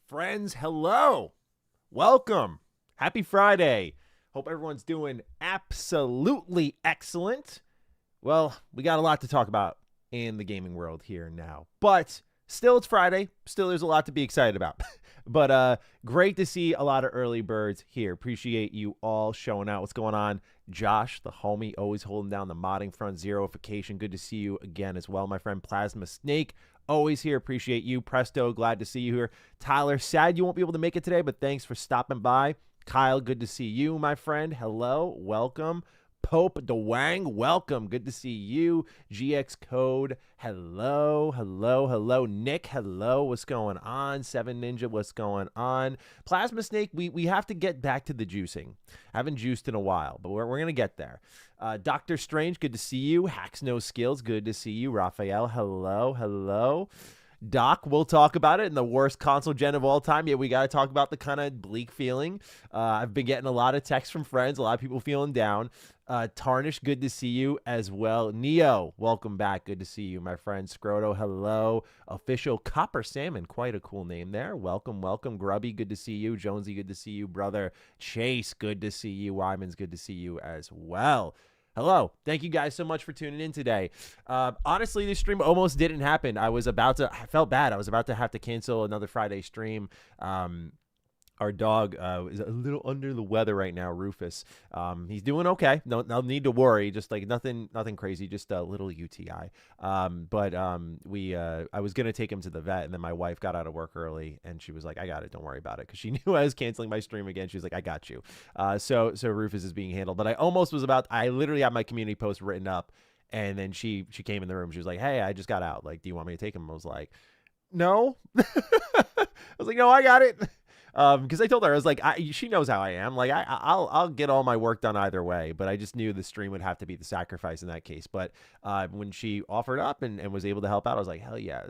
Friends, hello. Welcome. Happy Friday. Hope everyone's doing absolutely excellent. Well, we got a lot to talk about in the gaming world here now. But still, it's Friday. Still, there's a lot to be excited about. But great to see a lot of early birds here. Appreciate you all showing out. What's going on? Josh, the homie, always holding down the modding front. Zeroification. Good to see you again as well, my friend. Plasma Snake, always here. Appreciate you. Presto, glad to see you here. Tyler, sad you won't be able to make it today, but thanks for stopping by. Kyle, good to see you, my friend. Hello, welcome. Pope DeWang, welcome. Good to see you. GX Code, hello, hello, hello. Nick, hello. What's going on? Seven Ninja, what's going on? Plasma Snake, we have to get back to the juicing. I haven't juiced in a while, but we're going to get there. Dr. Strange, good to see you. Hacks No Skills, good to see you. Raphael, hello, hello. Doc, we'll talk about it in the worst console gen of all time. Yeah, we got to talk about the kind of bleak feeling. I've been getting a lot of texts from friends, a lot of people feeling down. Tarnish, good to see you as well. Neo, welcome back. Good to see you, my friend. Scroto, hello. Official Copper Salmon, quite a cool name there. Welcome, welcome. Grubby, good to see you. Jonesy, good to see you, brother. Chase, good to see you. Wyman's, good to see you as well. Hello. Thank you guys so much for tuning in today. Honestly, this stream almost didn't happen. I felt bad. I was about to have to cancel another Friday stream. Our dog is a little under the weather right now, Rufus. He's doing okay. No need to worry. Just like nothing crazy. Just a little UTI. I was gonna take him to the vet, and then my wife got out of work early, and she was like, "I got it. Don't worry about it," because she knew I was canceling my stream again. She was like, "I got you." So Rufus is being handled. But I literally had my community post written up, and then she came in the room. She was like, "Hey, I just got out. Like, do you want me to take him?" I was like, "No." I was like, "No, I got it." Because I told her, I was like, she knows how I am. Like, I'll get all my work done either way, but I just knew the stream would have to be the sacrifice in that case. But when she offered up and was able to help out, I was like, hell yeah,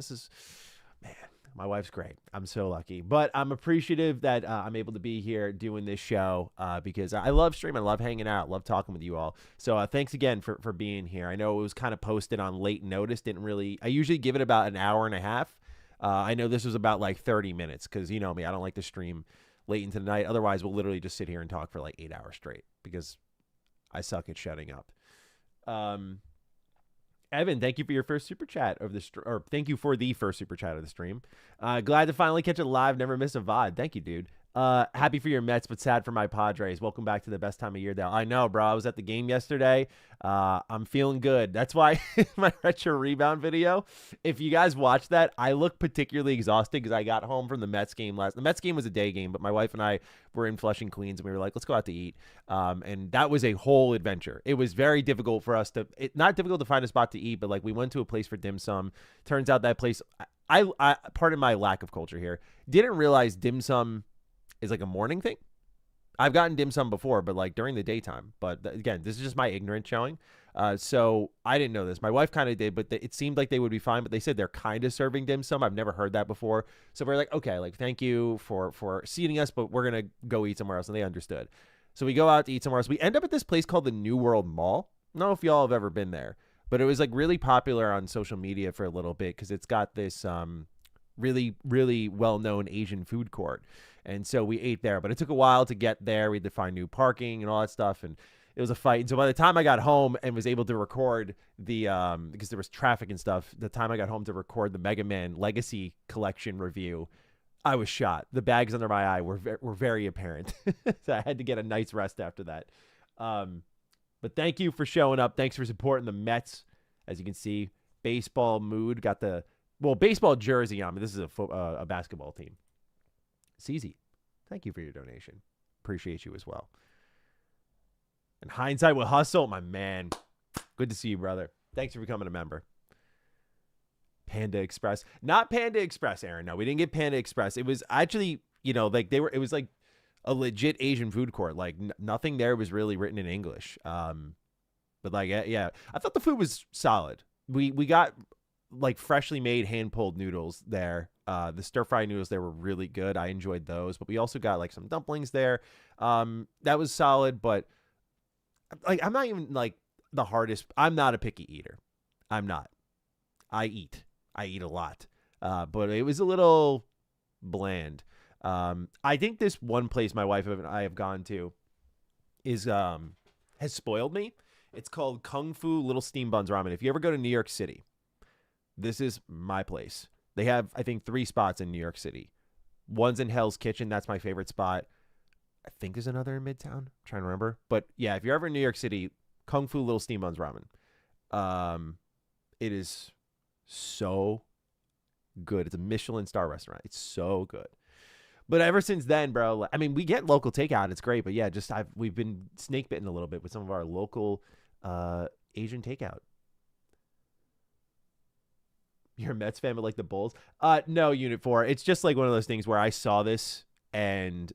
man, my wife's great. I'm so lucky. But I'm appreciative that I'm able to be here doing this show because I love streaming. I love hanging out. Love talking with you all. So thanks again for being here. I know it was kind of posted on late notice. I usually give it about an hour and a half. I know this was about like 30 minutes because you know me, I don't like to stream late into the night. Otherwise, we'll literally just sit here and talk for like 8 hours straight because I suck at shutting up. Evan, thank you for your first super chat of the or thank you for the first super chat of the stream. Glad to finally catch it live. Never miss a VOD. Thank you, dude. Happy for your Mets, but sad for my Padres. Welcome back to the best time of year, though. I know, bro. I was at the game yesterday. I'm feeling good. That's why my retro rebound video, if you guys watch that, I look particularly exhausted because I got home from the Mets game the Mets game was a day game, but my wife and I were in Flushing, Queens, and we were like, let's go out to eat. And that was a whole adventure. It was very difficult for us not difficult to find a spot to eat, but like we went to a place for dim sum. Turns out that place, I pardon my lack of culture here, didn't realize dim sum is like a morning thing. I've gotten dim sum before, but like during the daytime. But again, this is just my ignorance showing. So I didn't know this. My wife kind of did, but it seemed like they would be fine. But they said they're kind of serving dim sum. I've never heard that before. So we're like, okay, like thank you for seating us, but we're gonna go eat somewhere else. And they understood. So we go out to eat somewhere else. We end up at this place called the New World Mall. I don't know if y'all have ever been there, but it was like really popular on social media for a little bit because it's got this really, really well-known Asian food court. And so we ate there, but it took a while to get there. We had to find new parking and all that stuff. And it was a fight. And so by the time I got home and was able to record because there was traffic and stuff, the time I got home to record the Mega Man Legacy Collection review, I was shot. The bags under my eye were very apparent. So I had to get a night's rest after that. But thank you for showing up. Thanks for supporting the Mets. As you can see, baseball mood. Got the baseball jersey on, but this is a basketball team. CZ, thank you for your donation. Appreciate you as well. And Hindsight with Hustle, my man. Good to see you, brother. Thanks for becoming a member. Panda Express. Not Panda Express, Aaron. No, we didn't get Panda Express. It was actually, like it was like a legit Asian food court. Like nothing there was really written in English. But like, yeah, I thought the food was solid. We got like freshly made hand-pulled noodles there. The stir-fry noodles there were really good. I enjoyed those. But we also got like some dumplings there. That was solid, but like I'm not even like the hardest. I'm not a picky eater. I'm not. I eat a lot. But it was a little bland. I think this one place my wife and I have gone to is has spoiled me. It's called Kung Fu Little Steam Buns Ramen. If you ever go to New York City, this is my place. They have, I think, 3 spots in New York City. One's in Hell's Kitchen. That's my favorite spot. I think there's another in Midtown. I'm trying to remember. But yeah, if you're ever in New York City, Kung Fu Little Steam Buns Ramen. It is so good. It's a Michelin star restaurant. It's so good. But ever since then, bro, I mean, we get local takeout. It's great. But yeah, we've been snake bitten a little bit with some of our local Asian takeout. You're a Mets fan, but like the Bulls? No, Unit 4. It's just like one of those things where I saw this and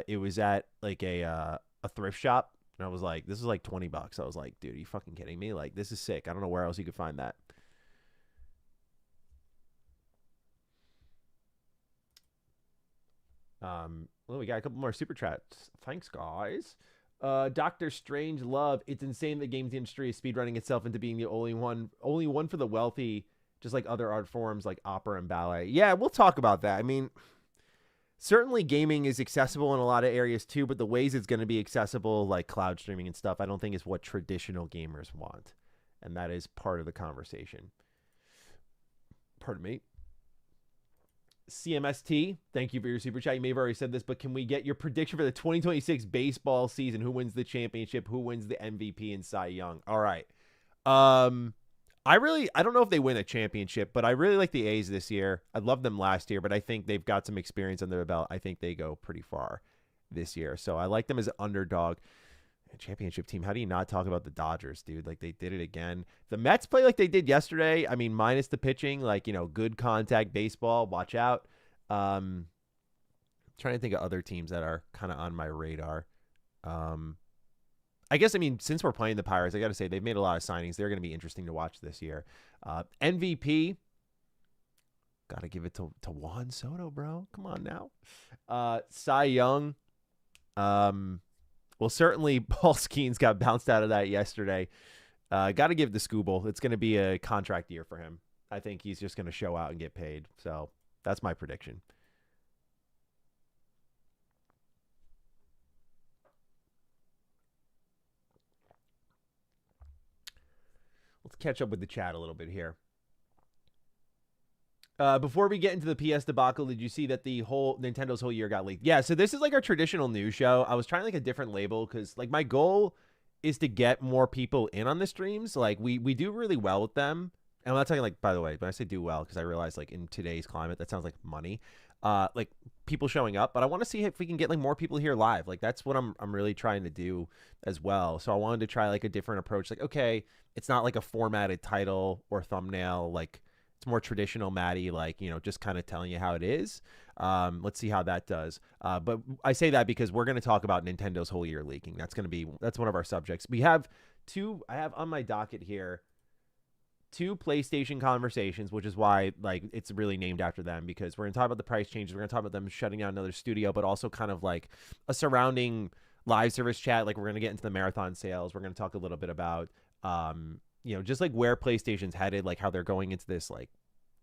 it was at like a thrift shop. And I was like, this is like $20. I was like, dude, are you fucking kidding me? Like, this is sick. I don't know where else you could find that. Well, we got a couple more super chats. Thanks, guys. Doctor Strange Love. It's insane the games industry is speedrunning itself into being the only one for the wealthy, just like other art forms like opera and ballet. Yeah, we'll talk about that. I mean, certainly gaming is accessible in a lot of areas too, but the ways it's going to be accessible, like cloud streaming and stuff, I don't think is what traditional gamers want. And that is part of the conversation. Pardon me. CMST, thank you for your super chat. You may have already said this, but can we get your prediction for the 2026 baseball season? Who wins the championship? Who wins the MVP and Cy Young? All right. I don't know if they win a championship, but I really like the A's this year. I loved them last year, but I think they've got some experience under their belt. I think they go pretty far this year. So I like them as an underdog. Championship team. How do you not talk about the Dodgers, dude? Like, they did it again. The Mets play like they did yesterday. I mean, minus the pitching, like, good contact baseball. Watch out. Trying to think of other teams that are kind of on my radar. I guess, I mean, since we're playing the Pirates, I got to say they've made a lot of signings. They're going to be interesting to watch this year. MVP, got to give it to Juan Soto, bro. Come on now. Cy Young, well, certainly Paul Skeens got bounced out of that yesterday. Got to give the Scooble. It's going to be a contract year for him. I think he's just going to show out and get paid. So that's my prediction. Let's catch up with the chat a little bit here. Before we get into the PS debacle, did you see that Nintendo's whole year got leaked? Yeah, so this is like our traditional news show. I was trying like a different label because like my goal is to get more people in on the streams. Like we do really well with them. And I'm not talking like, by the way, when I say do well, because I realize like in today's climate, that sounds like money. Like people showing up, but I want to see if we can get like more people here live. Like that's what I'm really trying to do as well. So I wanted to try like a different approach. Like, okay, it's not like a formatted title or thumbnail. Like it's more traditional Matty, like, just kind of telling you how it is. Let's see how that does. But I say that because we're going to talk about Nintendo's whole year leaking. That's one of our subjects. I have on my docket here 2 PlayStation conversations, which is why like it's really named after them, because we're going to talk about the price changes. We're going to talk about them shutting down another studio, but also kind of like a surrounding live service chat. Like we're going to get into the marathon sales. We're going to talk a little bit about, just like where PlayStation's headed, like how they're going into this like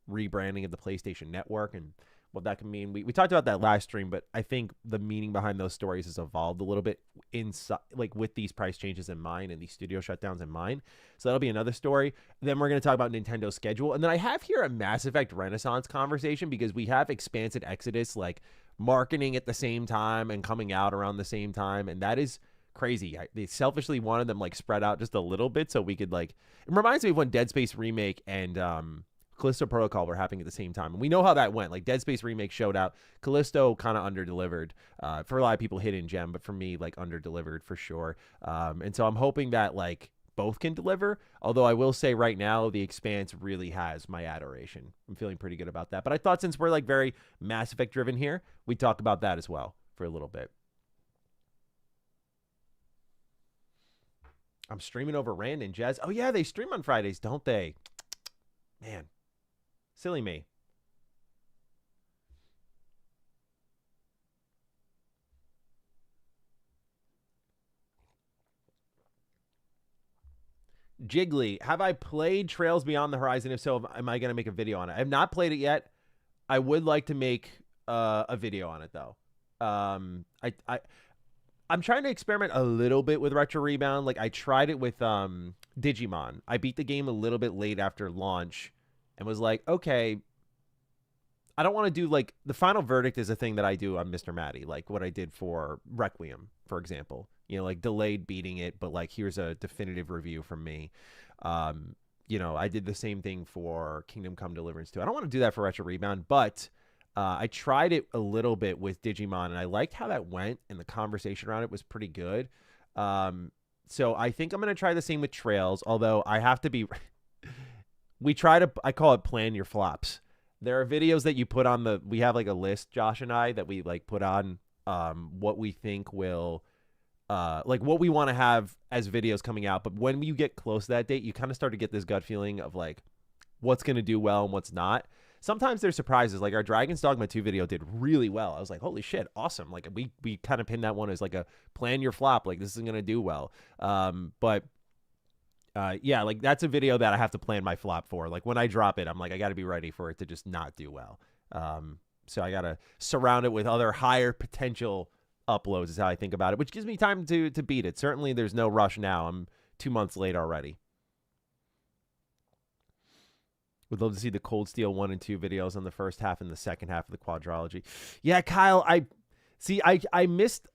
rebranding of the PlayStation Network and what that can mean. We talked about that last stream, but I think the meaning behind those stories has evolved a little bit inside, like with these price changes in mind and these studio shutdowns in mind. So that'll be another story. Then we're going to talk about Nintendo's schedule. And then I have here a Mass Effect Renaissance conversation because we have Expanse Exodus like marketing at the same time and coming out around the same time. And that is crazy. They selfishly wanted them like spread out just a little bit so we could like, it reminds me of when Dead Space Remake and Callisto Protocol were happening at the same time. And we know how that went. Like Dead Space Remake showed out. Callisto kind of under-delivered. For a lot of people, hidden gem, but for me, like under-delivered for sure. And so I'm hoping that like both can deliver. Although I will say right now, The Expanse really has my adoration. I'm feeling pretty good about that. But I thought since we're like very Mass Effect driven here, we'd talk about that as well for a little bit. I'm streaming over Rand and Jazz. Oh yeah, they stream on Fridays, don't they? Man. Silly me. Jiggly, have I played Trails Beyond the Horizon? If so, am I going to make a video on it? I have not played it yet. I would like to make a video on it though. I'm trying to experiment a little bit with Retro Rebound. Like I tried it with Digimon. I beat the game a little bit late after launch and was like, okay, I don't want to do like the final verdict is a thing that I do on Mr. Matty, like what I did for Requiem, for example. You know, like delayed beating it, but like here's a definitive review from me. You know, I did the same thing for Kingdom Come Deliverance 2. I don't want to do that for Retro Rebound, but I tried it a little bit with Digimon, and I liked how that went, and the conversation around it was pretty good. So I think I'm going to try the same with Trails, although I have to be... I call it plan your flops. There are videos that you put on the... We have like a list, Josh and I, that we like put on what we think will... like what we want to have as videos coming out. But when you get close to that date, you kind of start to get this gut feeling of like what's going to do well and what's not. Sometimes there's surprises. Like our Dragon's Dogma 2 video did really well. I was like, holy shit, awesome. Like we kind of pinned that one as like a plan your flop. Like this isn't going to do well. Yeah, like that's a video that I have to plan my flop for. Like when I drop it, I'm like, I got to be ready for it to just not do well. So I got to surround it with other higher potential uploads is how I think about it, which gives me time to beat it. Certainly there's no rush now. I'm 2 months late already. Would love to see the Cold Steel 1 and 2 videos on the first half and the second half of the quadrology. Yeah, Kyle, I missed...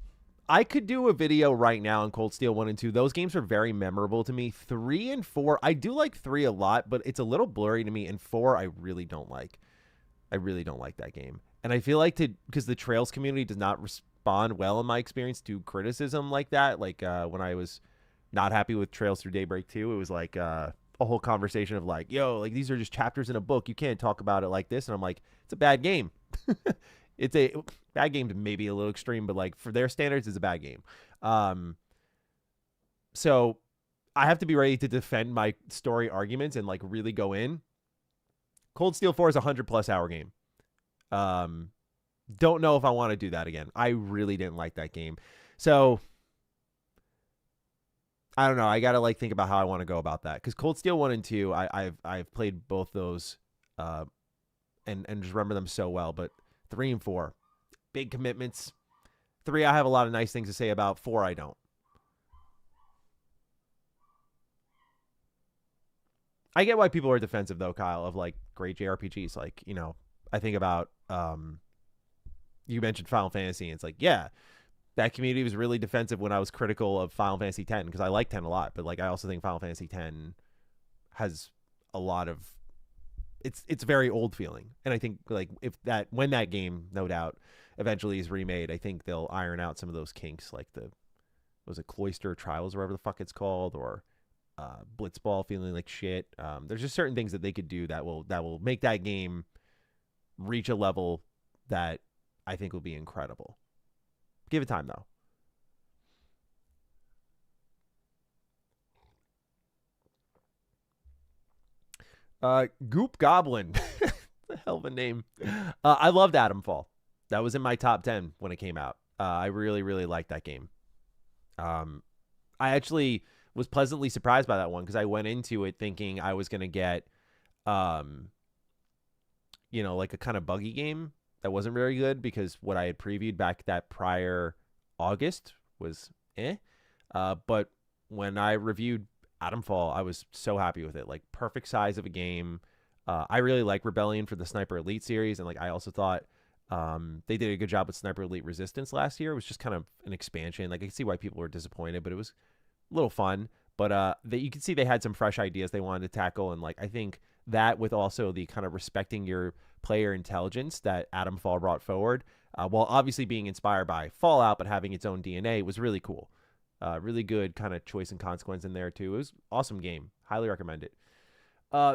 I could do a video right now on Cold Steel 1 and 2. Those games are very memorable to me. 3 and 4, I do like 3 a lot, but it's a little blurry to me. And 4, I really don't like. I really don't like that game. And I feel like because the Trails community does not respond well in my experience to criticism like that. Like when I was not happy with Trails Through Daybreak 2, it was like... a whole conversation of like, yo, like these are just chapters in a book. You can't talk about it like this. And I'm like, it's a bad game. It's a bad game, maybe a little extreme, but like for their standards, it's a bad game. So I have to be ready to defend my story arguments and like really go in. Cold Steel 4 is a 100+ hour game. Don't know if I want to do that again. I really didn't like that game. So I don't know. I got to like think about how I want to go about that. Because Cold Steel 1 and 2, I've played both those and just remember them so well. But 3 and 4, big commitments. 3, I have a lot of nice things to say about. 4, I don't. I get why people are defensive, though, Kyle, of like great JRPGs. Like, you know, I think about, you mentioned Final Fantasy. And it's like, yeah. That community was really defensive when I was critical of Final Fantasy X because I like 10 a lot, but like I also think Final Fantasy X has a lot of it's very old feeling, and I think like when that game, no doubt, eventually is remade, I think they'll iron out some of those kinks, like was it Cloister Trials or whatever the fuck it's called, or Blitzball feeling like shit. There's just certain things that they could do that will make that game reach a level that I think will be incredible. Give it time, though. Goop Goblin. The hell of a name. I loved Atomfall. That was in my top 10 when it came out. I really, really liked that game. I actually was pleasantly surprised by that one because I went into it thinking I was going to get, you know, like a kind of buggy game that wasn't very good because what I had previewed back that prior August was but when I reviewed Atomfall, I was so happy with it. Like perfect size of a game. I really like Rebellion for the Sniper Elite series, and like I also thought they did a good job with Sniper Elite Resistance last year. It was just kind of an expansion. Like I can see why people were disappointed, but it was a little fun. But you can see they had some fresh ideas they wanted to tackle, and like I think that with also the kind of respecting your player intelligence that Atomfall brought forward, while obviously being inspired by Fallout but having its own DNA, was really cool. Really good kind of choice and consequence in there too. It was an awesome game. Highly recommend it.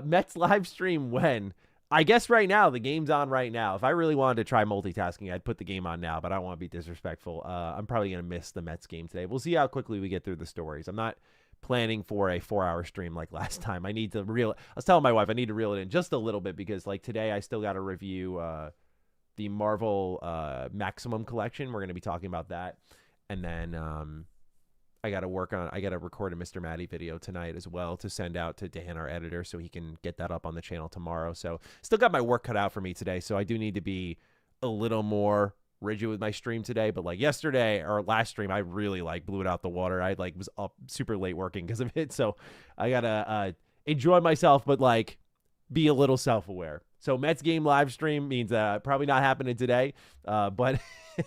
Mets live stream when? I guess right now. The game's on right now. If I really wanted to try multitasking, I'd put the game on now, but I don't want to be disrespectful. I'm probably going to miss the Mets game today. We'll see how quickly we get through the stories. I'm not planning for a 4-hour stream like last time. I need to I was telling my wife I need to reel it in just a little bit because like today I still got to review the Marvel Maximum Collection. We're going to be talking about that. And then I got to record a Mr. Matty video tonight as well to send out to Dan, our editor, so he can get that up on the channel tomorrow. So still got my work cut out for me today. So I do need to be a little more rigid with my stream today, but like yesterday or last stream, I really like blew it out the water. I like was up super late working because of it. So I gotta enjoy myself, but like be a little self-aware. So Mets game live stream means probably not happening today, but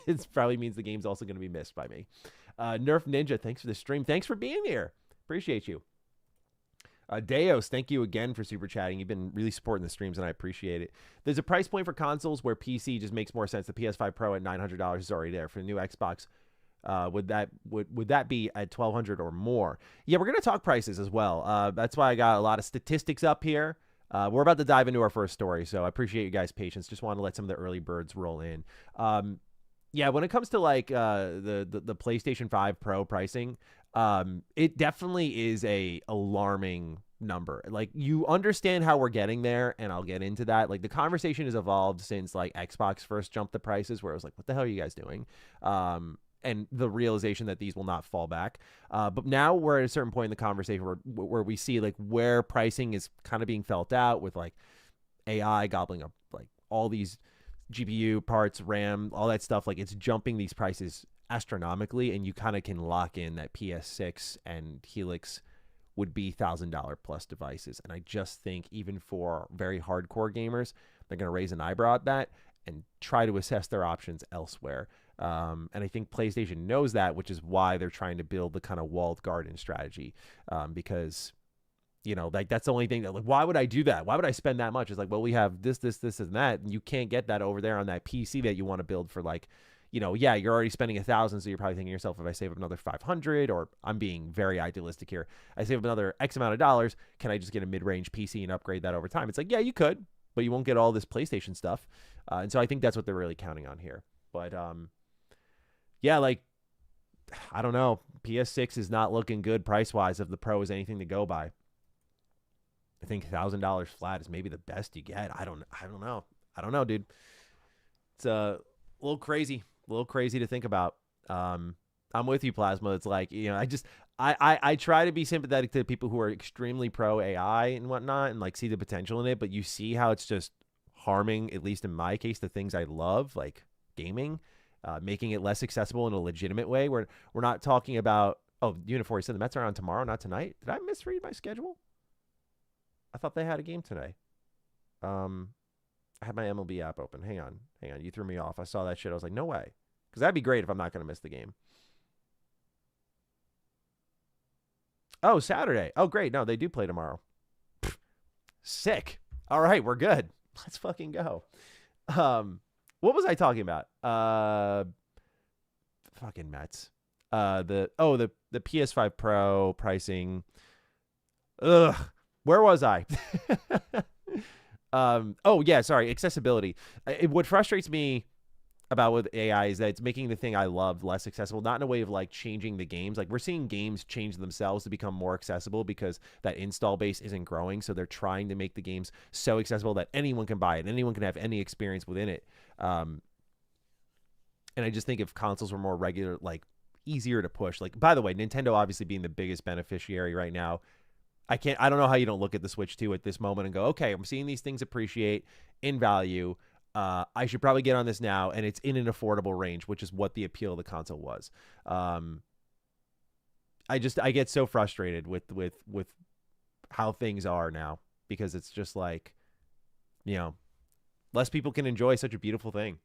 it probably means the game's also going to be missed by me. Nerf Ninja, thanks for the stream. Thanks for being here. Appreciate you. Deos, thank you again for super chatting. You've been really supporting the streams, and I appreciate it. There's a price point for consoles where PC just makes more sense. The PS5 Pro at $900 is already there. For the new Xbox, would that be at $1,200 or more? Yeah, we're gonna talk prices as well. That's why I got a lot of statistics up here. We're about to dive into our first story, so I appreciate you guys' patience. Just want to let some of the early birds roll in. Yeah, when it comes to like the PlayStation 5 Pro pricing, it definitely is a alarming number. Like, you understand how we're getting there, and I'll get into that. Like, the conversation has evolved since like Xbox first jumped the prices, where it was like, what the hell are you guys doing? And the realization that these will not fall back. But now we're at a certain point in the conversation where we see like where pricing is kind of being felt out with like AI gobbling up like all these GPU parts, RAM, all that stuff. Like, it's jumping these prices astronomically, and you kind of can lock in that PS6 and Helix would be $1,000 plus devices. And I just think even for very hardcore gamers, they're going to raise an eyebrow at that and try to assess their options elsewhere. And I think PlayStation knows that, which is why they're trying to build the kind of walled garden strategy. Because, you know, like, that's the only thing that, like, why would I do that? Why would I spend that much? It's like, well, we have this, and that, and you can't get that over there on that PC that you want to build for, like, you know, yeah, you're already spending $1,000, so you're probably thinking to yourself, if I save up another $500, or I'm being very idealistic here, I save up another X amount of dollars, can I just get a mid-range PC and upgrade that over time? It's like, yeah, you could, but you won't get all this PlayStation stuff. And so I think that's what they're really counting on here. But, yeah, like, I don't know. PS6 is not looking good price-wise if the Pro is anything to go by. I think $1,000 flat is maybe the best you get. I don't know, dude. It's a little crazy to think about. I'm with you, Plasma. It's like, you know, I try to be sympathetic to people who are extremely pro AI and whatnot, and like see the potential in it, but you see how it's just harming, at least in my case, the things I love, like gaming, making it less accessible in a legitimate way. We're not talking about, oh, Unifor said the Mets are on tomorrow, not tonight. Did I misread my schedule? I thought they had a game today. I had my MLB app open. Hang on. You threw me off. I saw that shit. I was like, no way. Because that'd be great if I'm not going to miss the game. Oh, Saturday. Oh, great. No, they do play tomorrow. Pfft, sick. All right, we're good. Let's fucking go. What was I talking about? Fucking Mets. The PS5 Pro pricing. Ugh. Where was I? Oh, yeah, sorry. Accessibility. What frustrates me about with AI is that it's making the thing I love less accessible, not in a way of like changing the games. Like, we're seeing games change themselves to become more accessible because that install base isn't growing. So they're trying to make the games so accessible that anyone can buy it, and anyone can have any experience within it. And I just think if consoles were more regular, like easier to push, like, by the way, Nintendo obviously being the biggest beneficiary right now, I don't know how you don't look at the Switch 2 at this moment and go, okay, I'm seeing these things appreciate in value. I should probably get on this now, and it's in an affordable range, which is what the appeal of the console was. I get so frustrated with how things are now, because it's just like, you know, less people can enjoy such a beautiful thing.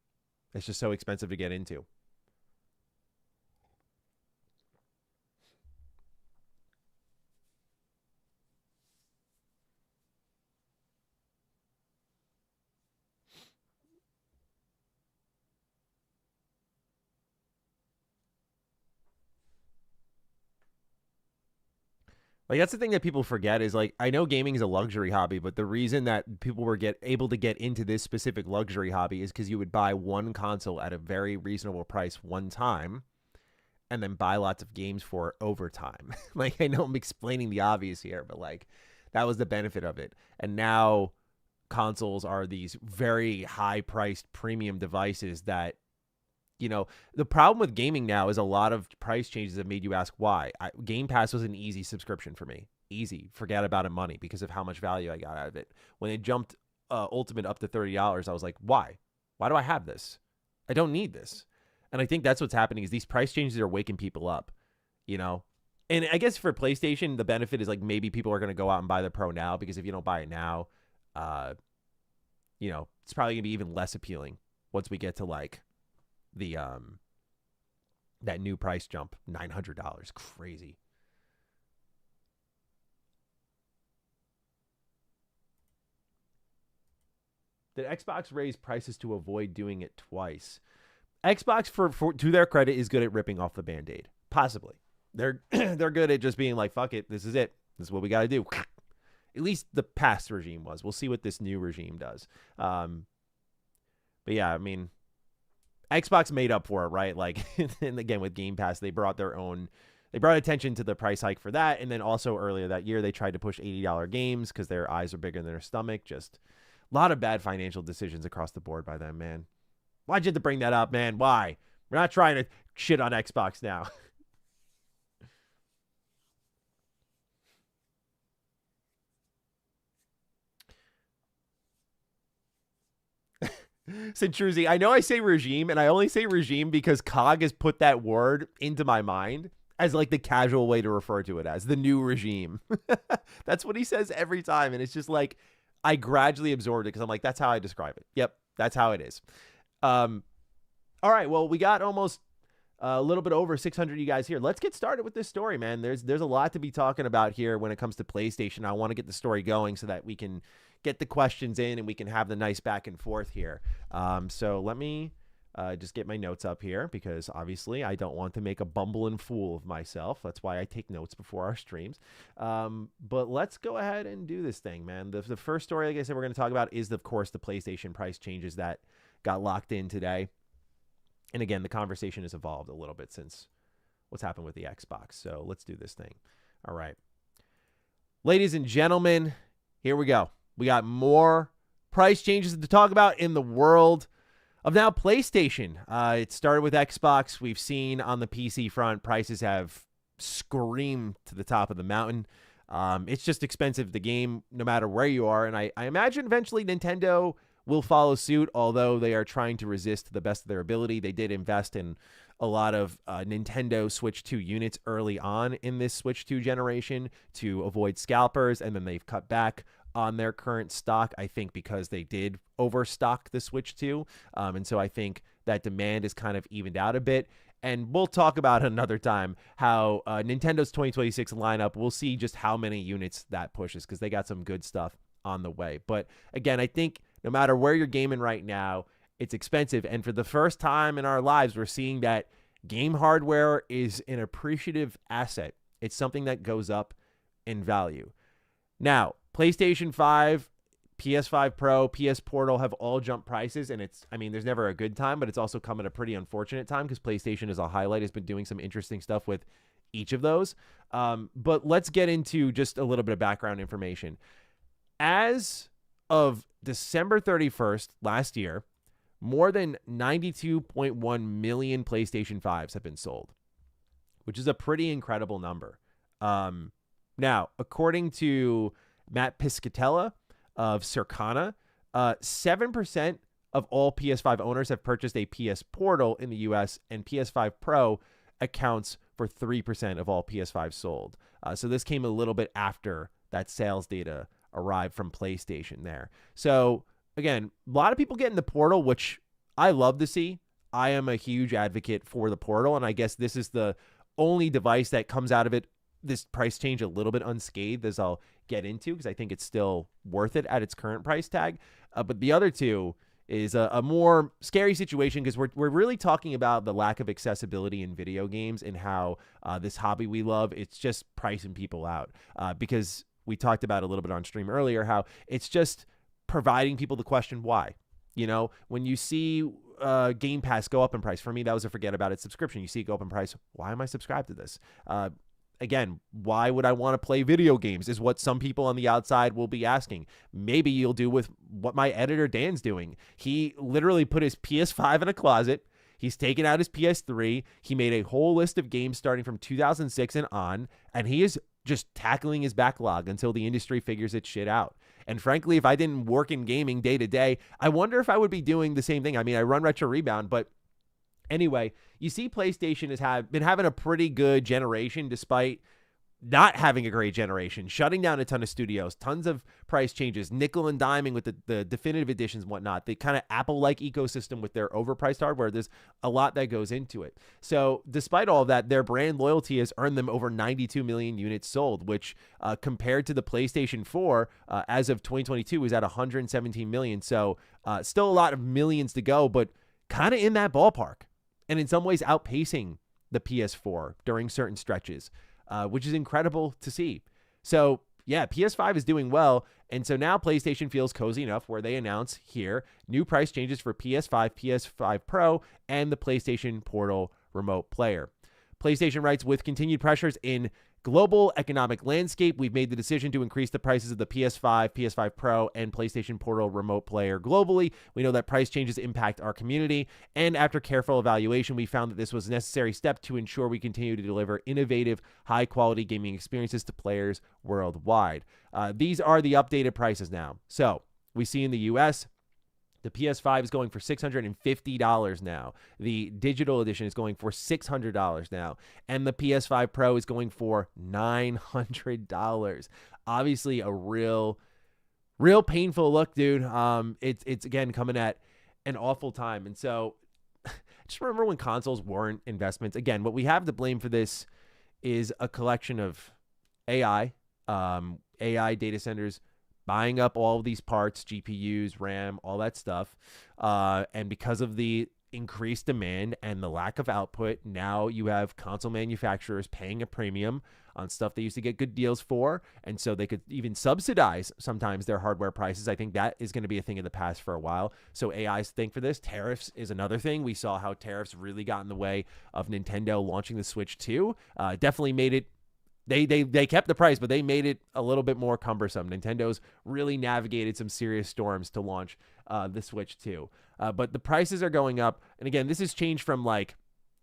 It's just so expensive to get into. Like, that's the thing that people forget is, like, I know gaming is a luxury hobby, but the reason that people were able to get into this specific luxury hobby is because you would buy one console at a very reasonable price one time and then buy lots of games for it over time. Like, I know I'm explaining the obvious here, but like, that was the benefit of it. And now consoles are these very high priced premium devices that, you know, the problem with gaming now is a lot of price changes have made you ask why. Game Pass was an easy subscription for me. Easy. Forget about it money because of how much value I got out of it. When it jumped Ultimate up to $30, I was like, why? Why do I have this? I don't need this. And I think that's what's happening is these price changes are waking people up, you know? And I guess for PlayStation, the benefit is like maybe people are going to go out and buy the Pro now, because if you don't buy it now, you know, it's probably going to be even less appealing once we get to like the that new price jump, $900. Crazy. Did Xbox raise prices to avoid doing it twice? Xbox, for to their credit, is good at ripping off the Band-Aid. Possibly. They're good at just being like, fuck it, this is it. This is what we got to do. At least the past regime was. We'll see what this new regime does. But yeah, I mean, Xbox made up for it, right? Like, and again, with Game Pass, they brought attention to the price hike for that. And then also earlier that year, they tried to push $80 games because their eyes are bigger than their stomach. Just a lot of bad financial decisions across the board by them, man. Why'd you have to bring that up, man? Why? We're not trying to shit on Xbox now. Centruzi, I know I say regime, and I only say regime because COG has put that word into my mind as like the casual way to refer to it as the new regime. That's what he says every time, and it's just like I gradually absorbed it because I'm like, that's how I describe it. Yep, that's how it is. All right, well, we got almost a little bit over 600 of you guys here. Let's get started with this story, man. There's a lot to be talking about here when it comes to PlayStation. I want to get the story going so that we can get the questions in and we can have the nice back and forth here. So let me just get my notes up here because obviously I don't want to make a bumbling fool of myself. That's why I take notes before our streams. But let's go ahead and do this thing, man. The first story, like I said, we're going to talk about is, of course, the PlayStation price changes that got locked in today. And again, the conversation has evolved a little bit since what's happened with the Xbox. So let's do this thing. All right. Ladies and gentlemen, here we go. We got more price changes to talk about in the world of now PlayStation. It started with Xbox. We've seen on the PC front, prices have screamed to the top of the mountain. It's just expensive to game no matter where you are. And I imagine eventually Nintendo will follow suit, although they are trying to resist to the best of their ability. They did invest in a lot of Nintendo Switch 2 units early on in this Switch 2 generation to avoid scalpers, and then they've cut back on their current stock, I think because they did overstock the Switch 2. And so I think that demand is kind of evened out a bit. And we'll talk about another time how Nintendo's 2026 lineup, we'll see just how many units that pushes because they got some good stuff on the way. But again, I think no matter where you're gaming right now, it's expensive. And for the first time in our lives, we're seeing that game hardware is an appreciative asset. It's something that goes up in value. Now, PlayStation 5, PS5 Pro, PS Portal have all jumped prices, and there's never a good time, but it's also come at a pretty unfortunate time because PlayStation as a highlight has been doing some interesting stuff with each of those. But let's get into just a little bit of background information. As of December 31st last year, more than 92.1 million PlayStation 5s have been sold, which is a pretty incredible number. Now, according to Matt Piscatella of Circana, 7% of all PS5 owners have purchased a PS Portal in the US, and PS5 Pro accounts for 3% of all PS5 sold. So this came a little bit after that sales data arrived from PlayStation there. So again, a lot of people getting the Portal, which I love to see. I am a huge advocate for the Portal, and I guess this is the only device that comes out of it, this price change, a little bit unscathed, as I'll get into, because I think it's still worth it at its current price tag. But the other two is a more scary situation because we're really talking about the lack of accessibility in video games and how this hobby we love, it's just pricing people out. Because we talked about a little bit on stream earlier how it's just providing people the question why. You know, when you see Game Pass go up in price, for me, that was a forget about it subscription. You see it go up in price. Why am I subscribed to this? Again, why would I want to play video games is what some people on the outside will be asking. Maybe you'll do with what my editor Dan's doing. He literally put his PS5 in a closet. He's taken out his PS3. He made a whole list of games starting from 2006 and on, and he is just tackling his backlog until the industry figures its shit out. And frankly, if I didn't work in gaming day to day, I wonder if I would be doing the same thing. I mean, I run Retro Rebound, but Anyway, you see PlayStation has been having a pretty good generation despite not having a great generation, shutting down a ton of studios, tons of price changes, nickel and diming with the definitive editions and whatnot. The kind of Apple-like ecosystem with their overpriced hardware, there's a lot that goes into it. So despite all of that, their brand loyalty has earned them over 92 million units sold, which compared to the PlayStation 4, as of 2022, is at 117 million. So still a lot of millions to go, but kind of in that ballpark. And in some ways outpacing the PS4 during certain stretches. Which is incredible to see. So, yeah, PS5 is doing well. And so now PlayStation feels cozy enough where they announce here new price changes for PS5, PS5 Pro, and the PlayStation Portal Remote Player. PlayStation writes, with continued pressures in global economic landscape, we've made the decision to increase the prices of the PS5, PS5 Pro, and PlayStation Portal Remote Player globally. We know that price changes impact our community, and after careful evaluation, we found that this was a necessary step to ensure we continue to deliver innovative, high-quality gaming experiences to players worldwide. These are the updated prices now. So we see in the U.S., the PS5 is going for $650 now. The digital edition is going for $600 now. And the PS5 Pro is going for $900. Obviously a real painful look, dude. It's again coming at an awful time. And so just remember when consoles weren't investments. Again, what we have to blame for this is a collection of AI data centers, buying up all of these parts, GPUs, RAM, all that stuff. And because of the increased demand and the lack of output, now you have console manufacturers paying a premium on stuff they used to get good deals for. And so they could even subsidize sometimes their hardware prices. I think that is going to be a thing in the past for a while. So AI's thing for this. Tariffs is another thing. We saw how tariffs really got in the way of Nintendo launching the Switch 2. Definitely made it. They kept the price, but they made it a little bit more cumbersome. Nintendo's really navigated some serious storms to launch the Switch 2. But the prices are going up. And again, this has changed from like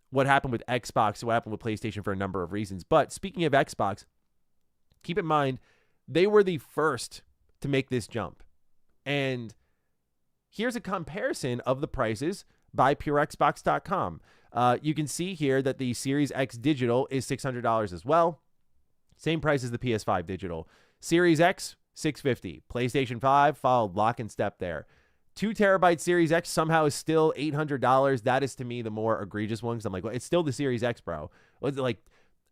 what happened with Xbox to what happened with PlayStation for a number of reasons. But speaking of Xbox, keep in mind, they were the first to make this jump. And here's a comparison of the prices by PureXbox.com. You can see here that the Series X digital is $600 as well. Same price as the PS5 digital. Series X, $650. PlayStation 5 followed lock and step there. 2 terabyte Series X somehow is still $800. That is, to me, the more egregious one, because I'm like, well, it's still the Series X, bro. Like,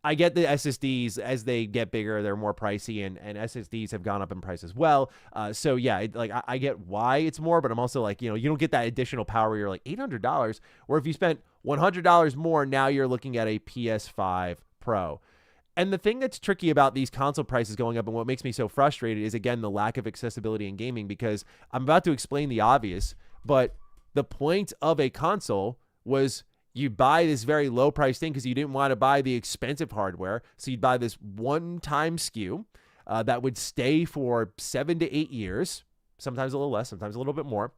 I get the SSDs, as they get bigger, they're more pricey, and SSDs have gone up in price as well. So, yeah, I get why it's more, but I'm also like, you don't get that additional power where you're like, $800, or if you spent $100 more, now you're looking at a PS5 Pro. And the thing that's tricky about these console prices going up and what makes me so frustrated is, again, the lack of accessibility in gaming, because I'm about to explain the obvious, but the point of a console was you buy this very low price thing because you didn't want to buy the expensive hardware. So you'd buy this one-time SKU that would stay for 7 to 8 years, sometimes a little less, sometimes a little bit more,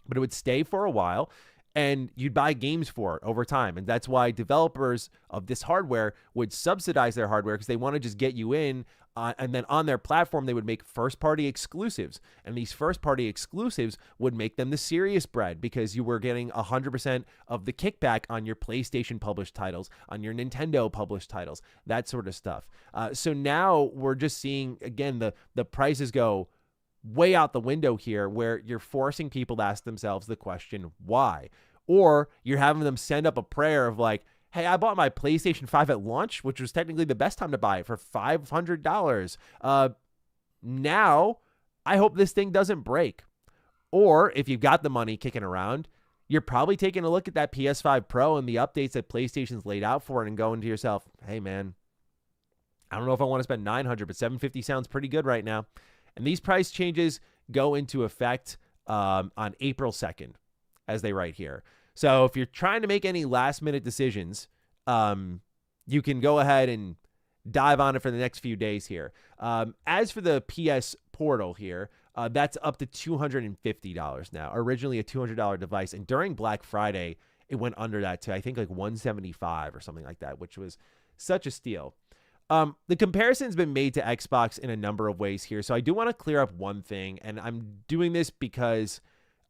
but it would stay for a while. And you'd buy games for it over time. And that's why developers of this hardware would subsidize their hardware, because they want to just get you in. And then on their platform, they would make first-party exclusives. And these first-party exclusives would make them the serious bread, because you were getting 100% of the kickback on your PlayStation-published titles, on your Nintendo-published titles, that sort of stuff. So now we're just seeing, again, the prices go way out the window here, where you're forcing people to ask themselves the question, why? Or you're having them send up a prayer of like, hey, I bought my PlayStation 5 at launch, which was technically the best time to buy it, for $500. Now, I hope this thing doesn't break. Or if you've got the money kicking around, you're probably taking a look at that PS5 Pro and the updates that PlayStation's laid out for it and going to yourself, hey, man, I don't know if I want to spend $900, but $750 sounds pretty good right now. And these price changes go into effect on April 2nd, as they write here. So if you're trying to make any last-minute decisions, you can go ahead and dive on it for the next few days here. As for the PS Portal here, that's up to $250 now. Originally a $200 device, and during Black Friday, it went under that to, I think, like $175 or something like that, which was such a steal. The comparison's been made to Xbox in a number of ways here, so I do want to clear up one thing, and I'm doing this because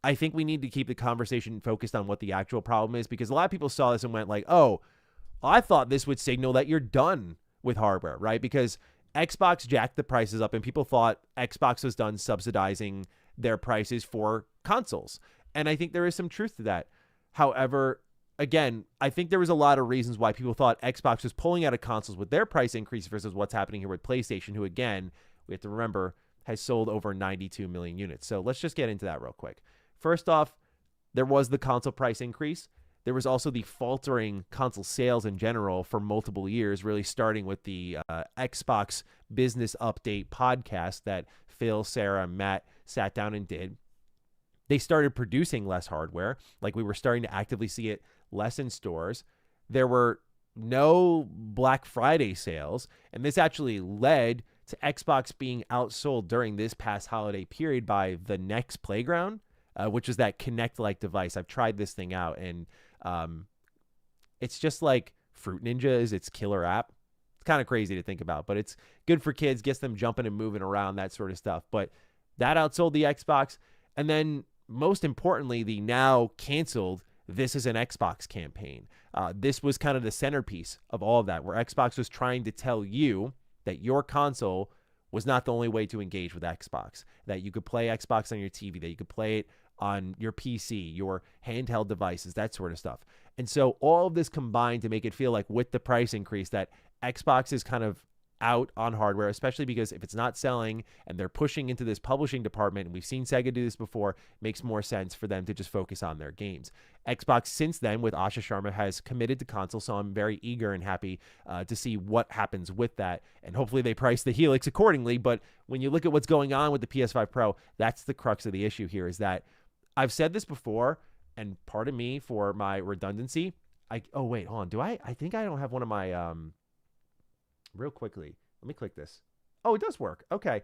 I think we need to keep the conversation focused on what the actual problem is, because a lot of people saw this and went like, oh, I thought this would signal that you're done with hardware, right? Because Xbox jacked the prices up and people thought Xbox was done subsidizing their prices for consoles. And I think there is some truth to that. However, again, I think there was a lot of reasons why people thought Xbox was pulling out of consoles with their price increase versus what's happening here with PlayStation, who, again, we have to remember, has sold over 92 million units. So let's just get into that real quick. First off, there was the console price increase. There was also the faltering console sales in general for multiple years, really starting with the Xbox Business Update podcast that Phil, Sarah, and Matt sat down and did. They started producing less hardware. Like, we were starting to actively see it less in stores. There were no Black Friday sales, and this actually led to Xbox being outsold during this past holiday period by the Next Playground, which is that Kinect-like device. I've tried this thing out, and it's just like Fruit Ninja is its killer app. It's kind of crazy to think about, but it's good for kids, gets them jumping and moving around, that sort of stuff. But that outsold the Xbox. And then, most importantly, the now canceled This Is an Xbox campaign. This was kind of the centerpiece of all of that, where Xbox was trying to tell you that your console was not the only way to engage with Xbox, that you could play Xbox on your TV, that you could play it on your PC, your handheld devices, that sort of stuff. And so all of this combined to make it feel like, with the price increase, that Xbox is kind of out on hardware, especially because if it's not selling and they're pushing into this publishing department, and we've seen Sega do this before, it makes more sense for them to just focus on their games. Xbox, since then, with Asha Sharma, has committed to console, so I'm very eager and happy to see what happens with that, and hopefully they price the Helix accordingly. But when you look at what's going on with the PS5 Pro, that's the crux of the issue here, is that I've said this before, and pardon me for my redundancy. Oh, wait, hold on. I think I don't have one of my... Real quickly, let me click this. Oh, it does work. Okay.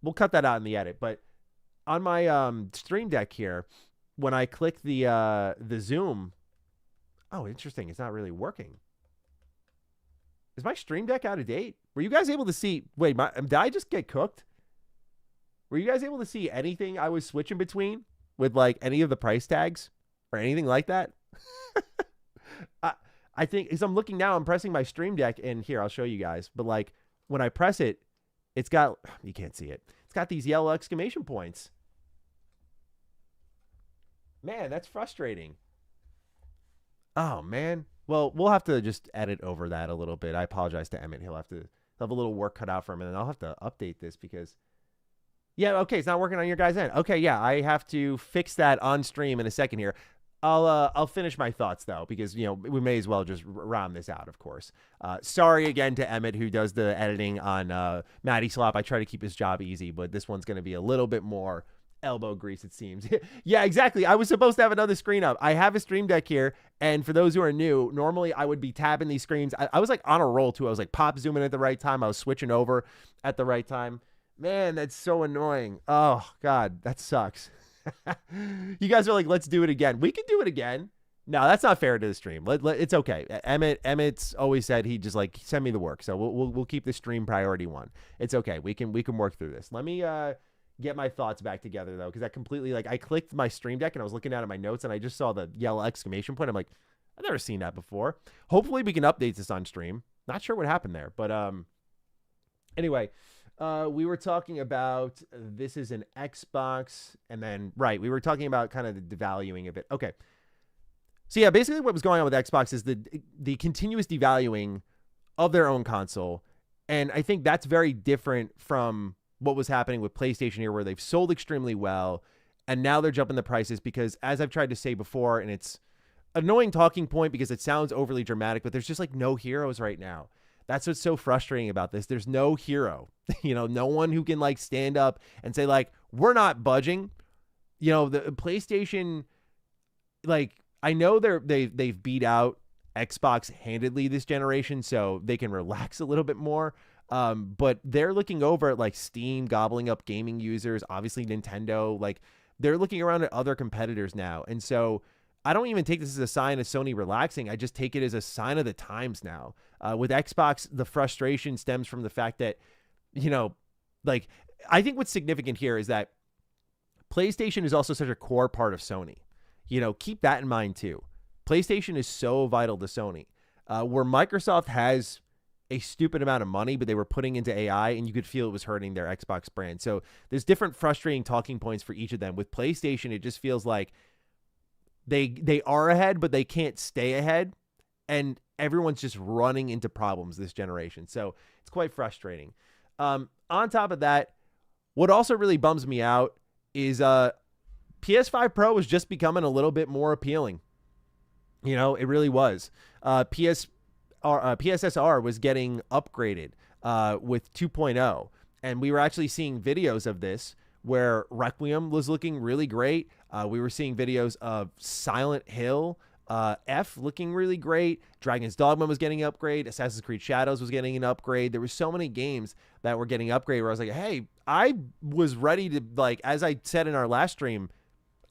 We'll cut that out in the edit. But on my Stream Deck here, when I click the zoom, oh, interesting. It's not really working. Is my Stream Deck out of date? Were you guys able to see? Wait, did I just get cooked? Were you guys able to see anything I was switching between with like any of the price tags or anything like that? I think, as I'm looking now, I'm pressing my Stream Deck, and here, I'll show you guys. But like, when I press it, it's got, you can't see it. It's got these yellow exclamation points. Man, that's frustrating. Oh, man. Well, we'll have to just edit over that a little bit. I apologize to Emmett. He'll have a little work cut out for him, and then I'll have to update this because, yeah, okay, it's not working on your guys' end. Okay, yeah, I have to fix that on stream in a second here. I'll finish my thoughts, though, because, we may as well just round this out, of course. Sorry again to Emmett, who does the editing on Matty Slop. I try to keep his job easy, but this one's going to be a little bit more elbow grease, it seems. Yeah, exactly. I was supposed to have another screen up. I have a Stream Deck here, and for those who are new, normally I would be tabbing these screens. I was like on a roll, too. I was like pop zooming at the right time. I was switching over at the right time. Man, that's so annoying. Oh, God, that sucks. You guys are like, let's do it again. We can do it again. No, that's not fair to the stream. It's okay. Emmett's always said he just like send me the work, so we'll keep the stream priority one. It's okay. We can work through this. Let me get my thoughts back together though, because I completely I clicked my Stream Deck and I was looking at my notes and I just saw the yellow exclamation point. I'm like, I've never seen that before. Hopefully we can update this on stream. Not sure what happened there, but anyway. We were talking about This Is an Xbox, and then, right, we were talking about kind of the devaluing of it. Okay. So, yeah, basically what was going on with Xbox is the continuous devaluing of their own console, and I think that's very different from what was happening with PlayStation here, where they've sold extremely well, and now they're jumping the prices because, as I've tried to say before, and it's an annoying talking point because it sounds overly dramatic, but there's just, no heroes right now. That's what's so frustrating about this. There's no hero, no one who can stand up and say we're not budging. The PlayStation, I know they've beat out Xbox handedly this generation, so they can relax a little bit more. But they're looking over at Steam gobbling up gaming users, obviously Nintendo, they're looking around at other competitors now. And so I don't even take this as a sign of Sony relaxing. I just take it as a sign of the times now. With Xbox, the frustration stems from the fact that, I think what's significant here is that PlayStation is also such a core part of Sony. Keep that in mind too. PlayStation is so vital to Sony. Where Microsoft has a stupid amount of money, but they were putting into AI, and you could feel it was hurting their Xbox brand. So there's different frustrating talking points for each of them. With PlayStation, it just feels like they are ahead, but they can't stay ahead, and everyone's just running into problems this generation. So it's quite frustrating. On top of that, what also really bums me out is PS5 Pro was just becoming a little bit more appealing. It really was. PSSR was getting upgraded with 2.0, and we were actually seeing videos of this where Requiem was looking really great. We were seeing videos of Silent Hill F looking really great. Dragon's Dogma was getting an upgrade. Assassin's Creed Shadows was getting an upgrade. There were so many games that were getting upgraded where I was like, hey, I was ready to, as I said in our last stream,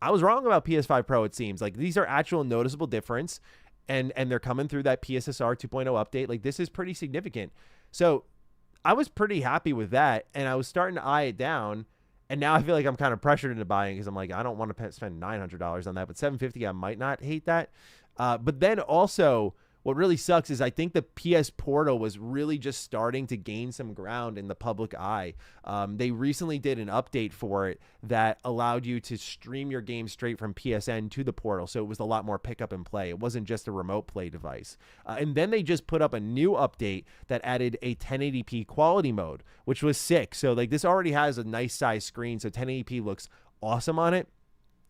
I was wrong about PS5 Pro, it seems. These are actual noticeable difference, and they're coming through that PSSR 2.0 update. This is pretty significant. So I was pretty happy with that, and I was starting to eye it down, and now I feel like I'm kind of pressured into buying because I'm like, I don't want to spend $900 on that, but $750, I might not hate that. But then also, what really sucks is I think the PS Portal was really just starting to gain some ground in the public eye. They recently did an update for it that allowed you to stream your game straight from PSN to the Portal, so it was a lot more pick up and play. It wasn't just a remote play device. And then they just put up a new update that added a 1080p quality mode, which was sick. So this already has a nice size screen, so 1080p looks awesome on it.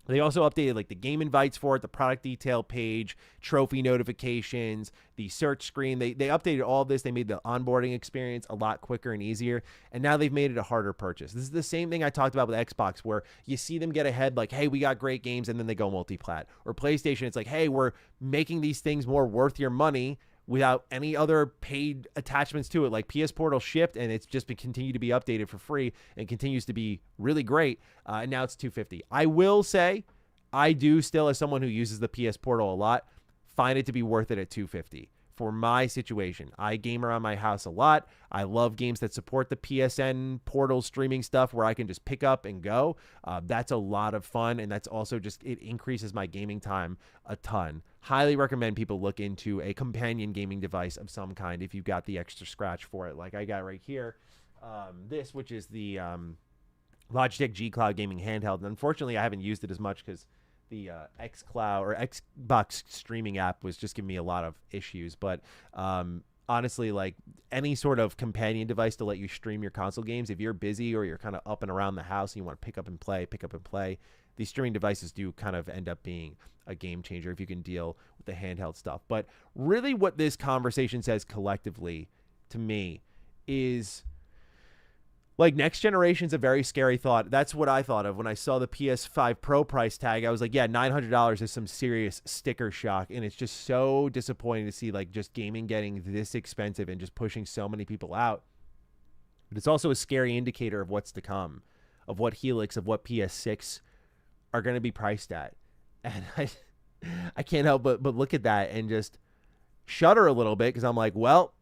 They also updated the game invites for it, the product detail page, trophy notifications, the search screen. They updated all this. They made the onboarding experience a lot quicker and easier. And now they've made it a harder purchase. This is the same thing I talked about with Xbox, where you see them get ahead hey, we got great games, and then they go multi-plat. Or PlayStation, it's hey, we're making these things more worth your money without any other paid attachments to it. PS Portal shipped, and it's just been continued to be updated for free and continues to be really great. And now it's $250. I will say, I do still, as someone who uses the PS Portal a lot, find it to be worth it at $250 for my situation. I game around my house a lot. I love games that support the PSN Portal streaming stuff where I can just pick up and go. That's a lot of fun, and that's also it increases my gaming time a ton. Highly recommend people look into a companion gaming device of some kind if you've got the extra scratch for it. I got right here, this, which is the Logitech G Cloud gaming handheld. And unfortunately, I haven't used it as much because the xCloud or Xbox streaming app was just giving me a lot of issues. But honestly, any sort of companion device to let you stream your console games, if you're busy or you're kind of up and around the house and you want to pick up and play, these streaming devices do kind of end up being a game changer if you can deal with the handheld stuff. But really what this conversation says collectively to me is next generation's a very scary thought. That's what I thought of when I saw the PS5 Pro price tag. I was like, yeah, $900 is some serious sticker shock. And it's just so disappointing to see just gaming getting this expensive and just pushing so many people out. But it's also a scary indicator of what's to come, of what Helix, of what PS6 are going to be priced at. And I can't help but look at that and just shudder a little bit because I'm like, well,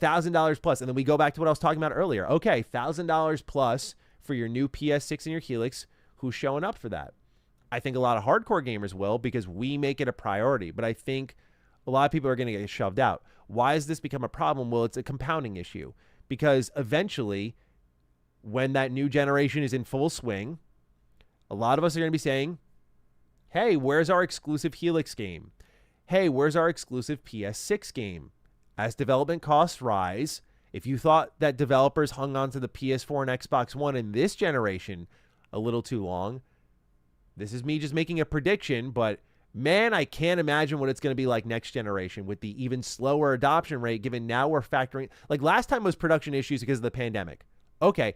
$1,000 plus. And then we go back to what I was talking about earlier. Okay, $1,000 plus for your new PS6 and your Helix. Who's showing up for that? I think a lot of hardcore gamers will because we make it a priority. But I think a lot of people are going to get shoved out. Why has this become a problem? Well, it's a compounding issue because eventually when that new generation is in full swing, a lot of us are going to be saying, hey, where's our exclusive Helix game? Hey, where's our exclusive PS6 game? As development costs rise, if you thought that developers hung on to the PS4 and Xbox One in this generation a little too long, this is me just making a prediction, but man, I can't imagine what it's going to be like next generation with the even slower adoption rate, given now we're factoring, last time was production issues because of the pandemic. Okay,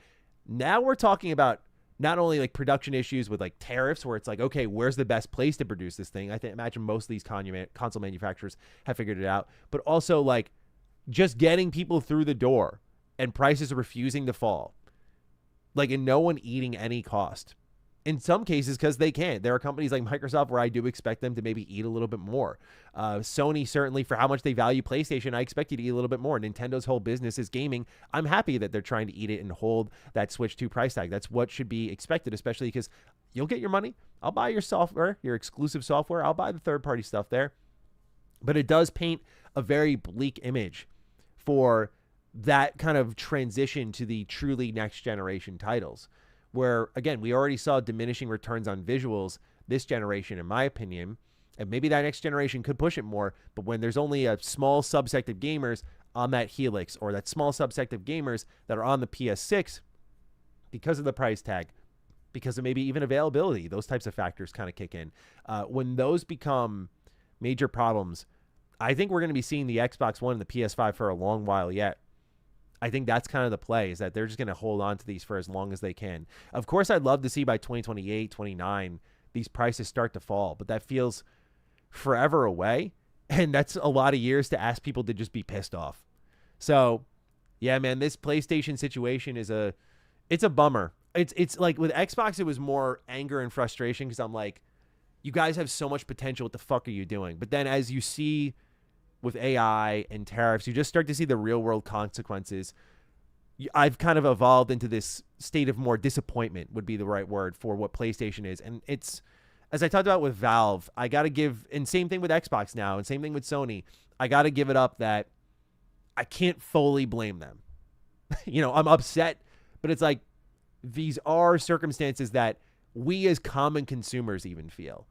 now we're talking about not only production issues with tariffs where it's okay, where's the best place to produce this thing? I imagine most of these console manufacturers have figured it out, but also just getting people through the door and prices refusing to fall, and no one eating any cost. in some cases because they can. There are companies like Microsoft where I do expect them to maybe eat a little bit more. Sony, certainly, for how much they value PlayStation, I expect you to eat a little bit more. Nintendo's whole business is gaming. I'm happy that they're trying to eat it and hold that Switch 2 price tag. That's what should be expected, especially because you'll get your money. I'll buy your software, your exclusive software. I'll buy the third-party stuff there. But it does paint a very bleak image for that kind of transition to the truly next-generation titles, where, again, we already saw diminishing returns on visuals this generation, in my opinion, and maybe that next generation could push it more, but when there's only a small subsect of gamers on that Helix or that small subsect of gamers that are on the PS6 because of the price tag, because of maybe even availability, those types of factors kind of kick in. When those become major problems, I think we're going to be seeing the Xbox One and the PS5 for a long while yet. I think that's kind of the play, is that they're just going to hold on to these for as long as they can. Of course, I'd love to see by 2028, 29, these prices start to fall, but that feels forever away, and that's a lot of years to ask people to just be pissed off. So, yeah, man, this PlayStation situation it's a bummer. It's like with Xbox, it was more anger and frustration because I'm like, you guys have so much potential. What the fuck are you doing? But then as you see with AI and tariffs, you just start to see the real world consequences. I've kind of evolved into this state of more disappointment would be the right word for what PlayStation is. And it's, as I talked about with Valve, I got to give, and same thing with Xbox now, and same thing with Sony, I got to give it up that I can't fully blame them. I'm upset, but it's like, these are circumstances that we as common consumers even feel,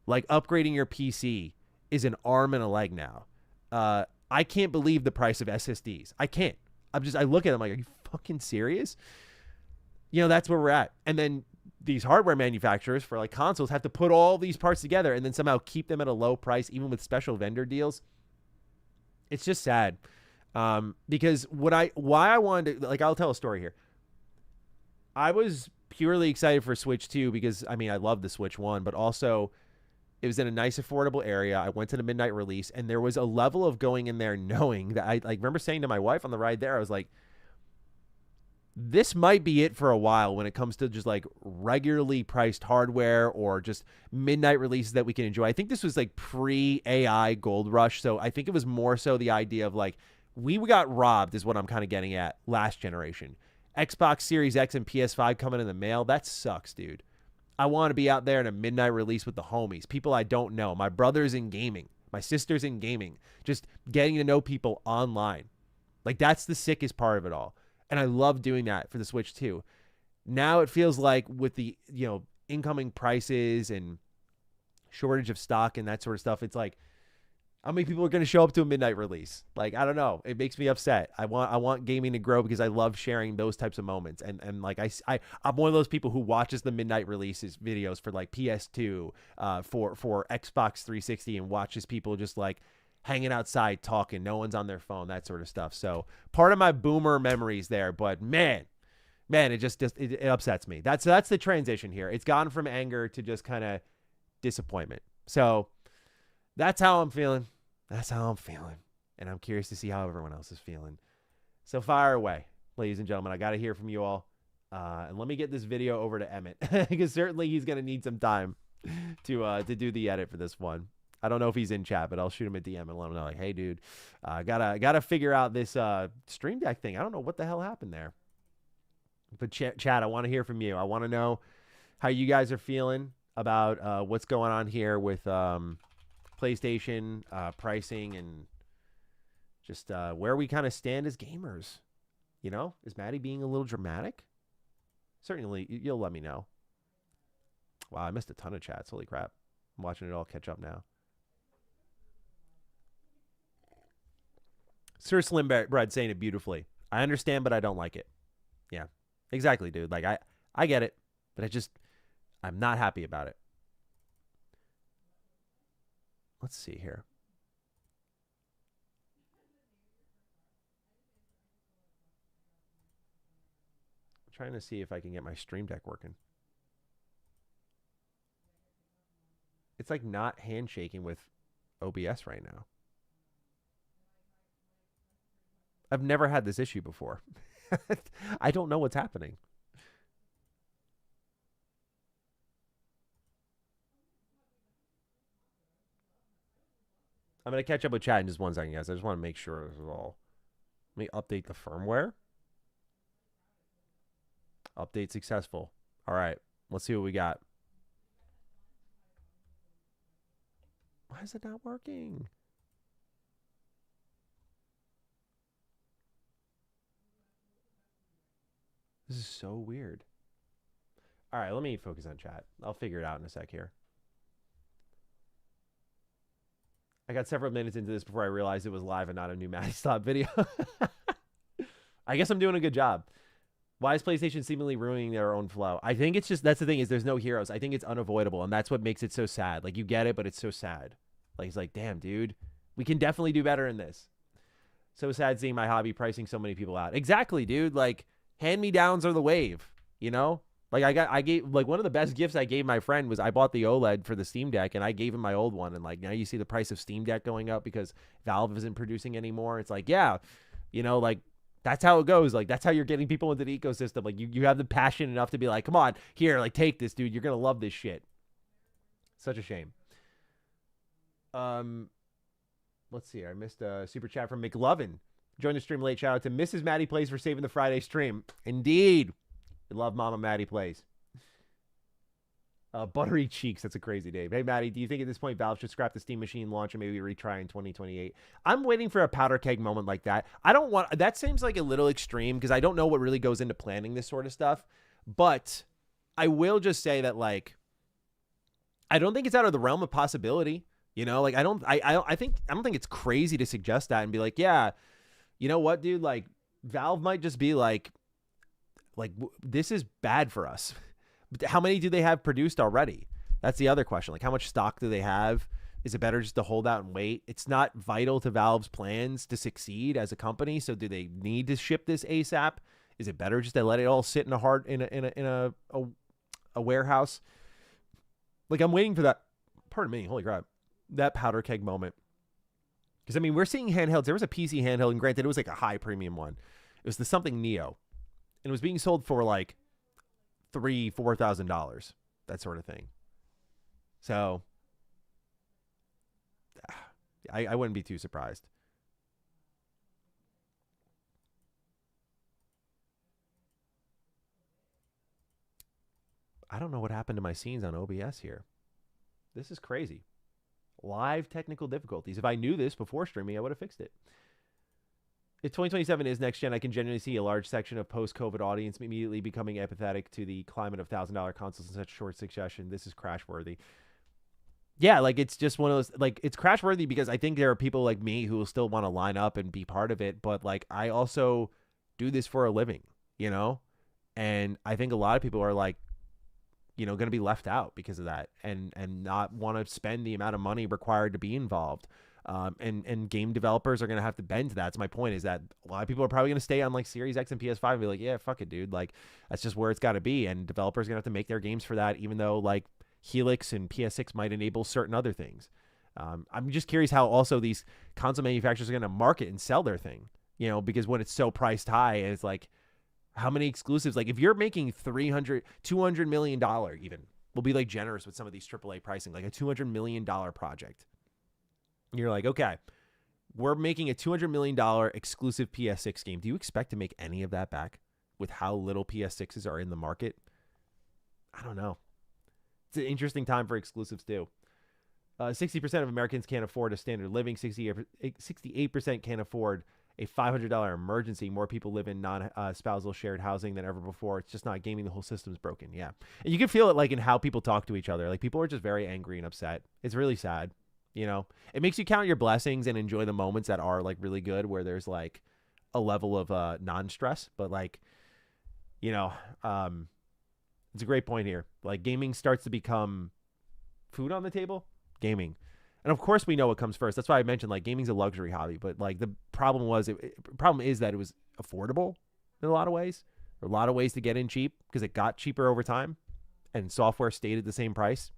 like upgrading your PC is an arm and a leg now. I can't believe the price of SSDs. I can't. I look at them like, are you fucking serious? That's where we're at. And then these hardware manufacturers for like consoles have to put all these parts together and then somehow keep them at a low price, even with special vendor deals. It's just sad. Because why I wanted to, like, I'll tell a story here. I was purely excited for Switch 2 because, I love the Switch 1, but also it was in a nice, affordable area. I went to the midnight release, and there was a level of going in there knowing that I remember saying to my wife on the ride there, I was like, this might be it for a while when it comes to just like regularly priced hardware or just midnight releases that we can enjoy. I think this was like pre-AI gold rush, so I think it was more so the idea of like, we got robbed is what I'm kind of getting at last generation. Xbox Series X and PS5 coming in the mail, that sucks, dude. I want to be out there in a midnight release with the homies, people I don't know, my brothers in gaming, my sisters in gaming, just getting to know people online. Like, that's the sickest part of it all. And I love doing that for the Switch 2. Now it feels like with the, incoming prices and shortage of stock and that sort of stuff, it's like, how many people are going to show up to a midnight release? Like, I don't know. It makes me upset. I want gaming to grow because I love sharing those types of moments. And like, I'm one of those people who watches the midnight releases videos for like PS2, for Xbox 360, and watches people just like hanging outside talking. No one's on their phone, that sort of stuff. So part of my boomer memories there, but man, it upsets me. That's the transition here. It's gone from anger to just kind of disappointment. So that's how I'm feeling. And I'm curious to see how everyone else is feeling. So fire away, ladies and gentlemen. I got to hear from you all. And let me get this video over to Emmett because certainly he's going to need some time to do the edit for this one. I don't know if he's in chat, but I'll shoot him a DM and let him know, like, hey, dude, gotta figure out this Stream Deck thing. I don't know what the hell happened there. But chat, I want to hear from you. I want to know how you guys are feeling about what's going on here with PlayStation pricing and just where we kind of stand as gamers. Is Maddie being a little dramatic? Certainly, you'll let me know. Wow, I missed a ton of chats. Holy crap. I'm watching it all catch up now. Sir Slim Bread saying it beautifully. I understand, but I don't like it. Yeah, exactly, dude. Like, I get it, but I'm not happy about it. Let's see here. I'm trying to see if I can get my Stream Deck working. It's like not handshaking with OBS right now. I've never had this issue before. I don't know what's happening. I'm going to catch up with chat in just 1 second, guys. I just want to make sure this is all. Let me update the firmware. Update successful. All right. Let's see what we got. Why is it not working? This is so weird. All right, let me focus on chat. I'll figure it out in a sec here. I got several minutes into this before I realized it was live and not a new Matty Stop video. I guess I'm doing a good job. Why is PlayStation seemingly ruining their own flow? I think it's just, that's the thing, is there's no heroes. I think it's unavoidable, and that's what makes it so sad. Like, you get it, but it's so sad. Like, it's like, damn, dude, we can definitely do better in this. So sad seeing my hobby pricing so many people out. Exactly, dude. Like, hand-me-downs are the wave, you know? Like, I gave, like, one of the best gifts I gave my friend was I bought the OLED for the Steam Deck, and I gave him my old one. And, like, now you see the price of Steam Deck going up because Valve isn't producing anymore. It's like, yeah, you know, like, that's how it goes. Like, that's how you're getting people into the ecosystem. Like, you have the passion enough to be like, come on, here, like, take this, dude. You're going to love this shit. Such a shame. Let's see. I missed a super chat from McLovin. Joined the stream late. Shout out to MrMattyPlays for saving the Friday stream. Indeed. We love Mama Matty Plays. Buttery Cheeks. That's a crazy name. Hey, Matty, do you think at this point Valve should scrap the Steam Machine launch and maybe retry in 2028? I'm waiting for a powder keg moment like that. I don't want... That seems like a little extreme because I don't know what really goes into planning this sort of stuff. But I will just say that, like, I don't think it's out of the realm of possibility. You know, like, I don't think it's crazy to suggest that and be like, yeah, you know what, dude? Like, Valve might just be like, this is bad for us. But how many do they have produced already? That's the other question. Like, how much stock do they have? Is it better just to hold out and wait? It's not vital to Valve's plans to succeed as a company. So do they need to ship this ASAP? Is it better just to let it all sit in a warehouse? Like, I'm waiting for that. Pardon me. Holy crap. That powder keg moment. Because, I mean, we're seeing handhelds. There was a PC handheld, and granted, it was like a high premium one. It was the something Neo. And it was being sold for like $3,000-$4,000, that sort of thing. So I wouldn't be too surprised. I don't know what happened to my scenes on OBS here. This is crazy. Live technical difficulties. If I knew this before streaming, I would have fixed it. If 2027 is next gen, I can genuinely see a large section of post-COVID audience immediately becoming apathetic to the climate of $1,000 consoles in such short succession. This is crash-worthy. Yeah, like, it's just one of those, like, it's crash-worthy because I think there are people like me who will still want to line up and be part of it, but, like, I also do this for a living, you know? And I think a lot of people are, like, you know, going to be left out because of that and not want to spend the amount of money required to be involved. And game developers are going to have to bend to that. So my point is that a lot of people are probably going to stay on, like, Series X and PS5 and be like, yeah, fuck it, dude. Like, that's just where it's got to be. And developers are going to have to make their games for that, even though, like, Helix and PS6 might enable certain other things. I'm just curious how also these console manufacturers are going to market and sell their thing, you know, because when it's so priced high, and it's like, how many exclusives? Like, if you're making $200 million even, we'll be, like, generous with some of these AAA pricing, like a $200 million project. You're like, okay, we're making a $200 million exclusive PS6 game. Do you expect to make any of that back with how little PS6s are in the market? I don't know. It's an interesting time for exclusives too. 60% of Americans can't afford a standard living. 68% can't afford a $500 emergency. More people live in non-spousal shared housing than ever before. It's just not gaming. The whole system's broken. Yeah. And you can feel it, like, in how people talk to each other. Like, people are just very angry and upset. It's really sad. You know, it makes you count your blessings and enjoy the moments that are, like, really good, where there's, like, a level of non-stress. But, like, you know, it's a great point here. Like, gaming starts to become food on the table. Gaming. And of course we know what comes first. That's why I mentioned, like, gaming's a luxury hobby. But, like, the problem is that it was affordable in a lot of ways. There are a lot of ways to get in cheap because it got cheaper over time and software stayed at the same price.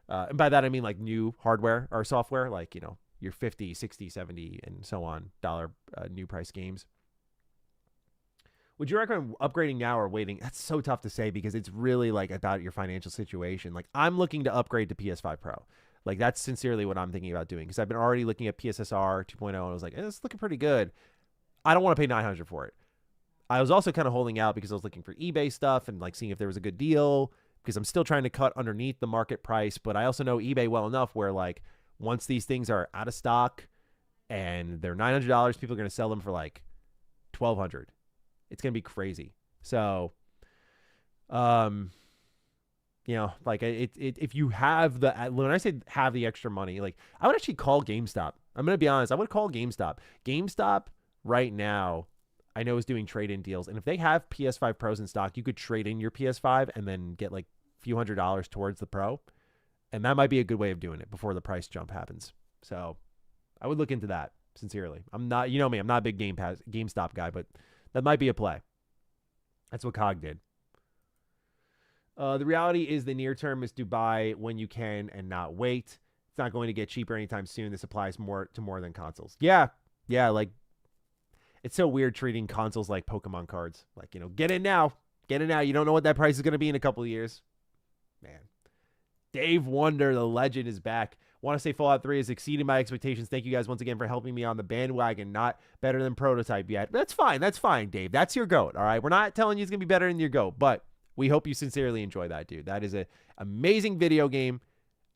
And by that, I mean, like, new hardware or software, like, you know, your 50, 60, 70, and so on dollar new price games. Would you recommend upgrading now or waiting? That's so tough to say because it's really, like, about your financial situation. Like, I'm looking to upgrade to PS5 Pro. Like, that's sincerely what I'm thinking about doing, because I've been already looking at PSSR 2.0, and I was like, it's looking pretty good. I don't want to pay $900 for it. I was also kind of holding out because I was looking for eBay stuff and like seeing if there was a good deal, because I'm still trying to cut underneath the market price. But I also know eBay well enough where, like, once these things are out of stock and they're $900, people are going to sell them for like $1,200. It's going to be crazy. So, you know, like if you have the, when I say have the extra money, like, I would actually call GameStop. I'm going to be honest. I would call GameStop. GameStop right now, I know, is doing trade-in deals. And if they have PS5 Pros in stock, you could trade in your PS5 and then get like a few $100s towards the Pro. And that might be a good way of doing it before the price jump happens. So I would look into that, sincerely. I'm not, you know me, I'm not a big GameStop guy, but that might be a play. That's what COG did. The reality is the near term is to buy when you can and not wait. It's not going to get cheaper anytime soon. This applies more than consoles. Yeah, like, it's so weird treating consoles like Pokemon cards. Like, you know, get in now. Get in now. You don't know what that price is going to be in a couple of years. Man. Dave Wonder, the legend, is back. Want to say Fallout 3 has exceeded my expectations. Thank you guys once again for helping me on the bandwagon. Not better than Prototype yet. That's fine. That's fine, Dave. That's your GOAT, all right? We're not telling you it's going to be better than your GOAT, but we hope you sincerely enjoy that, dude. That is an amazing video game.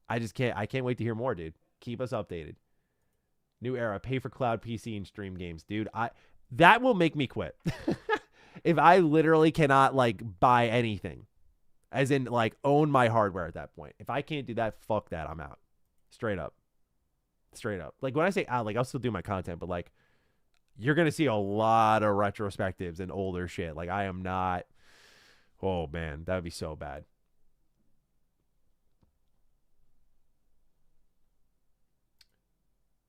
I can't wait to hear more, dude. Keep us updated. New era. Pay for cloud PC and stream games. Dude, that will make me quit. If I literally cannot, like, buy anything, as in, like, own my hardware at that point. If I can't do that, fuck that. I'm out. Straight up. Like, when I say out, like, I'll still do my content, but, like, you're going to see a lot of retrospectives and older shit. Like, I am not. Oh, man. That would be so bad.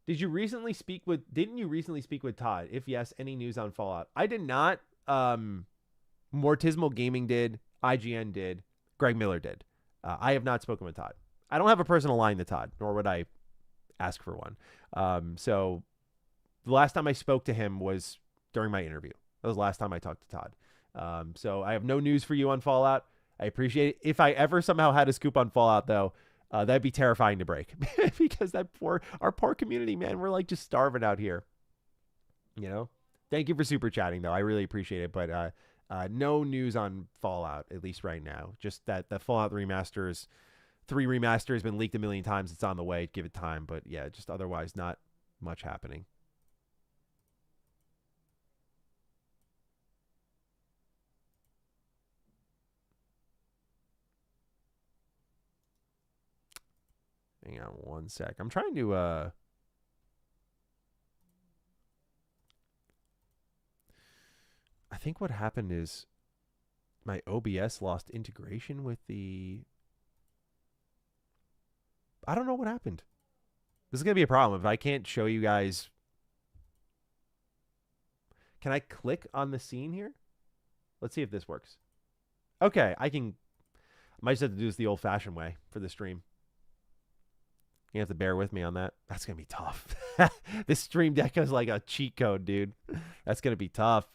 Didn't you recently speak with Todd? If yes, any news on Fallout? I did not. Mortismal Gaming did. IGN did. Greg Miller did. I have not spoken with Todd. I don't have a personal line to Todd, nor would I ask for one. So the last time I spoke to him was during my interview. That was the last time I talked to Todd. So I have no news for you on Fallout. I appreciate it. If I ever somehow had a scoop on Fallout, though, that'd be terrifying to break because our poor community, man, we're like just starving out here. You know. Thank you for super chatting, though. I really appreciate it. But no news on Fallout, at least right now. Just that the Fallout 3 remaster has been leaked a million times. It's on the way. Give it time. But yeah, just otherwise not much happening. Hang on one sec. I'm trying to I think what happened is my OBS lost integration with the... I don't know what happened. This is going to be a problem if I can't show you guys. Can I click on the scene here? Let's see if this works. Okay, I can... I might just have to do this the old-fashioned way for the stream. You have to bear with me on that. That's going to be tough. This Stream Deck is like a cheat code, dude. That's going to be tough.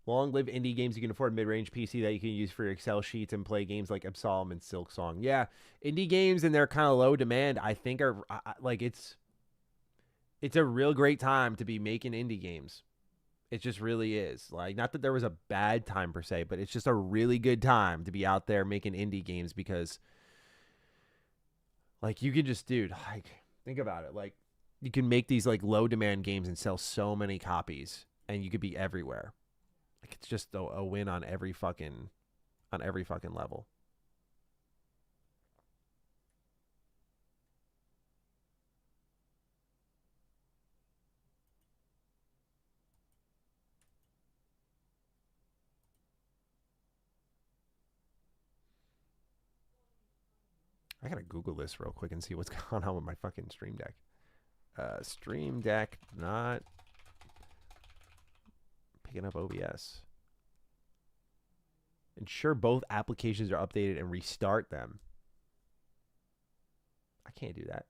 Long live indie games you can afford mid-range PC that you can use for your Excel sheets and play games like Absolem and Silksong. Yeah, indie games and their kind of low demand, I think are like it's a real great time to be making indie games. It just really is. Like, not that there was a bad time per se, but it's just a really good time to be out there making indie games because, like, you can just, dude, like, think about it. Like, you can make these like low demand games and sell so many copies, and you could be everywhere. Like, it's just a win on every fucking level. I gotta Google this real quick and see what's going on with my fucking Stream Deck. Stream Deck not picking up OBS. Ensure both applications are updated and restart them. I can't do that.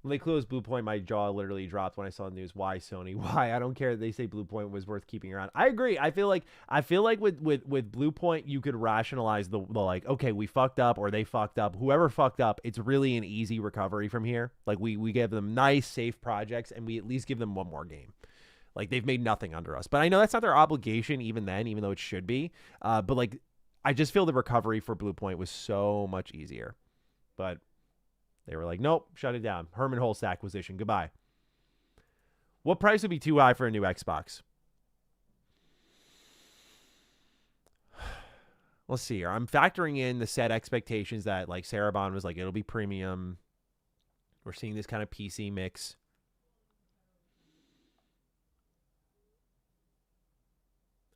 When they closed Bluepoint, my jaw literally dropped when I saw the news. Why, Sony? Why? I don't care. They say Bluepoint was worth keeping around. I agree. I feel like with Bluepoint, you could rationalize the like, okay, we fucked up or they fucked up. Whoever fucked up, it's really an easy recovery from here. Like we give them nice, safe projects, and we at least give them one more game. Like they've made nothing under us. But I know that's not their obligation even then, even though it should be. But like I just feel the recovery for Bluepoint was so much easier. But they were like, nope, shut it down. Herman Hulst acquisition. Goodbye. What price would be too high for a new Xbox? Let's see here. I'm factoring in the set expectations that like Sarabon was like, it'll be premium. We're seeing this kind of PC mix.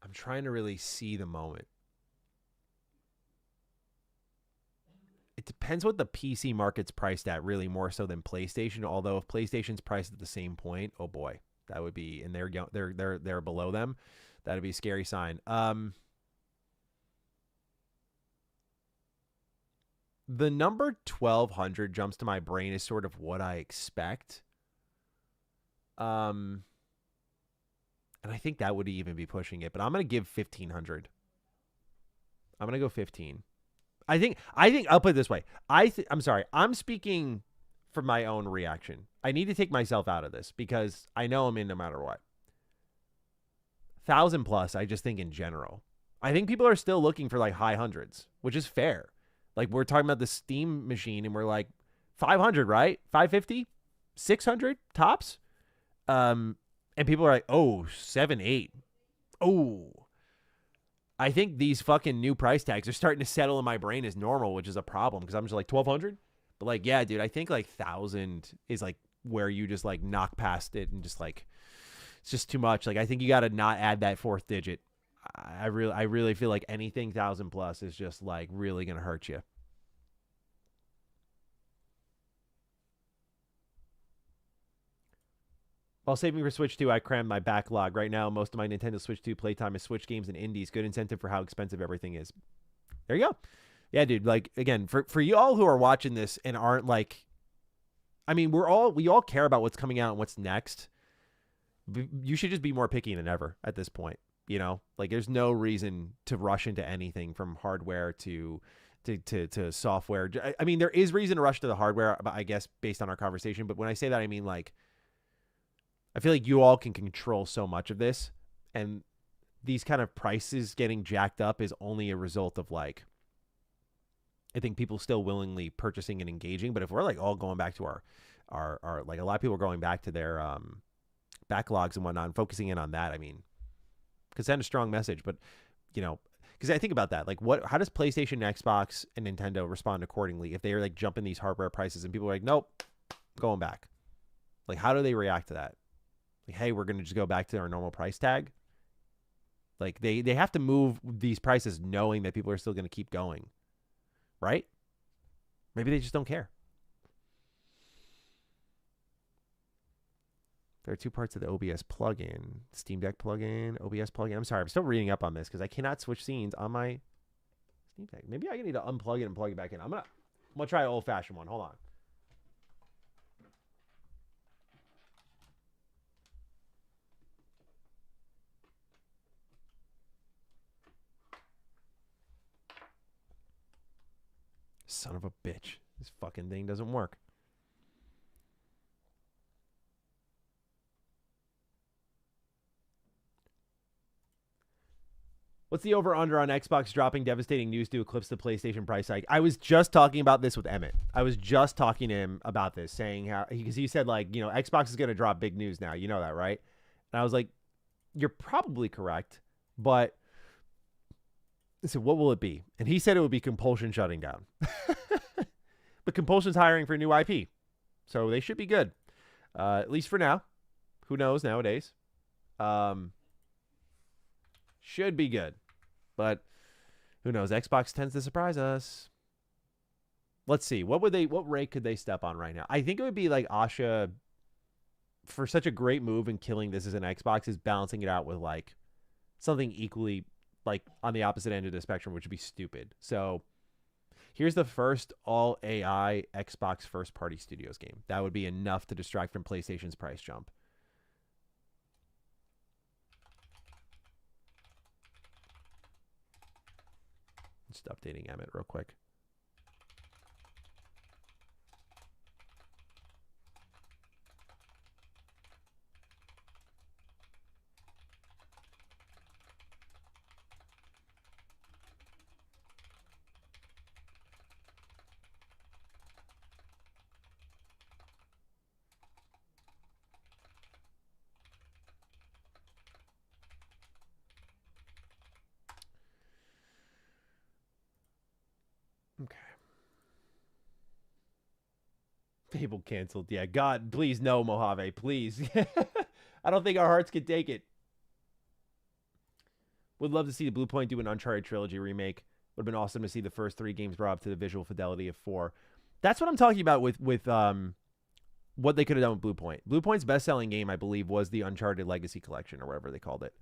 I'm trying to really see the moment. It depends what the PC market's priced at, really more so than PlayStation. Although if PlayStation's priced at the same point, oh boy, that would be, and they're below them. That'd be a scary sign. The number 1200 jumps to my brain is sort of what I expect. And I think that would even be pushing it, but I'm gonna give 1500. I'm gonna go 15. I think I'll put it this way. I'm sorry. I'm speaking from my own reaction. I need to take myself out of this because I know I'm in no matter what. 1,000 plus, I just think in general. I think people are still looking for like high hundreds, which is fair. Like we're talking about the Steam machine and we're like 500, right? 550, 600 tops. And people are like, oh, 7, 8. Oh, I think these fucking new price tags are starting to settle in my brain as normal, which is a problem because I'm just like 1,200. But like, yeah, dude, I think like 1,000 is like where you just like knock past it and just like, it's just too much. Like, I think you got to not add that fourth digit. I really feel like anything 1,000 plus is just like really going to hurt you. While saving for Switch 2, I crammed my backlog. Right now, most of my Nintendo Switch 2 playtime is Switch games and indies. Good incentive for how expensive everything is. There you go. Yeah, dude. Like, again, for you all who are watching this and aren't like, I mean, we all care about what's coming out and what's next. You should just be more picky than ever at this point. You know, like there's no reason to rush into anything from hardware to software. I mean, there is reason to rush to the hardware, I guess, based on our conversation. But when I say that, I mean like, I feel like you all can control so much of this, and these kind of prices getting jacked up is only a result of like, I think people still willingly purchasing and engaging. But if we're like all going back to our like a lot of people are going back to their backlogs and whatnot and focusing in on that, I mean, could send a strong message. But you know, because I think about that, like how does PlayStation, Xbox, and Nintendo respond accordingly if they are like jumping these hardware prices and people are like, nope, going back? Like, how do they react to that? Like, hey, we're going to just go back to our normal price tag. Like they have to move these prices knowing that people are still going to keep going. Right? Maybe they just don't care. There are two parts of the OBS plugin. Steam Deck plugin, OBS plugin. I'm sorry, I'm still reading up on this because I cannot switch scenes on my Steam Deck. Maybe I need to unplug it and plug it back in. I'm gonna try an old-fashioned one. Hold on. Son of a bitch. This fucking thing doesn't work. What's the over-under on Xbox dropping devastating news to eclipse the PlayStation price hike? I was just talking about this with Emmett. I was just talking to him about this, saying how, because he said, like, you know, Xbox is going to drop big news now. You know that, right? And I was like, you're probably correct, but I said, what will it be? And he said it would be Compulsion shutting down. But Compulsion's hiring for a new IP, so they should be good, at least for now. Who knows nowadays? Should be good, but who knows? Xbox tends to surprise us. Let's see. What rate could they step on right now? I think it would be like Asha, for such a great move in killing this as an Xbox, is balancing it out with like something equally like on the opposite end of the spectrum, which would be stupid. So Here's the first all AI Xbox first party studios game. That would be enough to distract from PlayStation's price jump. Just updating Emmett real quick. Okay. Fable canceled. Yeah, God, please no, Mojave, please. I don't think our hearts could take it. Would love to see the Blue Point do an Uncharted trilogy remake. Would have been awesome to see the first 3 games brought up to the visual fidelity of 4. That's what I'm talking about with what they could have done with Blue Point. Blue Point's best-selling game, I believe, was the Uncharted Legacy Collection or whatever they called it.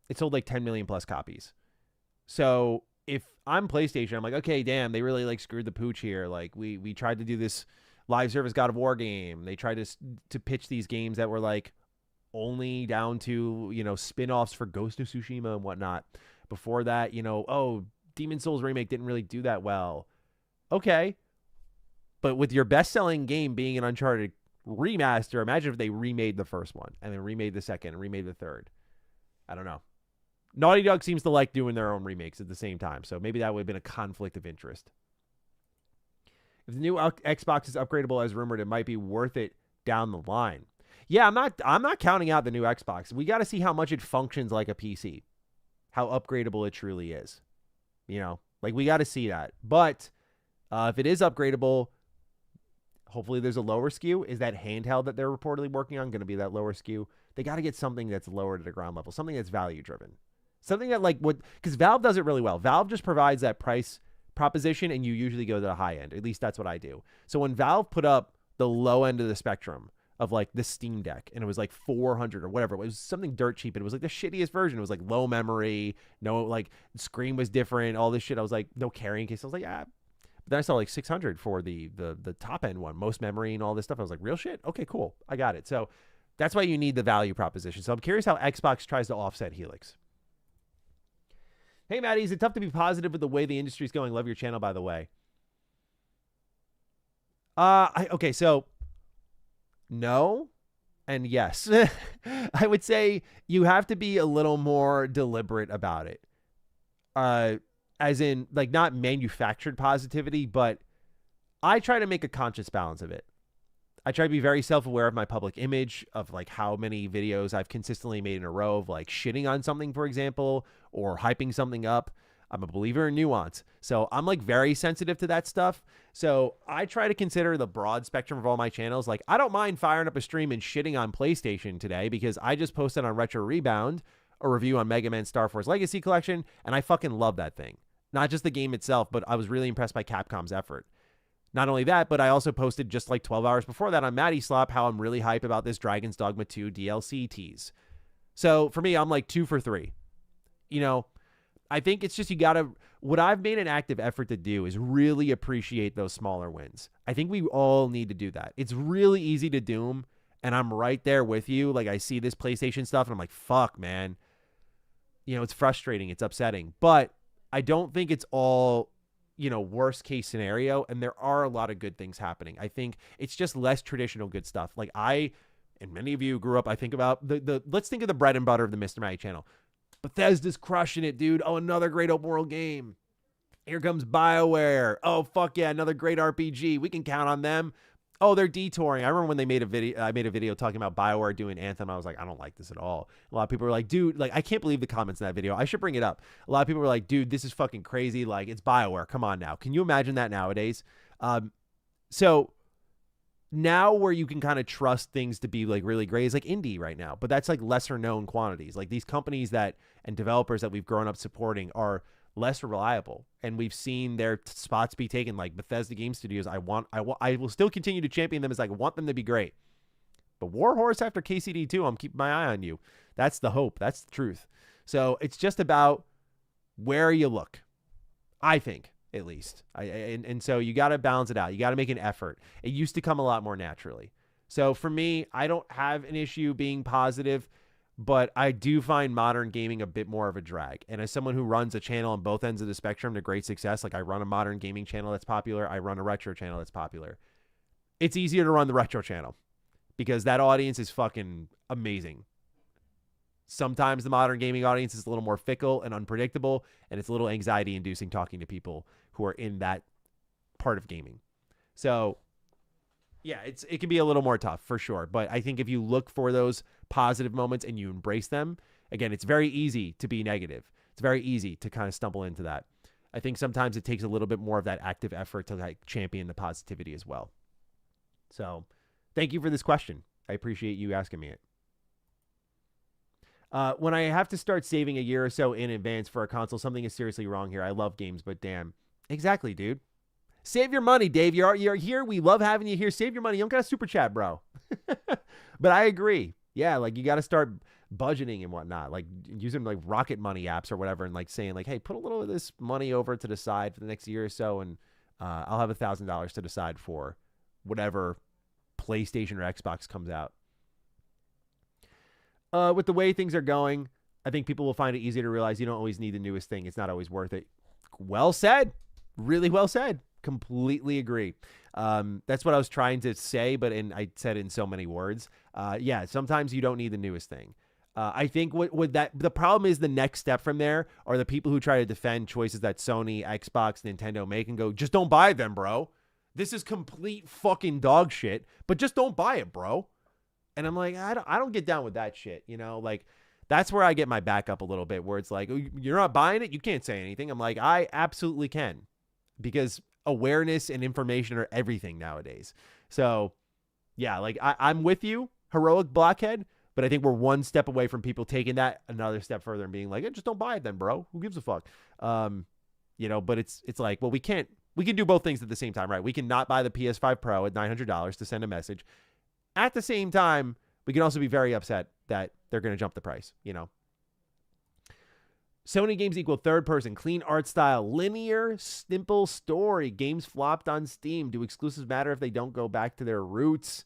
It sold like 10 million plus copies. So if I'm PlayStation, I'm like, okay, damn, they really like screwed the pooch here. Like we tried to do this live service God of War game. They tried to pitch these games that were like only down to, you know, spin-offs for Ghost of Tsushima and whatnot. Before that, you know, oh, Demon Souls remake didn't really do that well. Okay. But with your best-selling game being an Uncharted remaster, imagine if they remade the first one and then remade the second and remade the third. I don't know. Naughty Dog seems to like doing their own remakes at the same time, so maybe that would have been a conflict of interest. If the new Xbox is upgradable as rumored, it might be worth it down the line. Yeah, I'm not counting out the new Xbox. We got to see how much it functions like a PC, how upgradable it truly is. You know, like we got to see that. But if it is upgradable, hopefully there's a lower SKU. Is that handheld that they're reportedly working on going to be that lower SKU? They got to get something that's lower to the ground level, something that's value driven. Something that like what, because Valve does it really well. Valve just provides that price proposition and you usually go to the high end. At least that's what I do. So when Valve put up the low end of the spectrum of like the Steam Deck and it was like 400 or whatever, it was something dirt cheap. It was like the shittiest version. It was like low memory, no, like the screen was different, all this shit. I was like, no carrying case. I was like, ah. But then I saw like 600 for the top end one, most memory and all this stuff. I was like, real shit? Okay, cool. I got it. So that's why you need the value proposition. So I'm curious how Xbox tries to offset Helix. Hey, Matty, is it tough to be positive with the way the industry's going? Love your channel, by the way. Okay, so no and yes. I would say you have to be a little more deliberate about it. As in, like, not manufactured positivity, but I try to make a conscious balance of it. I try to be very self-aware of my public image, of like how many videos I've consistently made in a row of like shitting on something, for example, or hyping something up. I'm a believer in nuance. So I'm like very sensitive to that stuff. So I try to consider the broad spectrum of all my channels. Like I don't mind firing up a stream and shitting on PlayStation today because I just posted on Retro Rebound a review on Mega Man Star Force Legacy Collection, and I fucking love that thing. Not just the game itself, but I was really impressed by Capcom's effort. Not only that, but I also posted just like 12 hours before that on Matty Slop how I'm really hype about this Dragon's Dogma 2 DLC tease. So for me, I'm like 2 for 3. You know, I think it's just you got to, what I've made an active effort to do is really appreciate those smaller wins. I think we all need to do that. It's really easy to doom, and I'm right there with you. Like I see this PlayStation stuff and I'm like, fuck, man. You know, it's frustrating. It's upsetting. But I don't think it's all, you know, worst case scenario. And there are a lot of good things happening. I think it's just less traditional good stuff. Like I, and many of you grew up, I think about let's think of the bread and butter of the Mr. Matty channel. Bethesda's crushing it, dude. Oh, another great open world game. Here comes BioWare. Oh, fuck yeah, another great RPG. We can count on them. Oh, they're detouring. I remember when they made a video, I made a video talking about BioWare doing Anthem. I was like, I don't like this at all. A lot of people were like, dude, like, I can't believe the comments in that video. I should bring it up. A lot of people were like, dude, this is fucking crazy. Like, it's BioWare. Come on now. Can you imagine that nowadays? So now where you can kind of trust things to be like really great is like indie right now, but that's like lesser known quantities. Like these companies that and developers that we've grown up supporting are less reliable, and we've seen their spots be taken. Like Bethesda Game Studios, I will still continue to champion them as I want them to be great. But Warhorse after KCD2, I'm keeping my eye on you. That's the hope. That's the truth. So it's just about where you look, I think. at least. And so you got to balance it out. You got to make an effort. It used to come a lot more naturally. So for me, I don't have an issue being positive, but I do find modern gaming a bit more of a drag. And as someone who runs a channel on both ends of the spectrum to great success, like I run a modern gaming channel that's popular, I run a retro channel that's popular. It's easier to run the retro channel because that audience is fucking amazing. Sometimes the modern gaming audience is a little more fickle and unpredictable, and it's a little anxiety inducing talking to people who are in that part of gaming. So yeah, it can be a little more tough for sure. But I think if you look for those positive moments and you embrace them, again, it's very easy to be negative. It's very easy to kind of stumble into that. I think sometimes it takes a little bit more of that active effort to like champion the positivity as well. So thank you for this question. I appreciate you asking me it. When I have to start saving a year or so in advance for a console, something is seriously wrong here. I love games, but damn. Exactly, dude. Save your money, Dave. You're here. We love having you here. Save your money. You don't got a super chat, bro. But I agree. Yeah, like you got to start budgeting and whatnot, like using like Rocket Money apps or whatever, and like saying like, hey, put a little of this money over to the side for the next year or so, and I'll have $1,000 to the side for whatever PlayStation or Xbox comes out. With the way things are going, I think people will find it easier to realize you don't always need the newest thing. It's not always worth it. Well said. Really well said. Completely agree. That's what I was trying to say, but I said it in so many words. Yeah, sometimes you don't need the newest thing. I think the problem is the next step from there are the people who try to defend choices that Sony, Xbox, Nintendo make and go, just don't buy them, bro. This is complete fucking dog shit, but just don't buy it, bro. And I'm like, I don't get down with that shit, you know? Like, that's where I get my back up a little bit, where it's like, oh, you're not buying it? You can't say anything. I'm like, I absolutely can, because awareness and information are everything nowadays. So, yeah, like, I'm with you, heroic blockhead, but I think we're one step away from people taking that another step further and being like, hey, just don't buy it then, bro. Who gives a fuck? You know, but it's like, well, we can do both things at the same time, right? We can not buy the PS5 Pro at $900 to send a message. At the same time, we can also be very upset that they're going to jump the price, you know. Sony games equal third person, clean art style, linear, simple story. Games flopped on Steam. Do exclusives matter if they don't go back to their roots?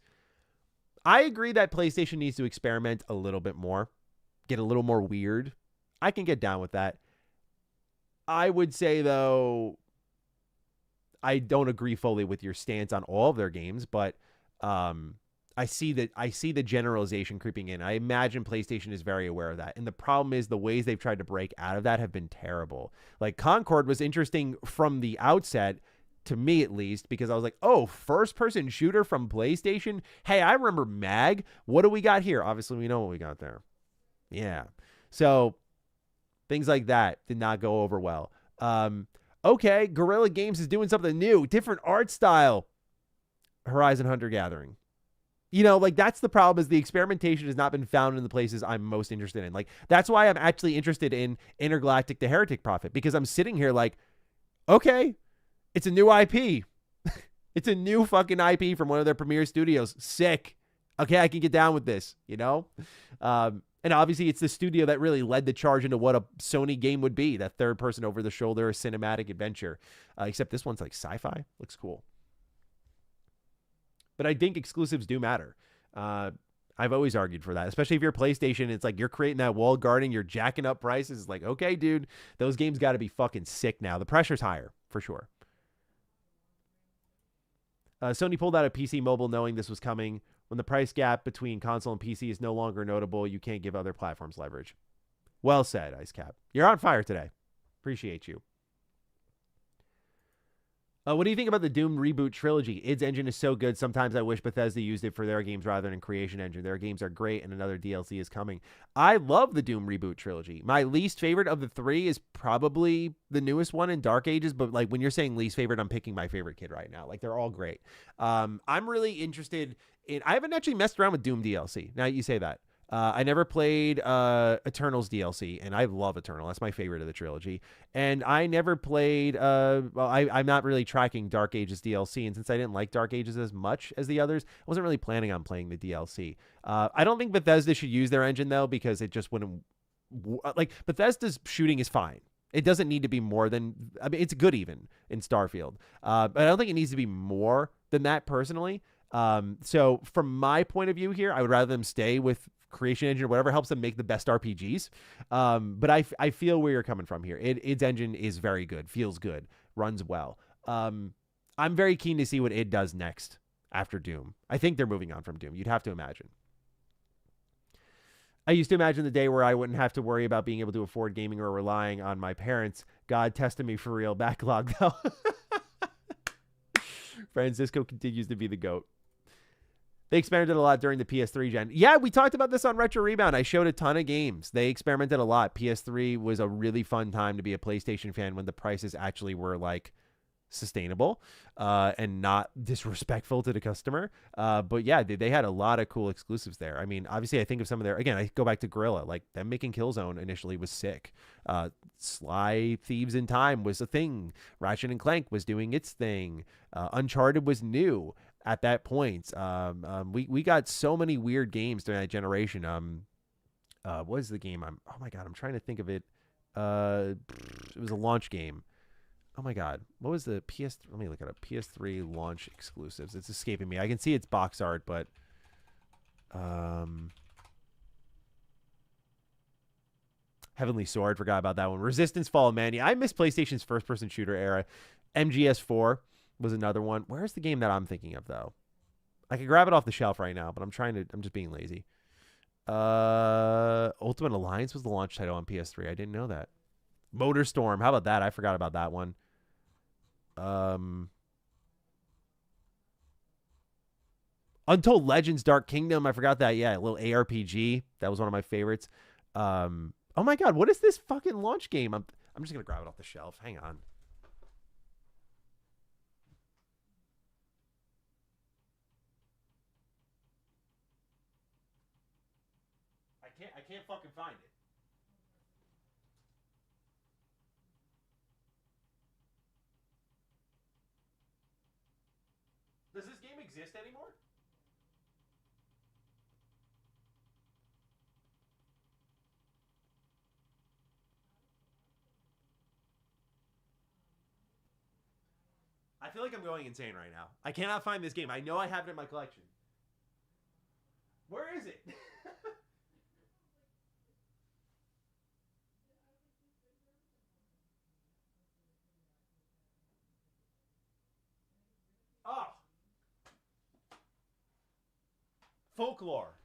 I agree that PlayStation needs to experiment a little bit more, get a little more weird. I can get down with that. I would say, though, I don't agree fully with your stance on all of their games, but I see the generalization creeping in. I imagine PlayStation is very aware of that. And the problem is the ways they've tried to break out of that have been terrible. Like Concord was interesting from the outset, to me at least, because I was like, oh, first-person shooter from PlayStation? Hey, I remember MAG. What do we got here? Obviously, we know what we got there. Yeah. So things like that did not go over well. Okay, Guerrilla Games is doing something new. Different art style. Horizon Hunter Gathering. You know, like, that's the problem, is the experimentation has not been found in the places I'm most interested in. Like, that's why I'm actually interested in Intergalactic The Heretic Prophet, because I'm sitting here like, okay, it's a new IP. It's a new fucking IP from one of their premier studios. Sick. Okay, I can get down with this, you know? And obviously it's the studio that really led the charge into what a Sony game would be, that third-person over-the-shoulder cinematic adventure. Except this one's like sci-fi. Looks cool. But I think exclusives do matter. I've always argued for that, especially if you're PlayStation. It's like you're creating that walled garden, you're jacking up prices. It's like, okay, dude, those games got to be fucking sick now. The pressure's higher, for sure. Sony pulled out of PC Mobile knowing this was coming. When the price gap between console and PC is no longer notable, you can't give other platforms leverage. Well said, IceCap. You're on fire today. Appreciate you. What do you think about the Doom reboot trilogy? Id's engine is so good, sometimes I wish Bethesda used it for their games rather than Creation Engine. Their games are great, and another DLC is coming. I love the Doom reboot trilogy. My least favorite of the three is probably the newest one in Dark Ages, but like when you're saying least favorite, I'm picking my favorite kid right now. Like, they're all great. I'm really interested in... I haven't actually messed around with Doom DLC. Now you say that. I never played Eternals DLC, and I love Eternal. That's my favorite of the trilogy. And I never played... I'm not really tracking Dark Ages DLC, and since I didn't like Dark Ages as much as the others, I wasn't really planning on playing the DLC. I don't think Bethesda should use their engine, though, because it just wouldn't... Like, Bethesda's shooting is fine. It doesn't need to be more than, I mean, it's good even in Starfield. But I don't think it needs to be more than that personally. So from my point of view here, I would rather them stay with Creation Engine or whatever helps them make the best RPGs. But I feel where you're coming from here. Its engine is very good, feels good, runs well. I'm very keen to see what id does next after Doom. I think they're moving on from Doom. You'd have to imagine. I used to imagine the day where I wouldn't have to worry about being able to afford gaming or relying on my parents. God tested me for real. Backlog, though. Francisco continues to be the GOAT. They experimented a lot during the PS3 gen. Yeah, we talked about this on Retro Rebound. I showed a ton of games. They experimented a lot. PS3 was a really fun time to be a PlayStation fan when the prices actually were like sustainable and not disrespectful to the customer. But yeah, they had a lot of cool exclusives there. I mean, obviously, I think of some of their, again, I go back to Guerrilla, like them making Killzone initially was sick. Sly Thieves in Time was a thing. Ratchet and Clank was doing its thing. Uncharted was new at that point. We got so many weird games during that generation. What was the game? Oh my God, I'm trying to think of it. It was a launch game. Oh my God, what was the PS? Let me look at it. PS3 launch exclusives. It's escaping me. I can see its box art, but Heavenly Sword. Forgot about that one. Resistance Fall Man. Yeah, I miss PlayStation's first-person shooter era. MGS4 was another one. Where's the game that I'm thinking of though? I could grab it off the shelf right now, but I'm just being lazy. Ultimate Alliance was the launch title on PS3. I didn't know that. Motorstorm. How about that? I forgot about that one. Untold Legends Dark Kingdom. I forgot that. Yeah, a little ARPG. That was one of my favorites. Oh my God, what is this fucking launch game? I'm just gonna grab it off the shelf. Hang on. I can't fucking find it. Does this game exist anymore? I feel like I'm going insane right now. I cannot find this game. I know I have it in my collection. Where is it? Oh, Folklore.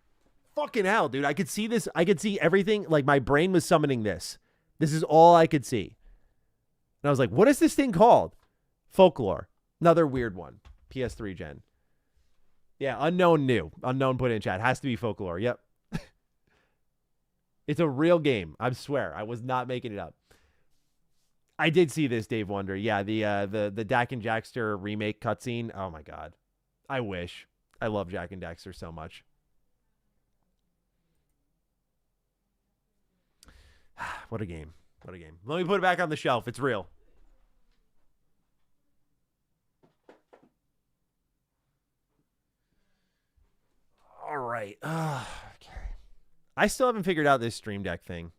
Fucking hell, dude. I could see this. I could see everything. Like, my brain was summoning this. This is all I could see. And I was like, what is this thing called? Folklore. Another weird one. PS3 gen. Yeah, unknown new. Unknown put in chat. Has to be Folklore. Yep. It's a real game. I swear. I was not making it up. I did see this, Dave Wonder. Yeah, the Dak and Jackster remake cutscene. Oh my God. I wish. I love Jack and Daxter so much. What a game. What a game. Let me put it back on the shelf. It's real. All right. Okay. I still haven't figured out this Stream Deck thing.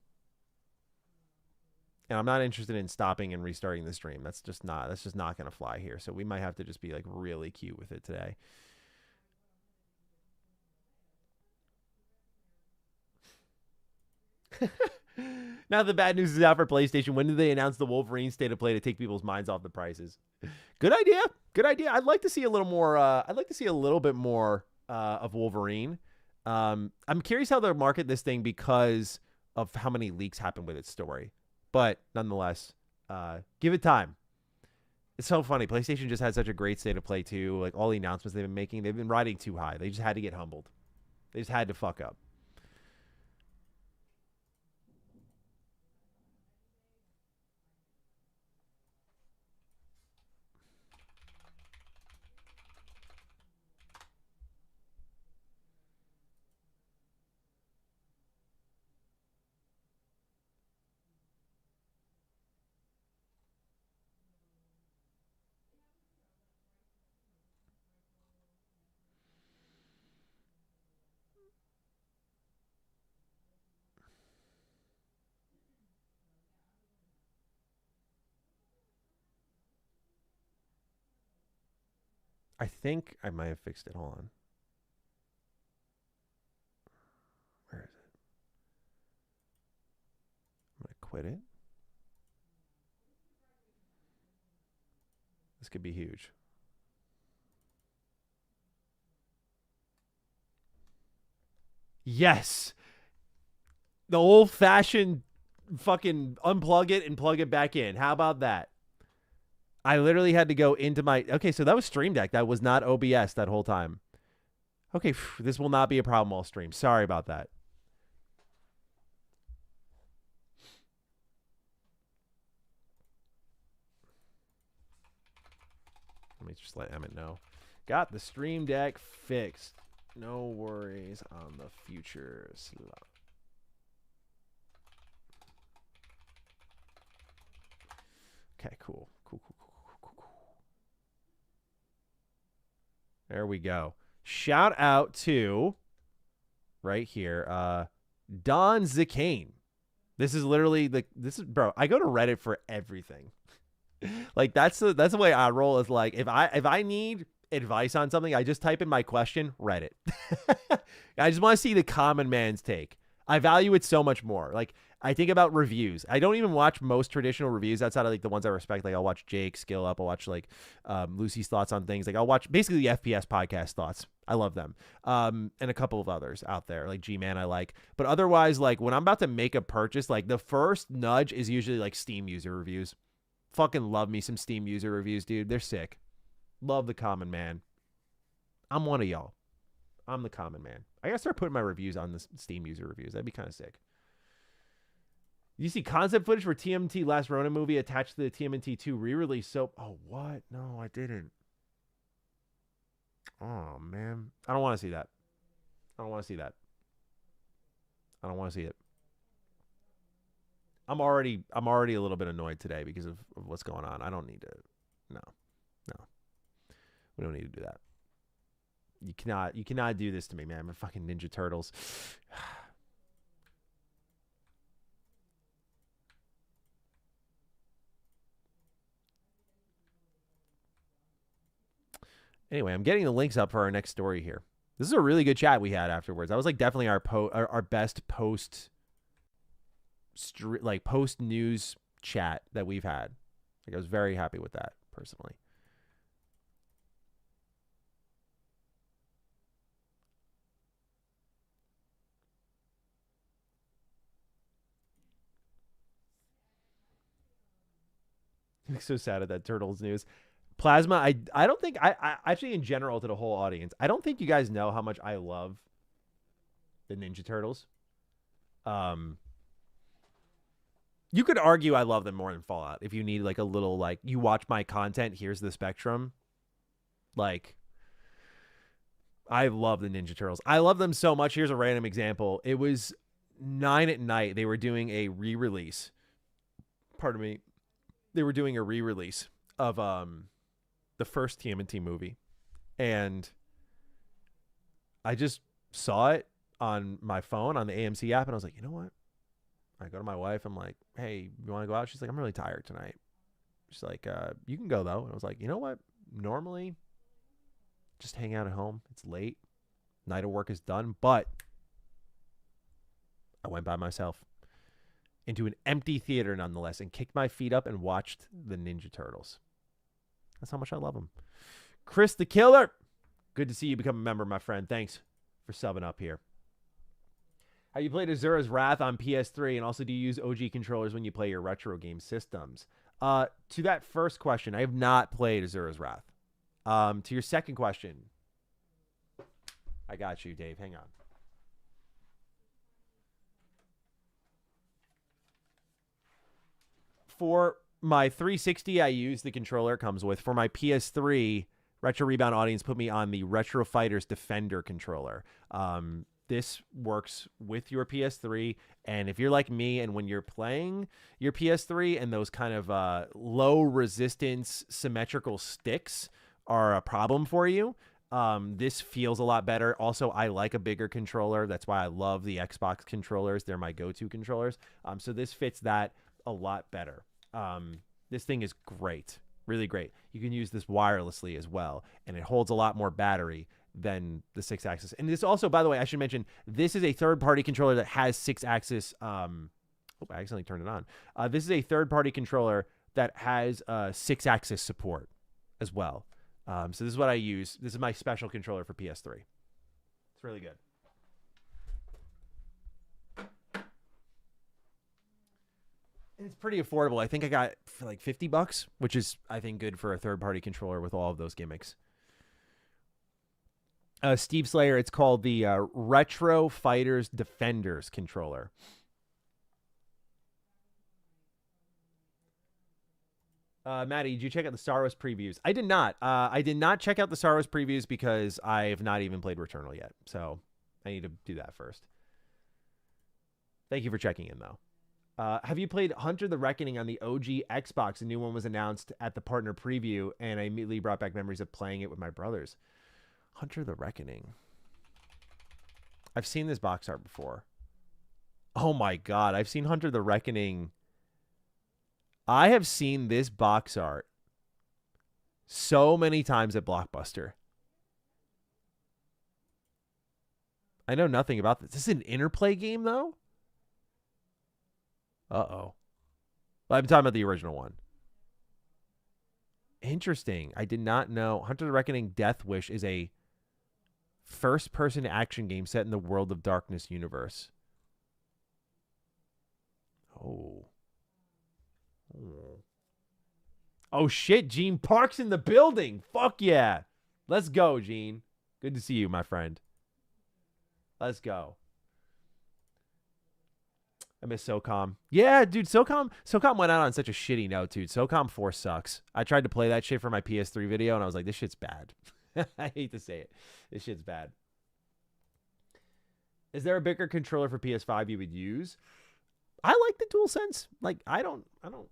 And I'm not interested in stopping and restarting the stream. That's just not going to fly here. So we might have to just be like really cute with it today. Now the bad news is out for PlayStation. When do they announce the Wolverine State of Play to take people's minds off the prices? Good idea. Good idea. I'd like to see a little more. I'd like to see a little bit more of Wolverine. I'm curious how they'll market this thing because of how many leaks happen with its story. But nonetheless, give it time. It's so funny. PlayStation just had such a great State of Play too. Like all the announcements they've been making, they've been riding too high. They just had to get humbled. They just had to fuck up. I think I might have fixed it. Hold on. Where is it? I'm going to quit it. This could be huge. Yes. The old-fashioned fucking unplug it and plug it back in. How about that? I literally had to go into my... Okay, so that was Stream Deck. That was not OBS that whole time. Okay, this will not be a problem all stream. Sorry about that. Let me just let Emmett know. Got the Stream Deck fixed. No worries on the future slot. Okay, cool. Cool. There we go. Shout out to right here, Don Zicane. This is literally bro. I go to Reddit for everything. Like that's the way I roll. Is like if I need advice on something, I just type in my question, Reddit. I just want to see the common man's take. I value it so much more. Like I think about reviews. I don't even watch most traditional reviews outside of like the ones I respect. Like I'll watch Jake Skill Up. I'll watch like Lucy's thoughts on things. Like I'll watch basically the FPS podcast thoughts. I love them. And a couple of others out there like G-Man I like. But otherwise, like when I'm about to make a purchase, like the first nudge is usually like Steam user reviews. Fucking love me some Steam user reviews, dude. They're sick. Love the common man. I'm one of y'all. I'm the common man. I gotta start putting my reviews on the Steam user reviews. That'd be kind of sick. You see concept footage for TMNT Last Ronin movie attached to the TMNT 2 re-release. So, oh, what? No, I didn't. Oh, man. I don't want to see that. I don't want to see that. I don't want to see it. I'm already a little bit annoyed today because of what's going on. I don't need to. No. We don't need to do that. You cannot do this to me, man. I'm a fucking Ninja Turtles. Anyway, I'm getting the links up for our next story here. This is a really good chat we had afterwards. That was like definitely our best post news chat that we've had. Like I was very happy with that personally. I'm so sad at that Turtles news. Plasma, I don't think I actually in general to the whole audience, I don't think you guys know how much I love the Ninja Turtles. You could argue I love them more than Fallout if you need like a little like you watch my content, here's the spectrum. Like I love the Ninja Turtles. I love them so much. Here's a random example. It was 9 at night. They were doing a re-release. Pardon me. They were doing a re-release of the first TMNT movie, and I just saw it on my phone on the AMC app, and I was like, you know what? I go to my wife. I'm like, hey, you want to go out? She's like, I'm really tired tonight. She's like, you can go though. And I was like, you know what? Normally, just hang out at home. It's late. Night of work is done, but I went by myself into an empty theater nonetheless and kicked my feet up and watched the Ninja Turtles. That's how much I love them. Chris the Killer, good to see you become a member, my friend. Thanks for subbing up here. Have you played Azura's Wrath on PS3? And also, do you use OG controllers when you play your retro game systems? To that first question, I have not played Azura's Wrath. To your second question, I got you, Dave. Hang on. For my 360, I use the controller it comes with. For my PS3, Retro Rebound audience put me on the Retro Fighters Defender controller. This works with your PS3, and if you're like me and when you're playing your PS3 and those kind of low resistance symmetrical sticks are a problem for you, this feels a lot better. Also, I like a bigger controller. That's why I love the Xbox controllers. They're my go-to controllers. So this fits that a lot better. This thing is great. Really great. You can use this wirelessly as well, and it holds a lot more battery than the 6-axis. And this also, by the way, I should mention, this is a third-party controller that has 6-axis. I accidentally turned it on. This is a third-party controller that has 6-axis support as well. So this is what I use. This is my special controller for PS3. It's really good. And it's pretty affordable. I think I got it for like $50, which is, I think, good for a third-party controller with all of those gimmicks. Steve Slayer, it's called the Retro Fighters Defenders controller. Maddie, did you check out the Star Wars previews? I did not. I did not check out the Star Wars previews because I have not even played Returnal yet. So I need to do that first. Thank you for checking in, though. Have you played Hunter the Reckoning on the OG Xbox? A new one was announced at the partner preview, and I immediately brought back memories of playing it with my brothers. Hunter the Reckoning. I've seen this box art before. Oh my god, I've seen Hunter the Reckoning. I have seen this box art so many times at Blockbuster. I know nothing about this. This is an Interplay game, though? Uh-oh. I'm talking about the original one. Interesting. I did not know. Hunter the Reckoning Death Wish is a first-person action game set in the World of Darkness universe. Oh. Oh, shit. Gene Park's in the building. Fuck yeah. Let's go, Gene. Good to see you, my friend. Let's go. I miss SOCOM. Yeah, dude, SOCOM went out on such a shitty note, dude. SOCOM 4 sucks. I tried to play that shit for my PS3 video, and I was like, this shit's bad. I hate to say it. This shit's bad. Is there a bigger controller for PS5 you would use? I like the DualSense. Like, I don't,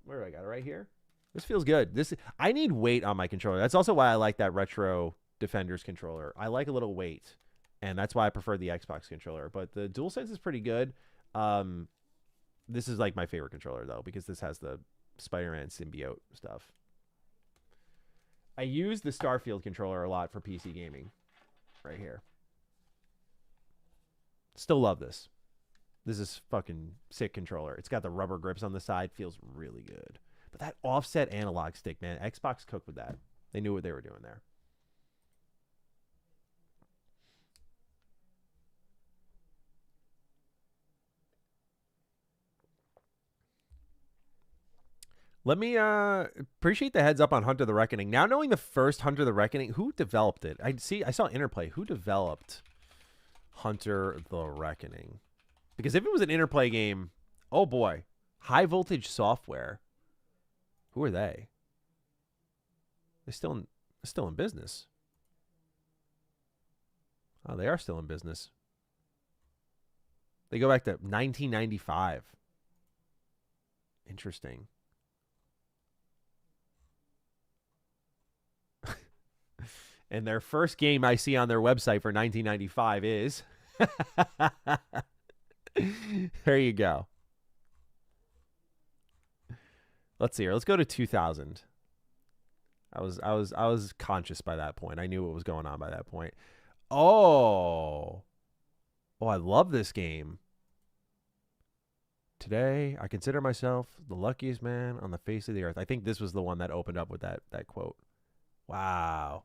where do I got it? Right here? This feels good. I need weight on my controller. That's also why I like that Retro Defenders controller. I like a little weight, and that's why I prefer the Xbox controller. But the DualSense is pretty good. This is like my favorite controller, though, because this has the Spider-Man symbiote stuff. I use the Starfield controller a lot for PC gaming. Right here. Still love this. This is fucking sick controller. It's got the rubber grips on the side. Feels really good. But that offset analog stick, man. Xbox cooked with that. They knew what they were doing there. Let me appreciate the heads up on Hunter the Reckoning. Now knowing the first Hunter the Reckoning, who developed it? I saw Interplay. Who developed Hunter the Reckoning? Because if it was an Interplay game, oh boy, High Voltage Software. Who are they? They're still in business. Oh, they are still in business. They go back to 1995. Interesting. And their first game I see on their website for 1995 is... There you go. Let's see here. Let's go to 2000. I was conscious by that point. I knew what was going on by that point. Oh, I love this game. Today, I consider myself the luckiest man on the face of the earth. I think this was the one that opened up with that quote. Wow.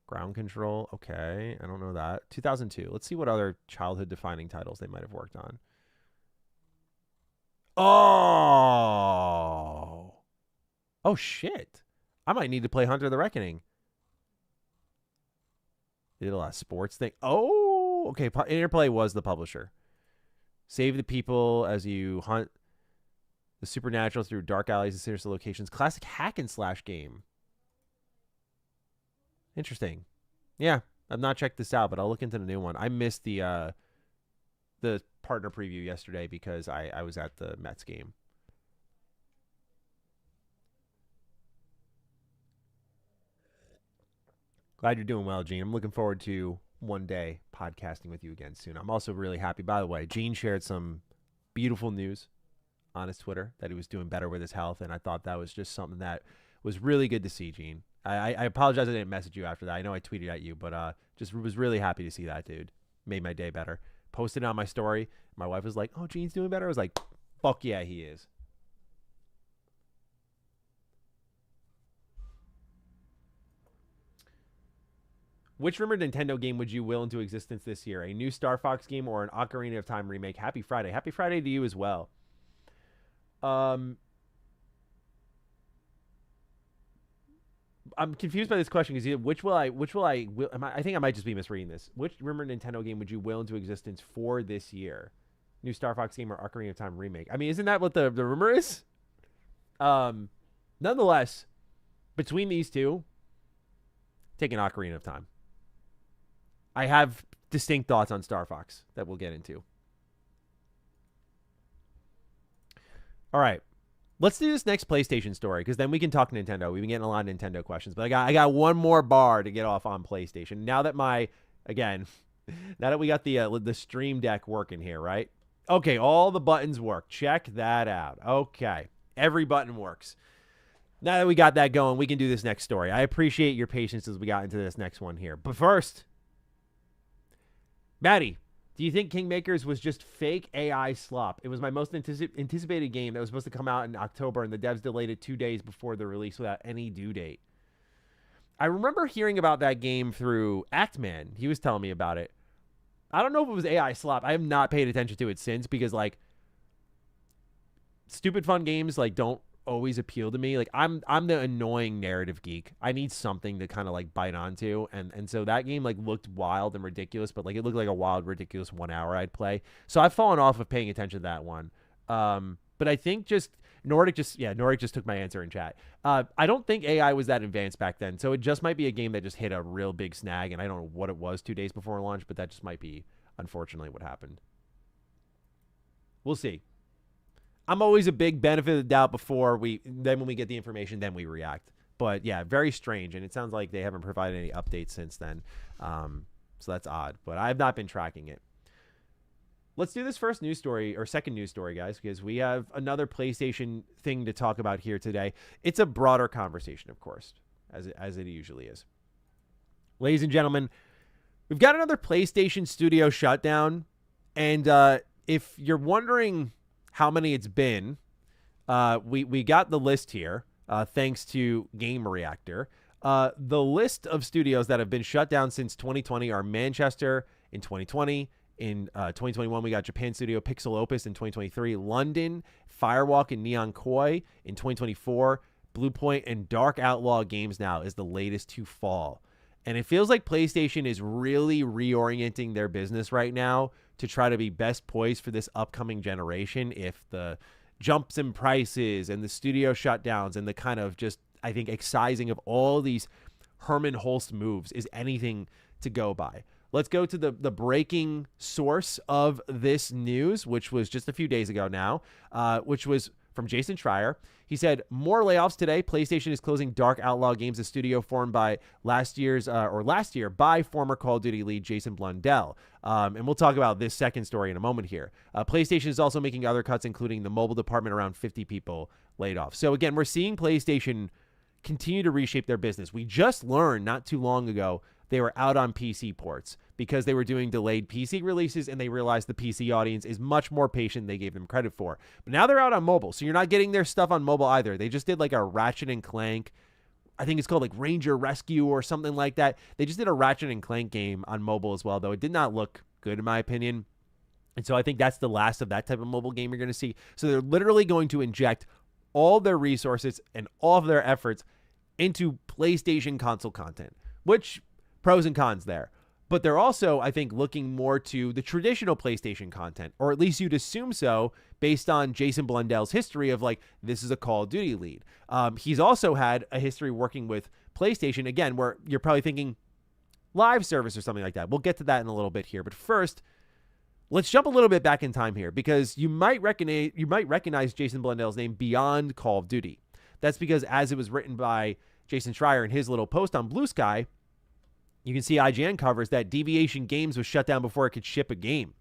Ground Control. Okay. I don't know that. 2002. Let's see what other childhood defining titles they might have worked on. Oh. Oh, shit. I might need to play Hunter the Reckoning. They did a lot of sports thing. Oh, okay. Interplay was the publisher. Save the people as you hunt the supernatural through dark alleys and sinister locations. Classic hack and slash game. Interesting. Yeah, I've not checked this out, but I'll look into the new one. I missed the partner preview yesterday because I was at the Mets game. Glad you're doing well, Gene. I'm looking forward to one day podcasting with you again soon. I'm also really happy. By the way, Gene shared some beautiful news on his Twitter that he was doing better with his health, and I thought that was just something that was really good to see, Gene. I apologize I didn't message you after that. I know I tweeted at you, but just was really happy to see that, dude. Made my day better. Posted it on my story. My wife was like, oh, Gene's doing better. I was like, fuck yeah, he is. Which rumored Nintendo game would you will into existence this year? A new Star Fox game or an Ocarina of Time remake? Happy Friday. Happy Friday to you as well. I'm confused by this question because I think I might just be misreading this. Which rumored Nintendo game would you will into existence for this year? New Star Fox game or Ocarina of Time remake? I mean, isn't that what the rumor is? Nonetheless, between these two, take an Ocarina of Time. I have distinct thoughts on Star Fox that we'll get into. All right. Let's do this next PlayStation story because then we can talk Nintendo. We've been getting a lot of Nintendo questions, but I got one more bar to get off on PlayStation. Now that now that we got the Stream Deck working here, right? Okay, all the buttons work. Check that out. Okay. Every button works. Now that we got that going, we can do this next story. I appreciate your patience as we got into this next one here. But first, Maddie, do you think Kingmakers was just fake AI slop? It was my most anticipated game that was supposed to come out in October, and the devs delayed it 2 days before the release without any due date. I remember hearing about that game through Actman. He was telling me about it. I don't know if it was AI slop. I have not paid attention to it since because, like, stupid fun games, like, don't always appeal to me. Like, I'm the annoying narrative geek. I need something to kind of like bite onto, and so that game like looked wild and ridiculous, but like it looked like a wild, ridiculous 1 hour I'd play. So I've fallen off of paying attention to that one. But I think Nordic just took my answer in chat. I don't think AI was that advanced back then, so it just might be a game that just hit a real big snag, and I don't know what it was 2 days before launch, but that just might be unfortunately what happened. We'll see. I'm always a big benefit of the doubt then when we get the information, then we react. But yeah, very strange. And it sounds like they haven't provided any updates since then. So that's odd, but I've not been tracking it. Let's do this first news story or second news story, guys, because we have another PlayStation thing to talk about here today. It's a broader conversation, of course, as it usually is. Ladies and gentlemen, we've got another PlayStation studio shutdown. And if you're wondering how many it's been, we got the list here, thanks to Game Reactor. The list of studios that have been shut down since 2020 are Manchester in 2020. In 2021, we got Japan Studio Pixel Opus in 2023. London, Firewalk and Neon Koi in 2024. Bluepoint and Dark Outlaw Games now is the latest to fall. And it feels like PlayStation is really reorienting their business right now to try to be best poised for this upcoming generation. If the jumps in prices and the studio shutdowns and the kind of just, I think, excising of all these Herman Holst moves is anything to go by. Let's go to the breaking source of this news, which was just a few days ago now, which was from Jason Schreier. He said, more layoffs today. PlayStation is closing Dark Outlaw Games, a studio formed by last year by former Call of Duty lead Jason Blundell. And we'll talk about this second story in a moment here. PlayStation is also making other cuts, including the mobile department, around 50 people laid off. So again, we're seeing PlayStation continue to reshape their business. We just learned not too long ago they were out on PC ports because they were doing delayed PC releases, and they realized the PC audience is much more patient than they gave them credit for. But now they're out on mobile, so you're not getting their stuff on mobile either. They just did like a Ratchet and Clank, I think it's called like Ranger Rescue or something like that. They just did a Ratchet and Clank game on mobile as well, though it did not look good in my opinion. And so I think that's the last of that type of mobile game you're going to see. So they're literally going to inject all their resources and all of their efforts into PlayStation console content, which pros and cons there. But they're also, I think, looking more to the traditional PlayStation content, or at least you'd assume so based on Jason Blundell's history of like, this is a Call of Duty lead. He's also had a history working with PlayStation, again, where you're probably thinking live service or something like that. We'll get to that in a little bit here. But first, let's jump a little bit back in time here, because you might recognize Jason Blundell's name beyond Call of Duty. That's because as it was written by Jason Schreier in his little post on Blue Sky, you can see IGN covers that Deviation Games was shut down before it could ship a game.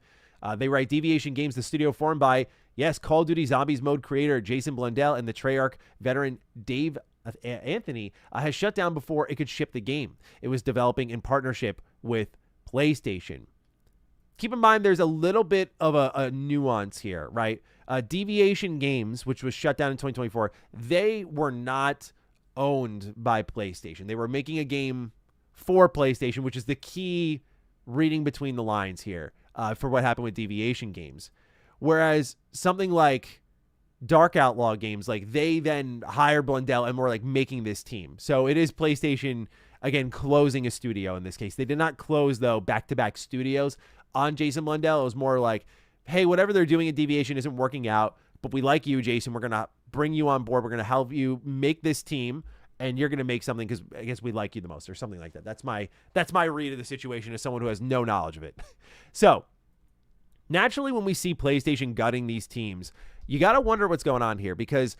They write, Deviation Games, the studio formed by Yes, Call of Duty Zombies mode creator Jason Blundell and the Treyarch veteran Dave Anthony has shut down before it could ship the game. It was developing in partnership with PlayStation. Keep in mind there's a little bit of a nuance here, right? Deviation Games, which was shut down in 2024, they were not owned by PlayStation. They were making a game for PlayStation, which is the key reading between the lines here for what happened with Deviation Games. Whereas something like Dark Outlaw Games, like they then hired Blundell and were like making this team. So it is PlayStation, again, closing a studio in this case. They did not close, though, back-to-back studios on Jason Blundell. It was more like, hey, whatever they're doing at Deviation isn't working out, but we like you, Jason. We're going to bring you on board. We're going to help you make this team, and you're going to make something because I guess we like you the most or something like that. That's my read of the situation as someone who has no knowledge of it. So naturally, when we see PlayStation gutting these teams, you got to wonder what's going on here, because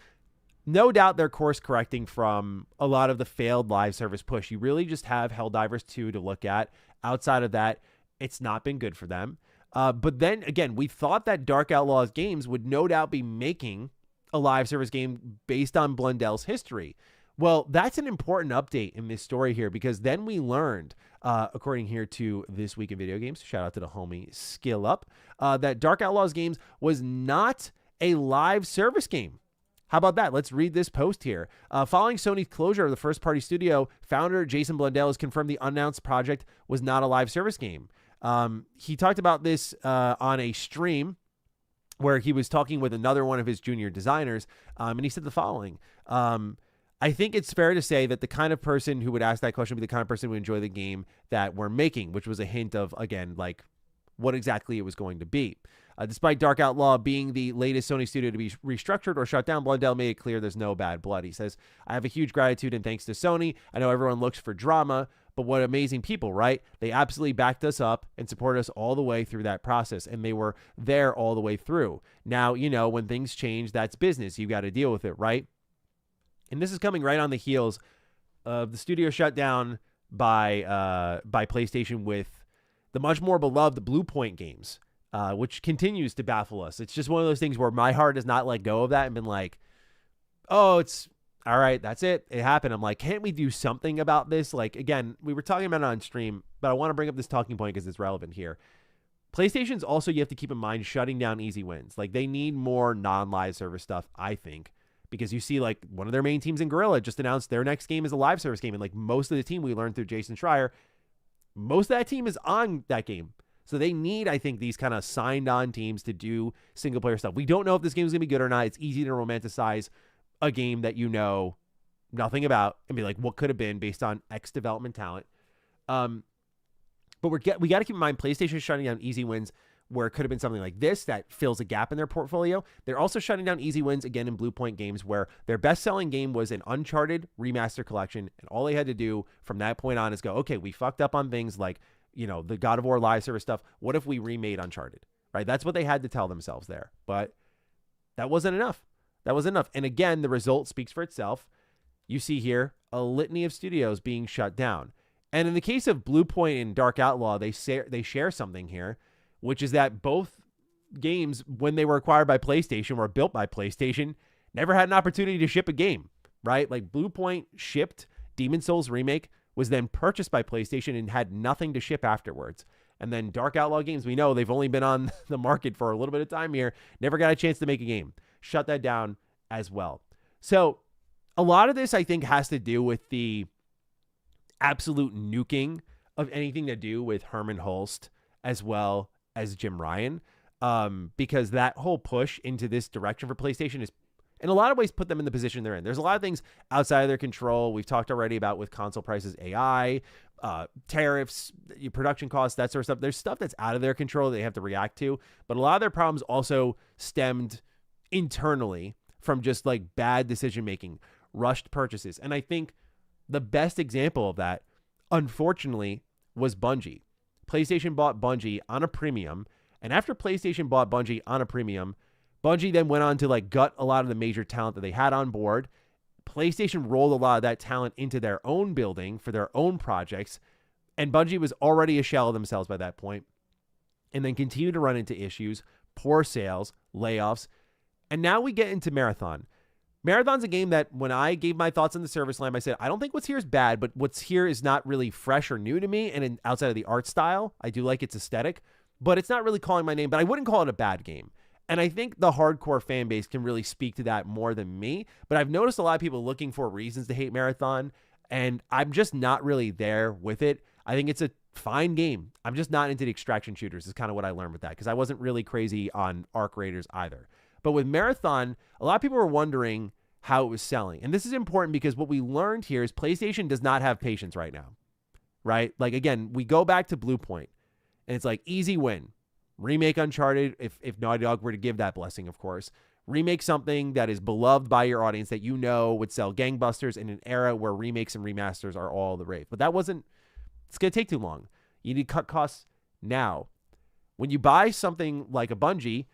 no doubt they're course correcting from a lot of the failed live service push. You really just have Helldivers 2 to look at. Outside of that, it's not been good for them. But then again, we thought that Dark Outlaws Games would no doubt be making a live service game based on Blundell's history. Well, that's an important update in this story here, because then we learned, according here to This Week in Video Games, shout out to the homie Skill Up, that Dark Outlaws Games was not a live service game. How about that? Let's read this post here. Following Sony's closure of the first-party studio, founder Jason Blundell has confirmed the unannounced project was not a live service game. He talked about this on a stream where he was talking with another one of his junior designers, and he said the following. I think it's fair to say that the kind of person who would ask that question would be the kind of person who would enjoy the game that we're making, which was a hint of, again, like what exactly it was going to be. Despite Dark Outlaw being the latest Sony studio to be restructured or shut down, Blundell made it clear there's no bad blood. He says, I have a huge gratitude and thanks to Sony. I know everyone looks for drama, but what amazing people, right? They absolutely backed us up and supported us all the way through that process, and they were there all the way through. Now, you know, when things change, that's business. You got to deal with it, right? And this is coming right on the heels of the studio shut down by PlayStation with the much more beloved Blue Point games, which continues to baffle us. It's just one of those things where my heart has not let go of that and been like, oh, it's all right. That's it. It happened. I'm like, can't we do something about this? Like, again, we were talking about it on stream, but I want to bring up this talking point because it's relevant here. PlayStation's also, you have to keep in mind, shutting down easy wins. Like, they need more non-live service stuff, I think, because you see, like, one of their main teams in Guerrilla just announced their next game is a live service game. And, like, most of the team we learned through Jason Schreier, most of that team is on that game. So they need, I think, these kind of signed-on teams to do single-player stuff. We don't know if this game is going to be good or not. It's easy to romanticize a game that you know nothing about and be like, what could have been based on X development talent. But we got to keep in mind, PlayStation is shutting down easy wins where it could have been something like this that fills a gap in their portfolio. They're also shutting down easy wins again in Blue Point games where their best-selling game was an Uncharted remaster collection, and all they had to do from that point on is go, okay, we fucked up on things like, you know, the God of War live service stuff. What if we remade Uncharted, right? That's what they had to tell themselves there. But that wasn't enough. That was enough. And again, the result speaks for itself. You see here a litany of studios being shut down. And in the case of Blue Point and Dark Outlaw, they share something here, which is that both games, when they were acquired by PlayStation, were built by PlayStation, never had an opportunity to ship a game, right? Like Blue Point shipped Demon's Souls Remake, was then purchased by PlayStation and had nothing to ship afterwards. And then Dark Outlaw Games, we know they've only been on the market for a little bit of time here, never got a chance to make a game. Shut that down as well. So a lot of this, I think, has to do with the absolute nuking of anything to do with Herman Hulst as well as Jim Ryan, because that whole push into this direction for PlayStation is, in a lot of ways, put them in the position they're in. There's a lot of things outside of their control. We've talked already about with console prices, AI, tariffs, production costs, that sort of stuff. There's stuff that's out of their control that they have to react to, but a lot of their problems also stemmed internally from just like bad decision-making, rushed purchases. And I think the best example of that, unfortunately, was Bungie. PlayStation bought Bungie on a premium, and after PlayStation bought Bungie on a premium, Bungie then went on to like gut a lot of the major talent that they had on board. PlayStation rolled a lot of that talent into their own building for their own projects, and Bungie was already a shell of themselves by that point, and then continued to run into issues, poor sales, layoffs, And now we get into Marathon. Marathon's a game that when I gave my thoughts on the service line, I said, I don't think what's here is bad, but what's here is not really fresh or new to me. And outside of the art style, I do like its aesthetic, but it's not really calling my name, but I wouldn't call it a bad game. And I think the hardcore fan base can really speak to that more than me. But I've noticed a lot of people looking for reasons to hate Marathon, and I'm just not really there with it. I think it's a fine game. I'm just not into the extraction shooters is kind of what I learned with that, because I wasn't really crazy on Arc Raiders either. But with Marathon, a lot of people were wondering how it was selling. And this is important because what we learned here is PlayStation does not have patience right now, right? Like, again, we go back to Blue Point, and it's like easy win. Remake Uncharted, if Naughty Dog were to give that blessing, of course. Remake something that is beloved by your audience that you know would sell gangbusters in an era where remakes and remasters are all the rave. But that wasn't, it's going to take too long. You need to cut costs now. When you buy something like a Bungie,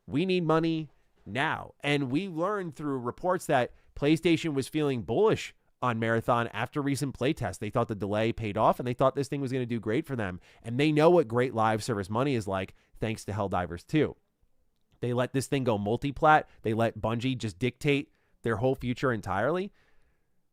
we need money now. And we learned through reports that PlayStation was feeling bullish on Marathon after recent playtests. They thought the delay paid off, and they thought this thing was going to do great for them. And they know what great live service money is like, thanks to Helldivers 2. They let this thing go multi-plat. They let Bungie just dictate their whole future entirely.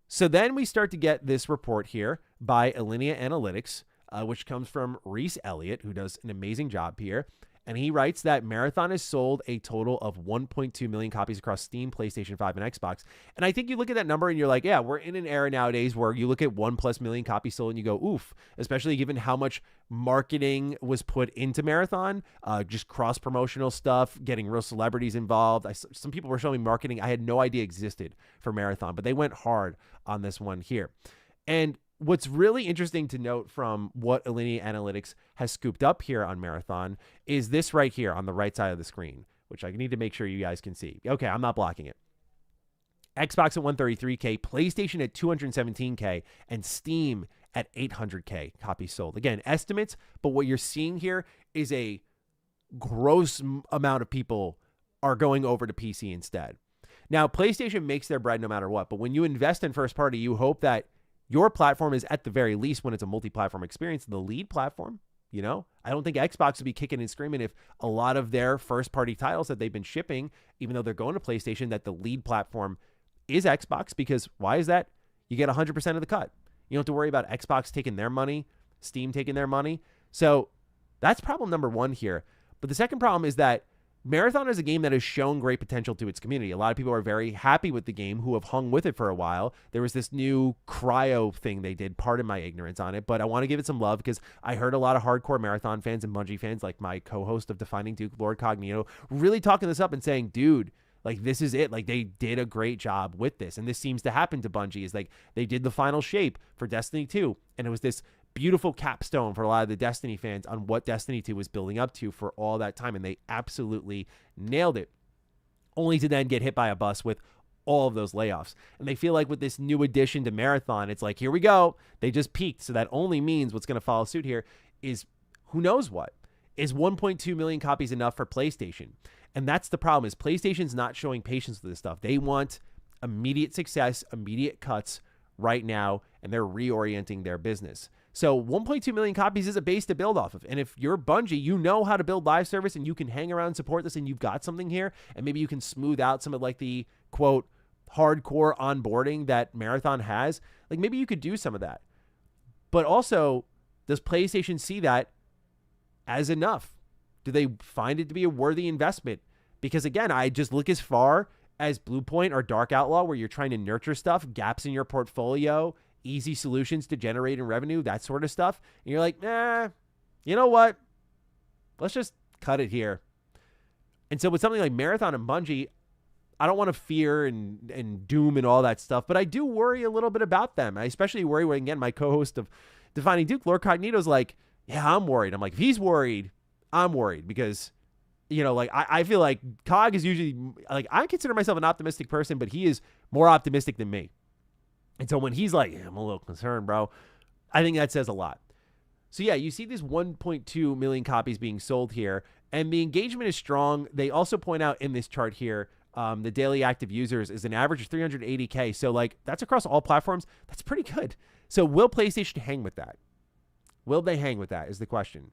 So then we start to get this report here by Alinea Analytics, which comes from Reese Elliott, who does an amazing job here. And he writes that Marathon has sold a total of 1.2 million copies across Steam, PlayStation 5, and Xbox. And I think you look at that number and you're like, yeah, we're in an era nowadays where you look at 1+ million copies sold and you go, oof, especially given how much marketing was put into Marathon, just cross-promotional stuff, getting real celebrities involved. Some people were showing marketing I had no idea existed for Marathon, but they went hard on this one here. And what's really interesting to note from what Alinea Analytics has scooped up here on Marathon is this right here on the right side of the screen, which I need to make sure you guys can see. Okay, I'm not blocking it. Xbox at 133K, PlayStation at 217K, and Steam at 800K copies sold. Again, estimates, but what you're seeing here is a gross amount of people are going over to PC instead. Now, PlayStation makes their bread no matter what, but when you invest in first party, you hope that your platform is, at the very least, when it's a multi-platform experience, the lead platform. You know, I don't think Xbox would be kicking and screaming if a lot of their first-party titles that they've been shipping, even though they're going to PlayStation, that the lead platform is Xbox. Because why is that? You get 100% of the cut. You don't have to worry about Xbox taking their money, Steam taking their money. So that's problem number one here. But the second problem is that Marathon is a game that has shown great potential to its community. A lot of people are very happy with the game who have hung with it for a while. There was this new cryo thing they did, pardon my ignorance on it, but I want to give it some love because I heard a lot of hardcore Marathon fans and Bungie fans, like my co-host of Defining Duke, Lord Cognito, really talking this up and saying, dude, like, this is it. Like, they did a great job with this. And this seems to happen to Bungie, is like they did the final shape for Destiny 2. And it was this beautiful capstone for a lot of the Destiny fans on what Destiny 2 was building up to for all that time. And they absolutely nailed it, only to then get hit by a bus with all of those layoffs. And they feel like with this new addition to Marathon, it's like, here we go. They just peaked. So that only means what's going to follow suit here is who knows what. Is 1.2 million copies enough for PlayStation? And that's the problem, is PlayStation's not showing patience with this stuff. They want immediate success, immediate cuts right now, and they're reorienting their business. So 1.2 million copies is a base to build off of. And if you're Bungie, you know how to build live service and you can hang around and support this and you've got something here, and maybe you can smooth out some of like the, quote, hardcore onboarding that Marathon has. Like, maybe you could do some of that. But also, does PlayStation see that as enough? Do they find it to be a worthy investment? Because again, I just look as far as Bluepoint or Dark Outlaw, where you're trying to nurture stuff, gaps in your portfolio, easy solutions to generating revenue, that sort of stuff. And you're like, you know what? Let's just cut it here. And so with something like Marathon and Bungie, I don't want to fear and doom and all that stuff, but I do worry a little bit about them. I especially worry when, again, my co-host of Defining Duke, Lord Cognito's like, yeah, I'm worried. I'm like, if he's worried, I'm worried, because, you know, like, I feel like Cog is usually, like, I consider myself an optimistic person, but he is more optimistic than me. And so when he's like, I'm a little concerned, bro, I think that says a lot. So yeah, you see these 1.2 million copies being sold here, and the engagement is strong. They also point out in this chart here, the daily active users is an average of 380K. So like, that's across all platforms. That's pretty good. So will PlayStation hang with that? Will they hang with that is the question.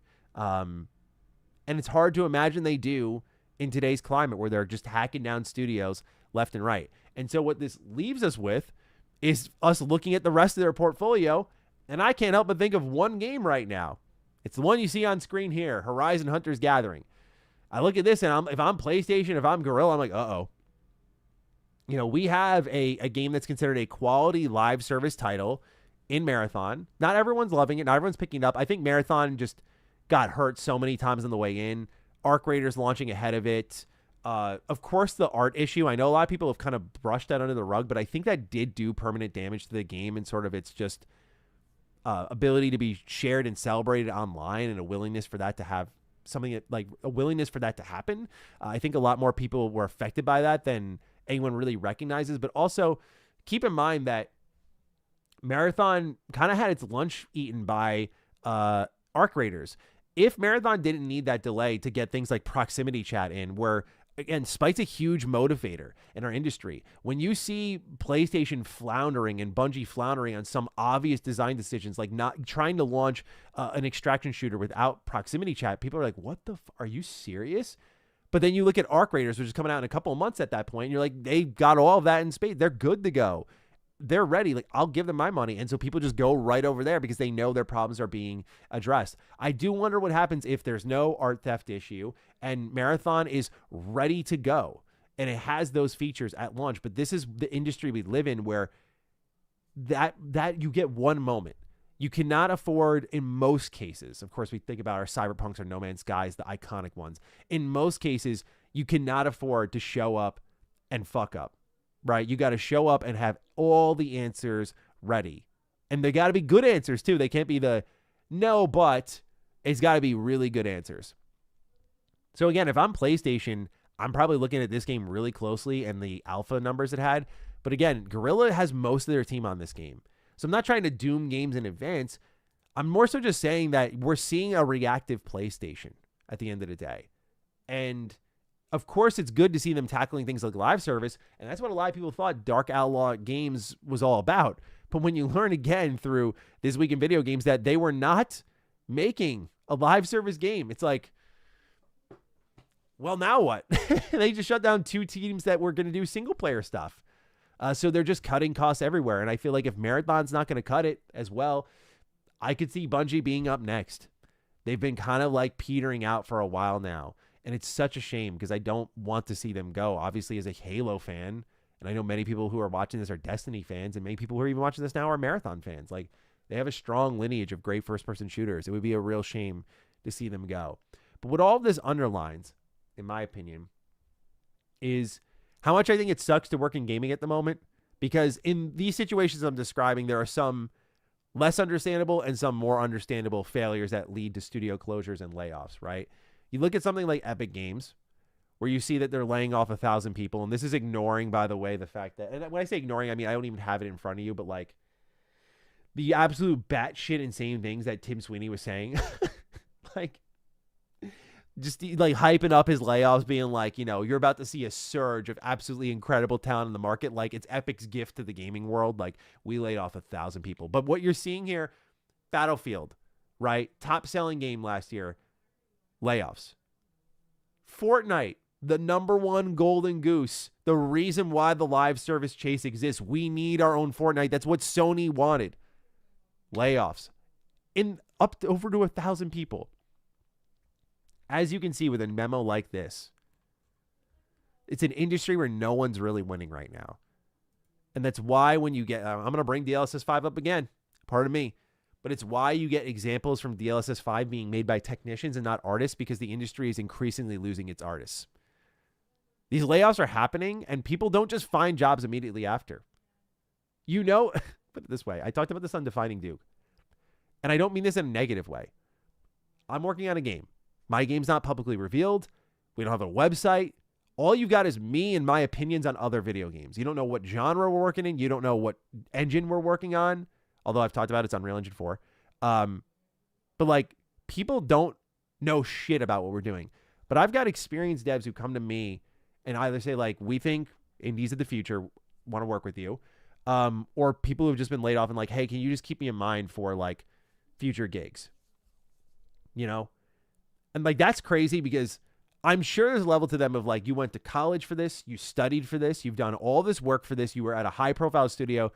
And it's hard to imagine they do, in today's climate where they're just hacking down studios left and right. And so what this leaves us with is us looking at the rest of their portfolio, and I can't help but think of one game right now. It's the one you see on screen here, Horizon Hunter's Gathering. I look at this, and if I'm PlayStation, if I'm Guerrilla, I'm like, uh-oh. You know, we have a game that's considered a quality live service title in Marathon. Not everyone's loving it. Not everyone's picking it up. I think Marathon just got hurt so many times on the way in. Arc Raiders launching ahead of it. Of course, the art issue. I know a lot of people have kind of brushed that under the rug, but I think that did do permanent damage to the game and sort of its just ability to be shared and celebrated online, and a willingness for that to have something that, like a willingness for that to happen. I think a lot more people were affected by that than anyone really recognizes. But also keep in mind that Marathon kind of had its lunch eaten by Arc Raiders. If Marathon didn't need that delay to get things like proximity chat in, where, again, Spite's a huge motivator in our industry. When you see PlayStation floundering and Bungie floundering on some obvious design decisions, like not trying to launch an extraction shooter without proximity chat, people are like, what the are you serious? But then you look at Arc Raiders, which is coming out in a couple of months at that point, and you're like, they got all of that in spades. They're good to go. They're ready. Like, I'll give them my money. And so people just go right over there because they know their problems are being addressed. I do wonder what happens if there's no art theft issue and Marathon is ready to go and it has those features at launch. But this is the industry we live in, where that you get one moment. You cannot afford, in most cases, of course, we think about our Cyberpunks or No Man's Skies, the iconic ones. In most cases, you cannot afford to show up and fuck up. Right? You got to show up and have all the answers ready. And they got to be good answers too. They can't be the no, but it's got to be really good answers. So again, if I'm PlayStation, I'm probably looking at this game really closely and the alpha numbers it had. But again, Guerrilla has most of their team on this game. So I'm not trying to doom games in advance. I'm more so just saying that we're seeing a reactive PlayStation at the end of the day. And of course, it's good to see them tackling things like live service, and that's what a lot of people thought Dark Outlaw Games was all about. But when you learn again through This Week in Video Games that they were not making a live service game, it's like, well, now what? They just shut down 2 teams that were going to do single-player stuff. So they're just cutting costs everywhere, and I feel like if Marathon's not going to cut it as well, I could see Bungie being up next. They've been kind of like petering out for a while now. And it's such a shame because I don't want to see them go. Obviously, as a Halo fan, and I know many people who are watching this are Destiny fans, and many people who are even watching this now are Marathon fans. Like, they have a strong lineage of great first-person shooters. It would be a real shame to see them go. But what all of this underlines, in my opinion, is how much I think it sucks to work in gaming at the moment. Because in these situations I'm describing, there are some less understandable and some more understandable failures that lead to studio closures and layoffs, right? You look at something like Epic Games, where you see that they're laying off 1,000 people. And this is ignoring, by the way, the fact that, and when I say ignoring, I mean, I don't even have it in front of you, but like the absolute batshit insane things that Tim Sweeney was saying, like just like hyping up his layoffs, being like, you know, you're about to see a surge of absolutely incredible talent in the market. Like, it's Epic's gift to the gaming world. Like, we laid off 1,000 people. But what you're seeing here, Battlefield, right? Top selling game last year. Layoffs. Fortnite, the #1 golden goose, the reason why the live service chase exists. We need our own Fortnite. That's what Sony wanted. Layoffs in up to over to 1,000 people. As you can see with a memo like this, it's an industry where no one's really winning right now. And that's why when you get, I'm going to bring DLSS 5 up again, pardon me, but it's why you get examples from DLSS 5 being made by technicians and not artists, because the industry is increasingly losing its artists. These layoffs are happening, and people don't just find jobs immediately after. You know, put it this way. I talked about this on Defining Duke, and I don't mean this in a negative way. I'm working on a game. My game's not publicly revealed. We don't have a website. All you've got is me and my opinions on other video games. You don't know what genre we're working in. You don't know what engine we're working on. Although I've talked about it's Unreal Engine 4. But like, people don't know shit about what we're doing. But I've got experienced devs who come to me and either say like, we think indies of the future want to work with you. Or people who've just been laid off and like, hey, can you just keep me in mind for like future gigs? You know? And like, that's crazy because I'm sure there's a level to them of like, you went to college for this, you studied for this, you've done all this work for this, you were at a high profile studio.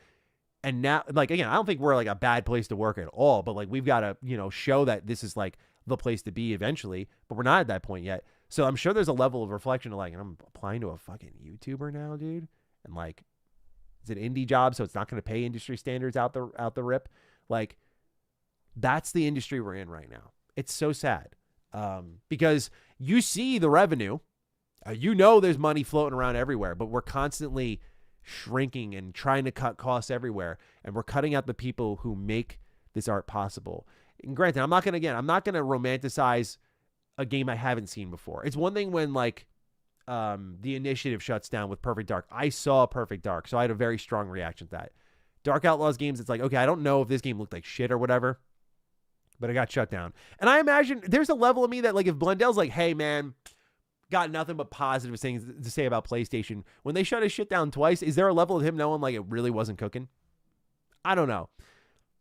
And now, like, again, I don't think we're like a bad place to work at all, but like, we've got to, show that this is like the place to be eventually, but we're not at that point yet. So I'm sure there's a level of reflection of like, I'm applying to a fucking YouTuber now, dude. And like, it's an indie job, so it's not going to pay industry standards out the rip. Like, that's the industry we're in right now. It's so sad. Because you see the revenue, there's money floating around everywhere, but we're constantly shrinking and trying to cut costs everywhere, and we're cutting out the people who make this art possible. And granted, I'm not going to romanticize a game I haven't seen before. It's one thing when like the initiative shuts down with Perfect Dark. I saw Perfect Dark, so I had a very strong reaction to that. Dark Outlaws games, it's like, okay, I don't know if this game looked like shit or whatever, but it got shut down. And I imagine there's a level of me that like, if Blundell's like, hey man, got nothing but positive things to say about PlayStation, when they shut his shit down twice, is there a level of him knowing like it really wasn't cooking? I don't know.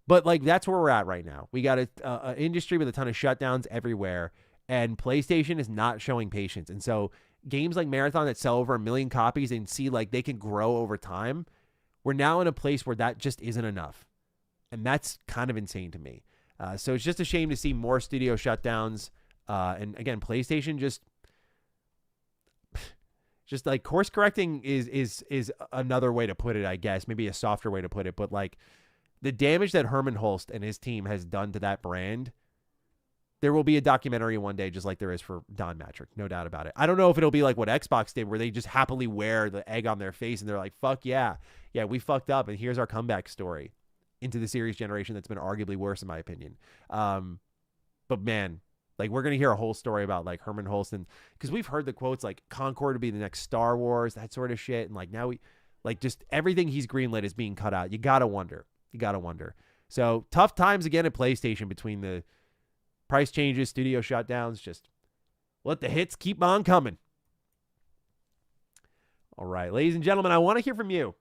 But like, that's where we're at right now. We got a industry with a ton of shutdowns everywhere, and PlayStation is not showing patience. And so games like Marathon that sell over 1 million copies and see like they can grow over time, we're now in a place where that just isn't enough. And that's kind of insane to me. So it's just a shame to see more studio shutdowns. And again, PlayStation just like course correcting is another way to put it, I guess. Maybe a softer way to put it. But like the damage that Herman Holst and his team has done to that brand, there will be a documentary one day just like there is for Don Matrick. No doubt about it. I don't know if it'll be like what Xbox did, where they just happily wear the egg on their face and they're like, fuck yeah. Yeah, we fucked up, and here's our comeback story into the series generation that's been arguably worse, in my opinion. But man, like, we're going to hear a whole story about like Herman Holst, and because we've heard the quotes like Concord to be the next Star Wars, that sort of shit. And like now we like just everything he's greenlit is being cut out. You got to wonder. So tough times again at PlayStation between the price changes, studio shutdowns. Just let the hits keep on coming. All right, ladies and gentlemen, I want to hear from you.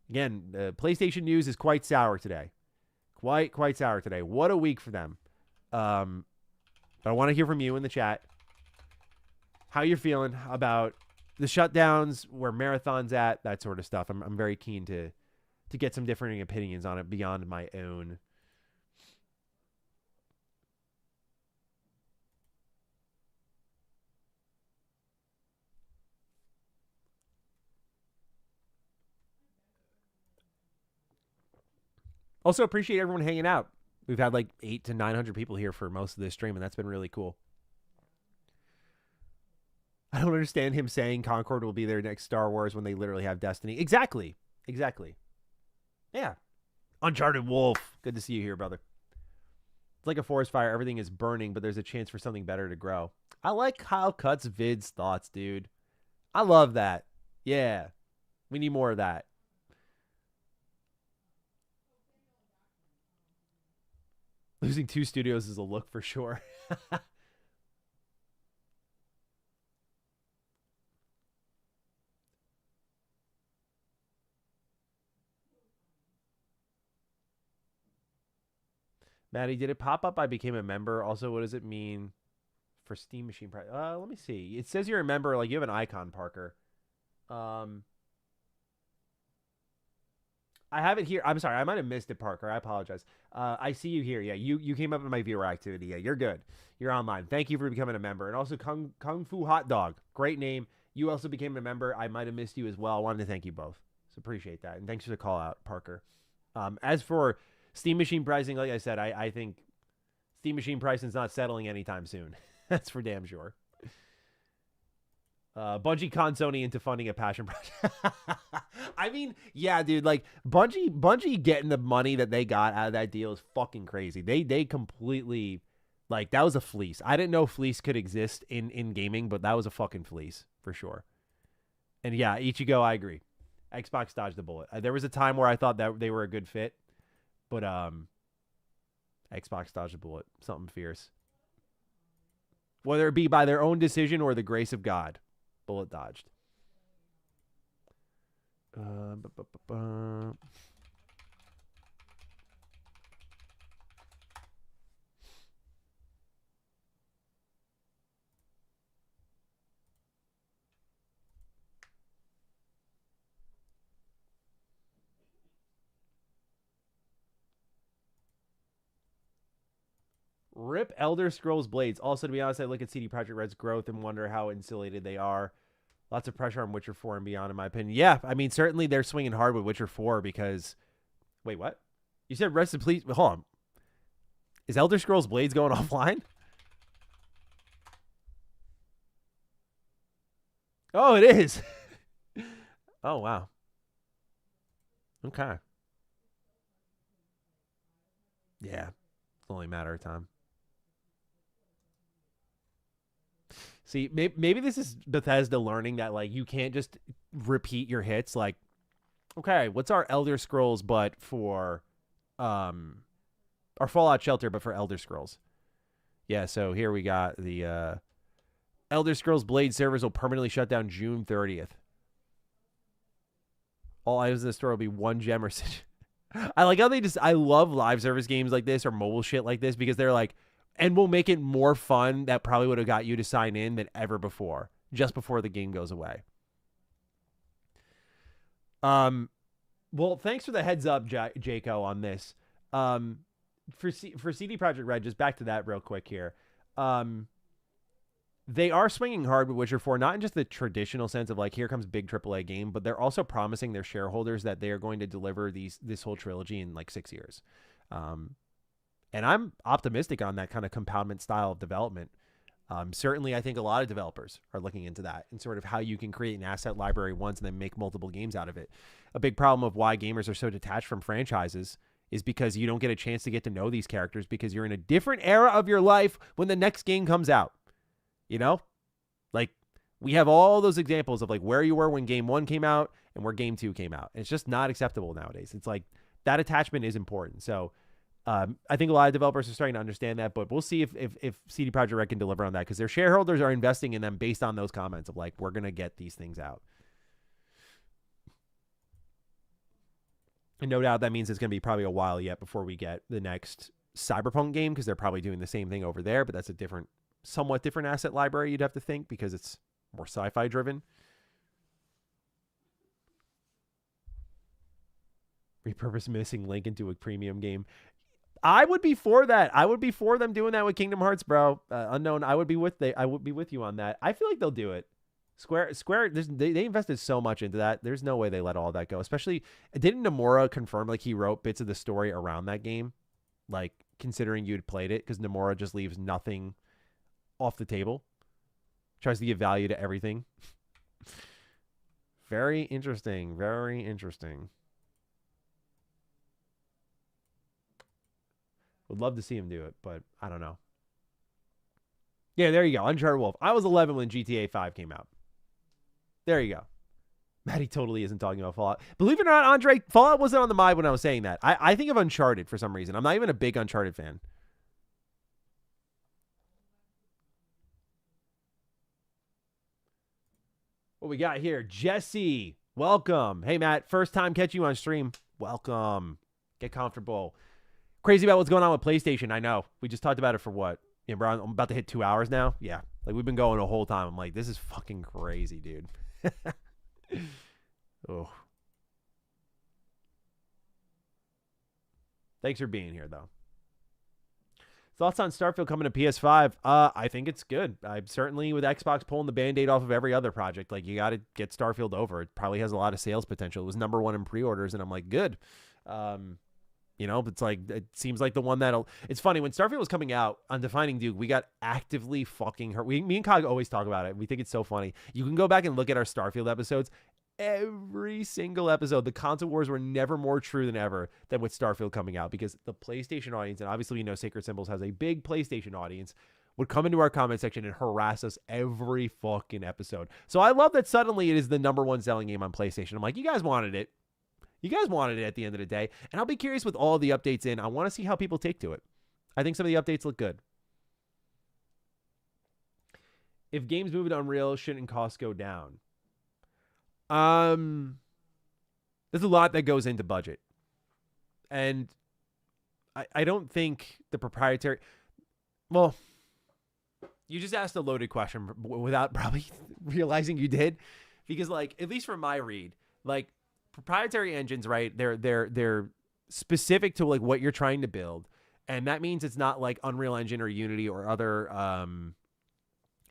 Again, the PlayStation news is quite sour today. Quite sour today. What a week for them. But I want to hear from you in the chat. How you're feeling about the shutdowns, where Marathon's at, that sort of stuff. I'm very keen to get some differing opinions on it beyond my own. Also appreciate everyone hanging out. We've had like 800 to 900 people here for most of this stream, and that's been really cool. I don't understand him saying Concord will be their next Star Wars when they literally have Destiny. Exactly. Yeah. Uncharted Wolf. Good to see you here, brother. It's like a forest fire. Everything is burning, but there's a chance for something better to grow. I like Kyle Cuts Vid's thoughts, dude. I love that. Yeah. We need more of that. Losing 2 studios is a look for sure. Maddie, did it pop up? I became a member. Also, what does it mean for Steam Machine price? Let me see. It says you're a member. Like, you have an icon, Parker. I have it here. I'm sorry. I might have missed it, Parker. I apologize. I see you here. Yeah, you came up in my viewer activity. Yeah, you're good. You're online. Thank you for becoming a member. And also Kung Fu Hot Dog. Great name. You also became a member. I might have missed you as well. I wanted to thank you both. So appreciate that. And thanks for the call out, Parker. As for Steam Machine pricing, like I said, I think Steam Machine pricing is not settling anytime soon. That's for damn sure. Bungie conned Sony into funding a passion project. I mean, yeah, dude, like Bungie getting the money that they got out of that deal is fucking crazy. They completely, like, that was a fleece. I didn't know fleece could exist in gaming, but that was a fucking fleece for sure. And yeah, Ichigo, I agree. Xbox dodged the bullet. There was a time where I thought that they were a good fit, but Xbox dodged the bullet. Something fierce. Whether it be by their own decision or the grace of God. Bullet dodged. Rip Elder Scrolls Blades. Also, to be honest, I look at CD Projekt Red's growth and wonder how insulated they are. Lots of pressure on Witcher 4 and beyond, in my opinion. Yeah, I mean, certainly they're swinging hard with Witcher 4 because... Wait, what? You said rest in peace... Hold on. Is Elder Scrolls Blades going offline? Oh, it is. Oh, wow. Okay. Yeah. It's only a matter of time. See, maybe this is Bethesda learning that, like, you can't just repeat your hits. Like, okay, what's our Elder Scrolls but for, our Fallout Shelter but for Elder Scrolls? Yeah, so here we got the, Elder Scrolls Blade servers will permanently shut down June 30th. All items in the store will be 1 gem or such. I like how they just, I love live service games like this or mobile shit like this because they're like, and we'll make it more fun that probably would have got you to sign in than ever before, just before the game goes away. Well, thanks for the heads up, Jaco, on this. For CD Projekt Red, just back to that real quick here. They are swinging hard with Witcher 4, not in just the traditional sense of like, here comes big AAA game, but they're also promising their shareholders that they are going to deliver this whole trilogy in like 6 years. And I'm optimistic on that kind of compoundment style of development. Certainly, I think a lot of developers are looking into that and sort of how you can create an asset library once and then make multiple games out of it. A big problem of why gamers are so detached from franchises is because you don't get a chance to get to know these characters because you're in a different era of your life when the next game comes out. You know, like we have all those examples of like where you were when game 1 came out and where game 2 came out. It's just not acceptable nowadays. It's like that attachment is important. So I think a lot of developers are starting to understand that, but we'll see if CD Projekt Red can deliver on that because their shareholders are investing in them based on those comments of like, we're going to get these things out. And no doubt that means it's going to be probably a while yet before we get the next Cyberpunk game because they're probably doing the same thing over there, but that's a somewhat different asset library, you'd have to think, because it's more sci-fi driven. Repurpose Missing Link into a premium game. I would be for that. I would be for them doing that with Kingdom Hearts, bro. Unknown, I would be with you on that. I feel like they'll do it. Square, they invested so much into that. There's no way they let all that go. Especially, didn't Nomura confirm like he wrote bits of the story around that game? Like, considering you'd played it, because Nomura just leaves nothing off the table. Tries to give value to everything. Very interesting. Very interesting. Would love to see him do it, but I don't know. Yeah, there you go. Uncharted Wolf. I was 11 when GTA 5 came out. There you go. Matty totally isn't talking about Fallout. Believe it or not, Andre, Fallout wasn't on the mind when I was saying that. I think of Uncharted for some reason. I'm not even a big Uncharted fan. What we got here? Jesse, welcome. Hey, Matt, first time catching you on stream. Welcome. Get comfortable. Crazy about what's going on with PlayStation. I know. We just talked about it for what? Yeah, bro, I'm about to hit 2 hours now. Yeah. Like, we've been going the whole time. I'm like, this is fucking crazy, dude. Oh. Thanks for being here, though. Thoughts on Starfield coming to PS5? I think it's good. I'm certainly with Xbox pulling the Band-Aid off of every other project. Like, you got to get Starfield over. It probably has a lot of sales potential. It was #1 in pre-orders, and I'm like, good. You know, it's like, it seems like the one that'll... It's funny, when Starfield was coming out on Defining Duke, we got actively fucking hurt. Me and Cog always talk about it. We think it's so funny. You can go back and look at our Starfield episodes. Every single episode, the console wars were never more true than ever than with Starfield coming out, because the PlayStation audience, and obviously we know Sacred Symbols has a big PlayStation audience, would come into our comment section and harass us every fucking episode. So I love that suddenly it is the #1 selling game on PlayStation. I'm like, you guys wanted it. You guys wanted it at the end of the day. And I'll be curious with all the updates in. I want to see how people take to it. I think some of the updates look good. If games move to Unreal, shouldn't costs go down? There's a lot that goes into budget. And I don't think the proprietary... Well, you just asked a loaded question without probably realizing you did. Because, like, at least from my read, like, proprietary engines, right? They're specific to like what you're trying to build, And that means it's not like Unreal Engine or Unity or other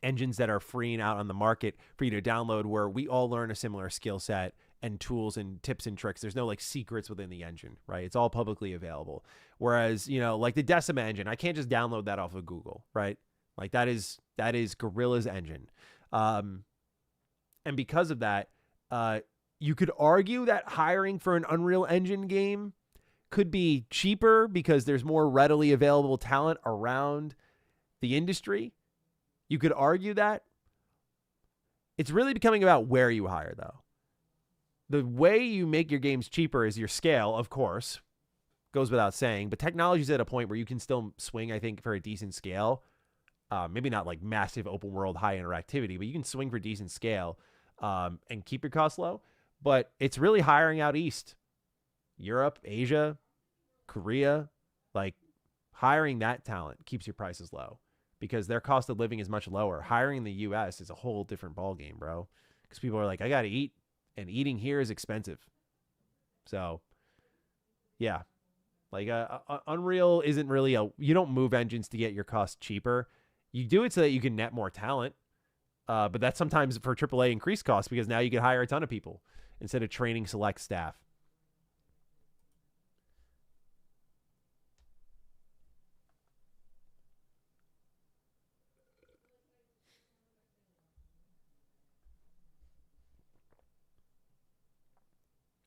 engines that are free and out on the market for you to download, where we all learn a similar skill set and tools and tips and tricks. There's no like secrets within the engine, right? It's all publicly available. Whereas, you know, like the Decima engine, I can't just download that off of Google, right? Like that is Gorilla's engine. And because of that, you could argue that hiring for an Unreal Engine game could be cheaper because there's more readily available talent around the industry. You could argue that. It's really becoming about where you hire, though. The way you make your games cheaper is your scale, of course. Goes without saying. But technology's at a point where you can still swing, I think, for a decent scale. Maybe not like massive open world high interactivity, but you can swing for decent scale and keep your costs low. But it's really hiring out east. Europe, Asia, Korea, like hiring that talent keeps your prices low because their cost of living is much lower. Hiring in the U.S. is a whole different ballgame, bro. Because people are like, I got to eat, and eating here is expensive. So, yeah. Like, Unreal isn't really you don't move engines to get your costs cheaper. You do it so that you can net more talent. But that's sometimes for AAA increased costs because now you can hire a ton of people instead of training select staff.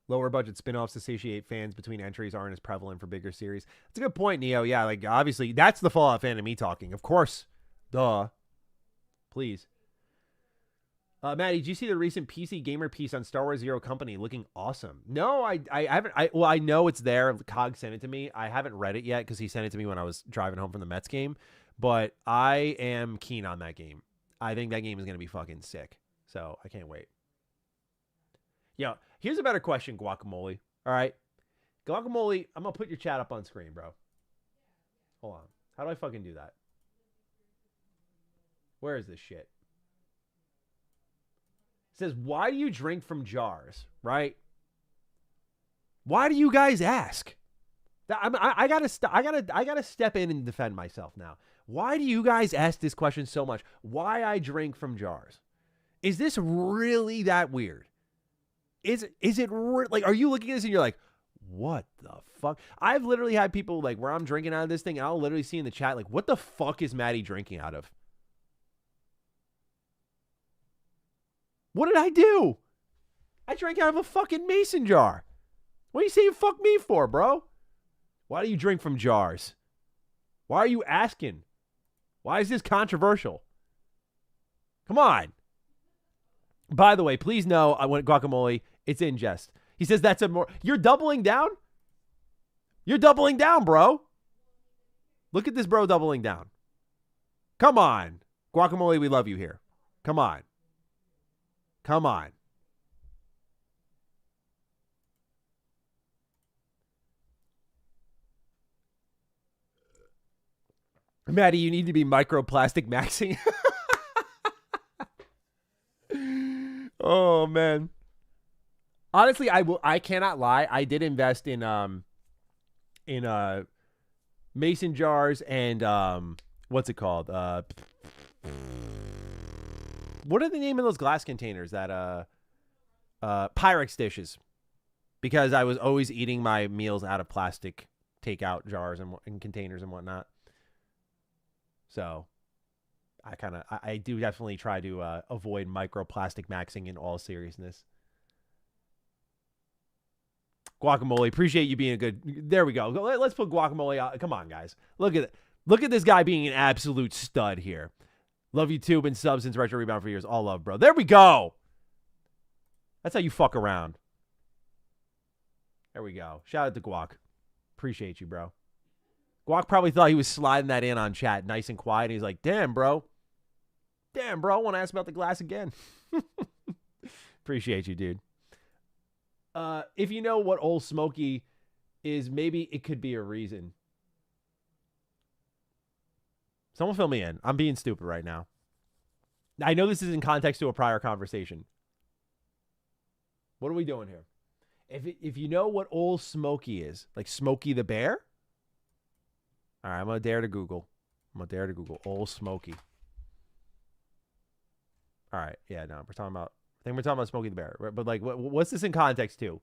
Lower budget spin-offs to satiate fans between entries aren't as prevalent for bigger series. That's a good point, Neo. Yeah, like obviously that's the Fallout fan of me talking. Of course. Duh. Please. Maddie, did you see the recent PC Gamer piece on Star Wars Zero Company looking awesome? No, I haven't. Well, I know it's there. Cog sent it to me. I haven't read it yet because he sent it to me when I was driving home from the Mets game. But I am keen on that game. I think that game is going to be fucking sick. So I can't wait. Yeah, here's a better question, Guacamole. All right? Guacamole, I'm going to put your chat up on screen, bro. Hold on. How do I fucking do that? Where is this shit? It says, why do you drink from jars? Right? Why do you guys ask? I gotta step in and defend myself now. Why do you guys ask this question so much? Why I drink from jars? Is this really that weird? Is it like, are you looking at this and you're like, what the fuck? I've literally had people like where I'm drinking out of this thing and I'll literally see in the chat like, what the fuck is Maddie drinking out of? What did I do? I drank out of a fucking mason jar. What are you saying fuck me for, bro? Why do you drink from jars? Why are you asking? Why is this controversial? Come on. By the way, please know, I want Guacamole, it's in jest. He says that's a more... You're doubling down? You're doubling down, bro. Look at this bro doubling down. Come on. Guacamole, we love you here. Come on. Come on. Maddie, you need to be microplastic maxing. Oh, man. Honestly, I cannot lie. I did invest in mason jars and what's it called? What are the name of those glass containers that Pyrex dishes? Because I was always eating my meals out of plastic takeout jars and containers and whatnot. So I do definitely try to avoid microplastic maxing in all seriousness. Guacamole, appreciate you being a good... There we go. Let's put Guacamole out. Come on, guys. Look at it. Look at this guy being an absolute stud here. Love YouTube and subs since Retro Rebound for years. All love, bro. There we go. That's how you fuck around. There we go. Shout out to Guac. Appreciate you, bro. Guac probably thought he was sliding that in on chat nice and quiet. And he's like, damn, bro. Damn, bro. I want to ask about the glass again. Appreciate you, dude. If you know what Old Smoky is, maybe it could be a reason. Someone fill me in. I'm being stupid right now. I know this is in context to a prior conversation. What are we doing here? If you know what Old Smoky is, like Smokey the Bear? All right, I'm gonna dare to Google. Old Smokey. All right, yeah, no, we're talking about. I think we're talking about Smokey the Bear. But like, what's this in context to?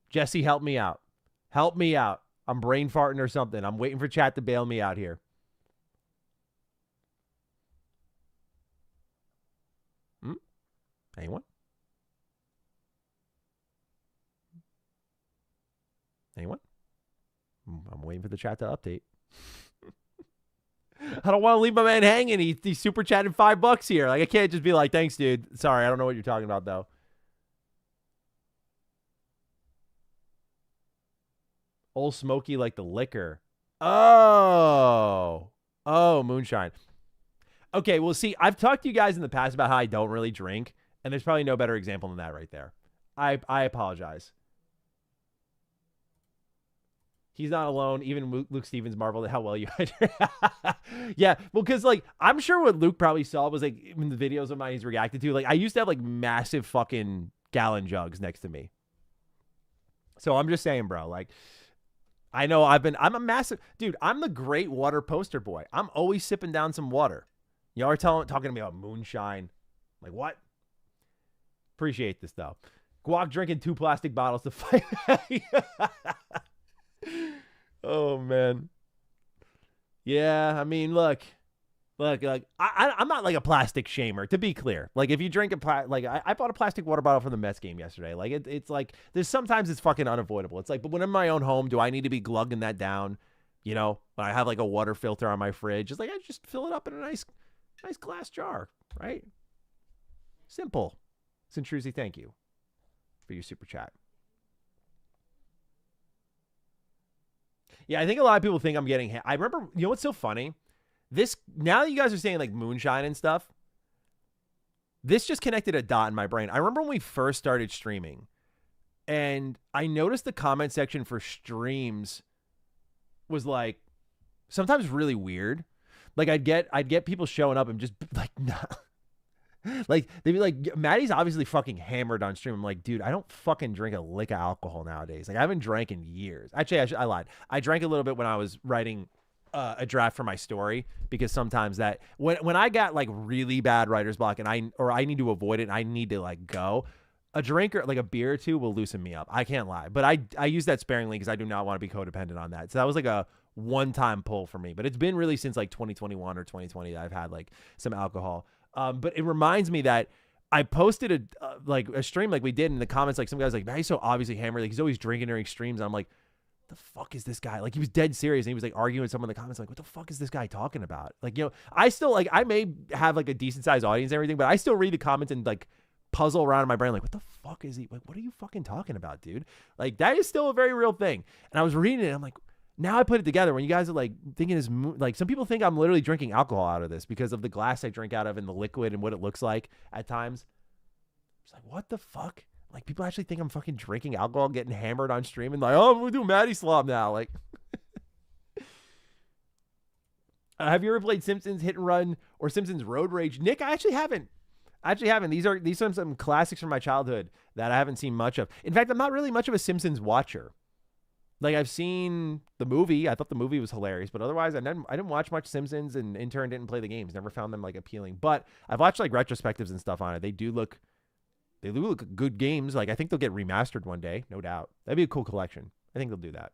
Jesse, help me out. Help me out. I'm brain farting or something. I'm waiting for chat to bail me out here. Anyone? Anyone? I'm waiting for the chat to update. I don't want to leave my man hanging. He super chatted $5 here. Like, I can't just be like, thanks, dude. Sorry, I don't know what you're talking about, though. Old Smoky like the liquor. Oh, moonshine. Okay, well, see, I've talked to you guys in the past about how I don't really drink, and there's probably no better example than that right there. I apologize. He's not alone. Even Luke Stevens marveled at how well you Yeah, well, because, like, I'm sure what Luke probably saw was, like, in the videos of mine he's reacted to, like, I used to have, like, massive fucking gallon jugs next to me. So I'm just saying, bro, like, I know I'm a massive, dude, I'm the great water poster boy. I'm always sipping down some water. Y'all are talking to me about moonshine. Like, what? Appreciate this, though. Guac drinking 2 plastic bottles to fight. Oh, man. Yeah, I mean, look, I'm not like a plastic shamer, to be clear. Like, if you drink I bought a plastic water bottle for the Mets game yesterday. Like, it's like, sometimes it's fucking unavoidable. It's like, but when I'm in my own home, do I need to be glugging that down? You know, when I have like a water filter on my fridge, it's like, I just fill it up in a nice glass jar, right? Simple. Centruzi, thank you for your super chat. Yeah, I think a lot of people think I'm getting. I remember, you know what's so funny? Now that you guys are saying like moonshine and stuff, this just connected a dot in my brain. I remember when we first started streaming, and I noticed the comment section for streams was like sometimes really weird. Like I'd get people showing up and just like not. Like, they'd be like, Maddie's obviously fucking hammered on stream. I'm like, dude, I don't fucking drink a lick of alcohol nowadays. Like, I haven't drank in years. Actually, I lied. I drank a little bit when I was writing a draft for my story, because sometimes that when I got like really bad writer's block and I need to avoid it and I need to like go, a drink or like a beer or two will loosen me up. I can't lie. But I use that sparingly because I do not want to be codependent on that. So that was like a one-time pull for me. But it's been really since like 2021 or 2020 that I've had like some alcohol. But it reminds me that I posted a stream like we did in the comments. Like, some guys like, man, he's so obviously hammered. Like, he's always drinking during streams. And I'm like, the fuck is this guy? Like, he was dead serious. And he was like arguing with someone in the comments. Like, what the fuck is this guy talking about? Like, you know, I still like, I may have like a decent sized audience and everything, but I still read the comments and like puzzle around in my brain. Like, what the fuck is he? Like, what are you fucking talking about, dude? Like, that is still a very real thing. And I was reading it. And I'm like, now I put it together. When you guys are like thinking is like, some people think I'm literally drinking alcohol out of this because of the glass I drink out of and the liquid and what it looks like at times. It's like, what the fuck? Like, people actually think I'm fucking drinking alcohol, getting hammered on stream, and like, oh, we're doing Maddie Slob now. Like, have you ever played Simpsons Hit and Run or Simpsons Road Rage? Nick, I actually haven't. These are some classics from my childhood that I haven't seen much of. In fact, I'm not really much of a Simpsons watcher. Like, I've seen the movie. I thought the movie was hilarious, but otherwise, I didn't watch much Simpsons, and in turn didn't play the games. Never found them like appealing. But I've watched like retrospectives and stuff on it. They do look good games. Like, I think they'll get remastered one day, no doubt. That'd be a cool collection. I think they'll do that.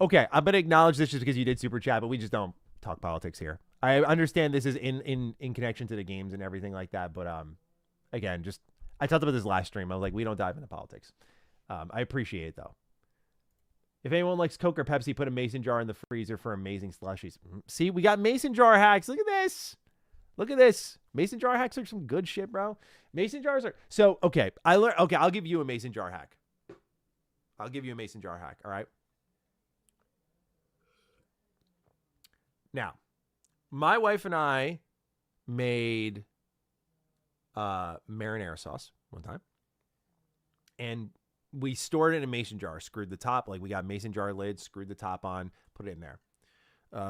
Okay, I'm gonna acknowledge this just because you did super chat, but we just don't talk politics here. I understand this is in connection to the games and everything like that, but again, just. I talked about this last stream. I was like, we don't dive into politics. I appreciate it, though. If anyone likes Coke or Pepsi, put a mason jar in the freezer for amazing slushies. See, we got mason jar hacks. Look at this. Look at this. Mason jar hacks are some good shit, bro. Mason jars are... So, okay. Okay, I'll give you a mason jar hack. All right? Now, my wife and I made... marinara sauce one time, and we stored it in a mason jar, screwed the top, like we got mason jar lids, screwed the top on, put it in there.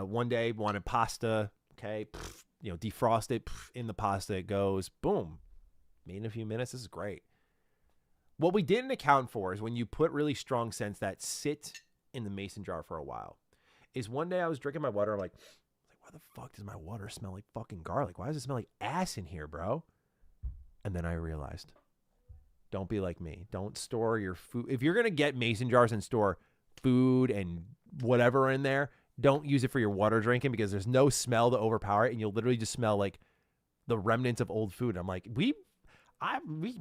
One day wanted pasta, okay, defrost it, in the pasta it goes, boom, made in a few minutes. This is great. What we didn't account for is when you put really strong scents that sit in the mason jar for a while, is one day I was drinking my water. I'm like, why the fuck does my water smell like fucking garlic? Why does it smell like ass in here, bro? And then I realized, don't be like me. Don't store your food. If you're going to get mason jars and store food and whatever in there, don't use it for your water drinking, because there's no smell to overpower it, and you'll literally just smell like the remnants of old food. I'm like, we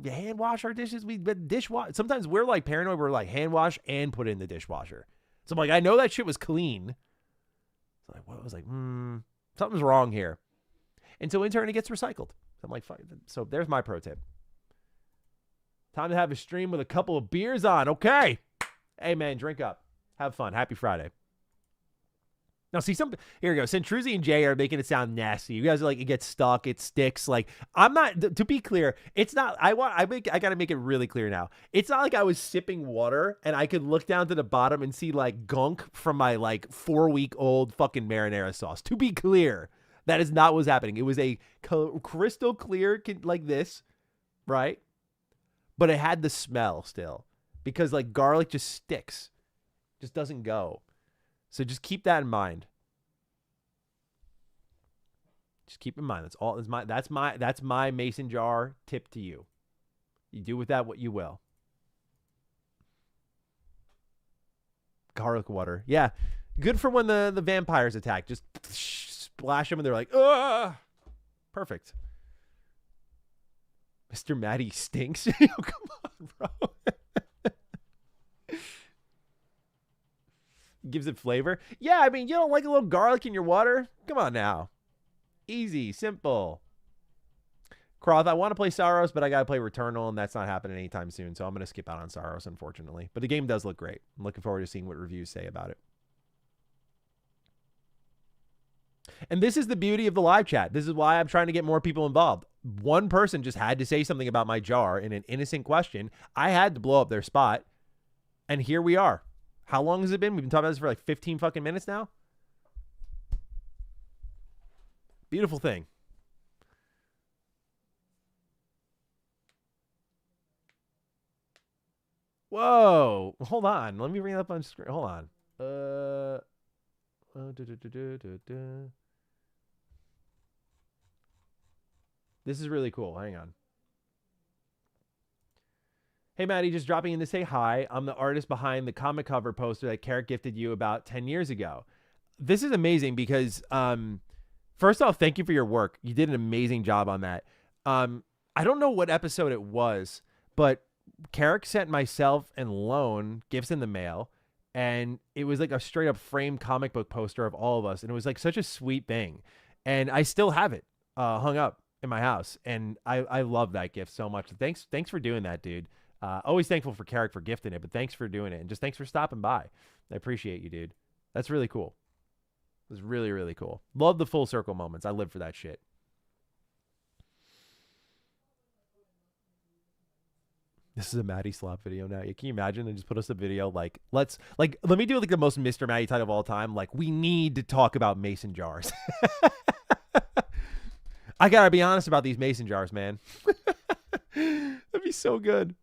hand wash our dishes. We dishwash. Sometimes we're like paranoid. We're like hand wash and put it in the dishwasher. So I'm like, I know that shit was clean. So like, what? I was like, something's wrong here. And so in turn, it gets recycled. So I'm like, fine. So there's my pro tip. Time to have a stream with a couple of beers on. Okay. Hey man, drink up. Have fun. Happy Friday. Now, see, here we go. Centruzzi and Jay are making it sound nasty. You guys are like, it gets stuck, it sticks. Like, I'm not, to be clear, it's not, I got to make it really clear now. It's not like I was sipping water and I could look down to the bottom and see like gunk from my like 4-week-old fucking marinara sauce. To be clear, that is not what was happening. It was a crystal clear like this, right? But it had the smell still, because like garlic just sticks, just doesn't go. So just keep that in mind. Just keep in mind. That's all. That's my mason jar tip to you. You do with that what you will. Garlic water. Yeah. Good for when the vampires attack. Just splash them and they're like, ugh. Perfect. Mr. Matty stinks. Come on, bro. Gives it flavor. Yeah, I mean, you don't like a little garlic in your water? Come on now. Easy, simple. Croth, I want to play Saros, but I got to play Returnal, and that's not happening anytime soon, so I'm going to skip out on Saros, unfortunately. But the game does look great. I'm looking forward to seeing what reviews say about it. And this is the beauty of the live chat. This is why I'm trying to get more people involved. One person just had to say something about my jar in an innocent question. I had to blow up their spot, and here we are. How long has it been? We've been talking about this for like 15 fucking minutes now. Beautiful thing. Whoa. Hold on. Let me bring it up on screen. Hold on. This is really cool. Hang on. Hey, Maddie, just dropping in to say hi. I'm the artist behind the comic cover poster that Carrick gifted you about 10 years ago. This is amazing because, first off, thank you for your work. You did an amazing job on that. I don't know what episode it was, but Carrick sent myself and Lone gifts in the mail, and it was like a straight up framed comic book poster of all of us, and it was like such a sweet thing. And I still have it hung up in my house, and I love that gift so much. Thanks for doing that, dude. Always thankful for Carrick for gifting it, but thanks for doing it. And just thanks for stopping by. I appreciate you, dude. That's really cool. It was really, really cool. Love the full circle moments. I live for that shit. This is a Maddie Slop video now. Can you imagine? And just put us a video like, let me do like the most Mr. Maddie title of all time. Like, we need to talk about mason jars. I gotta be honest about these mason jars, man. That'd be so good.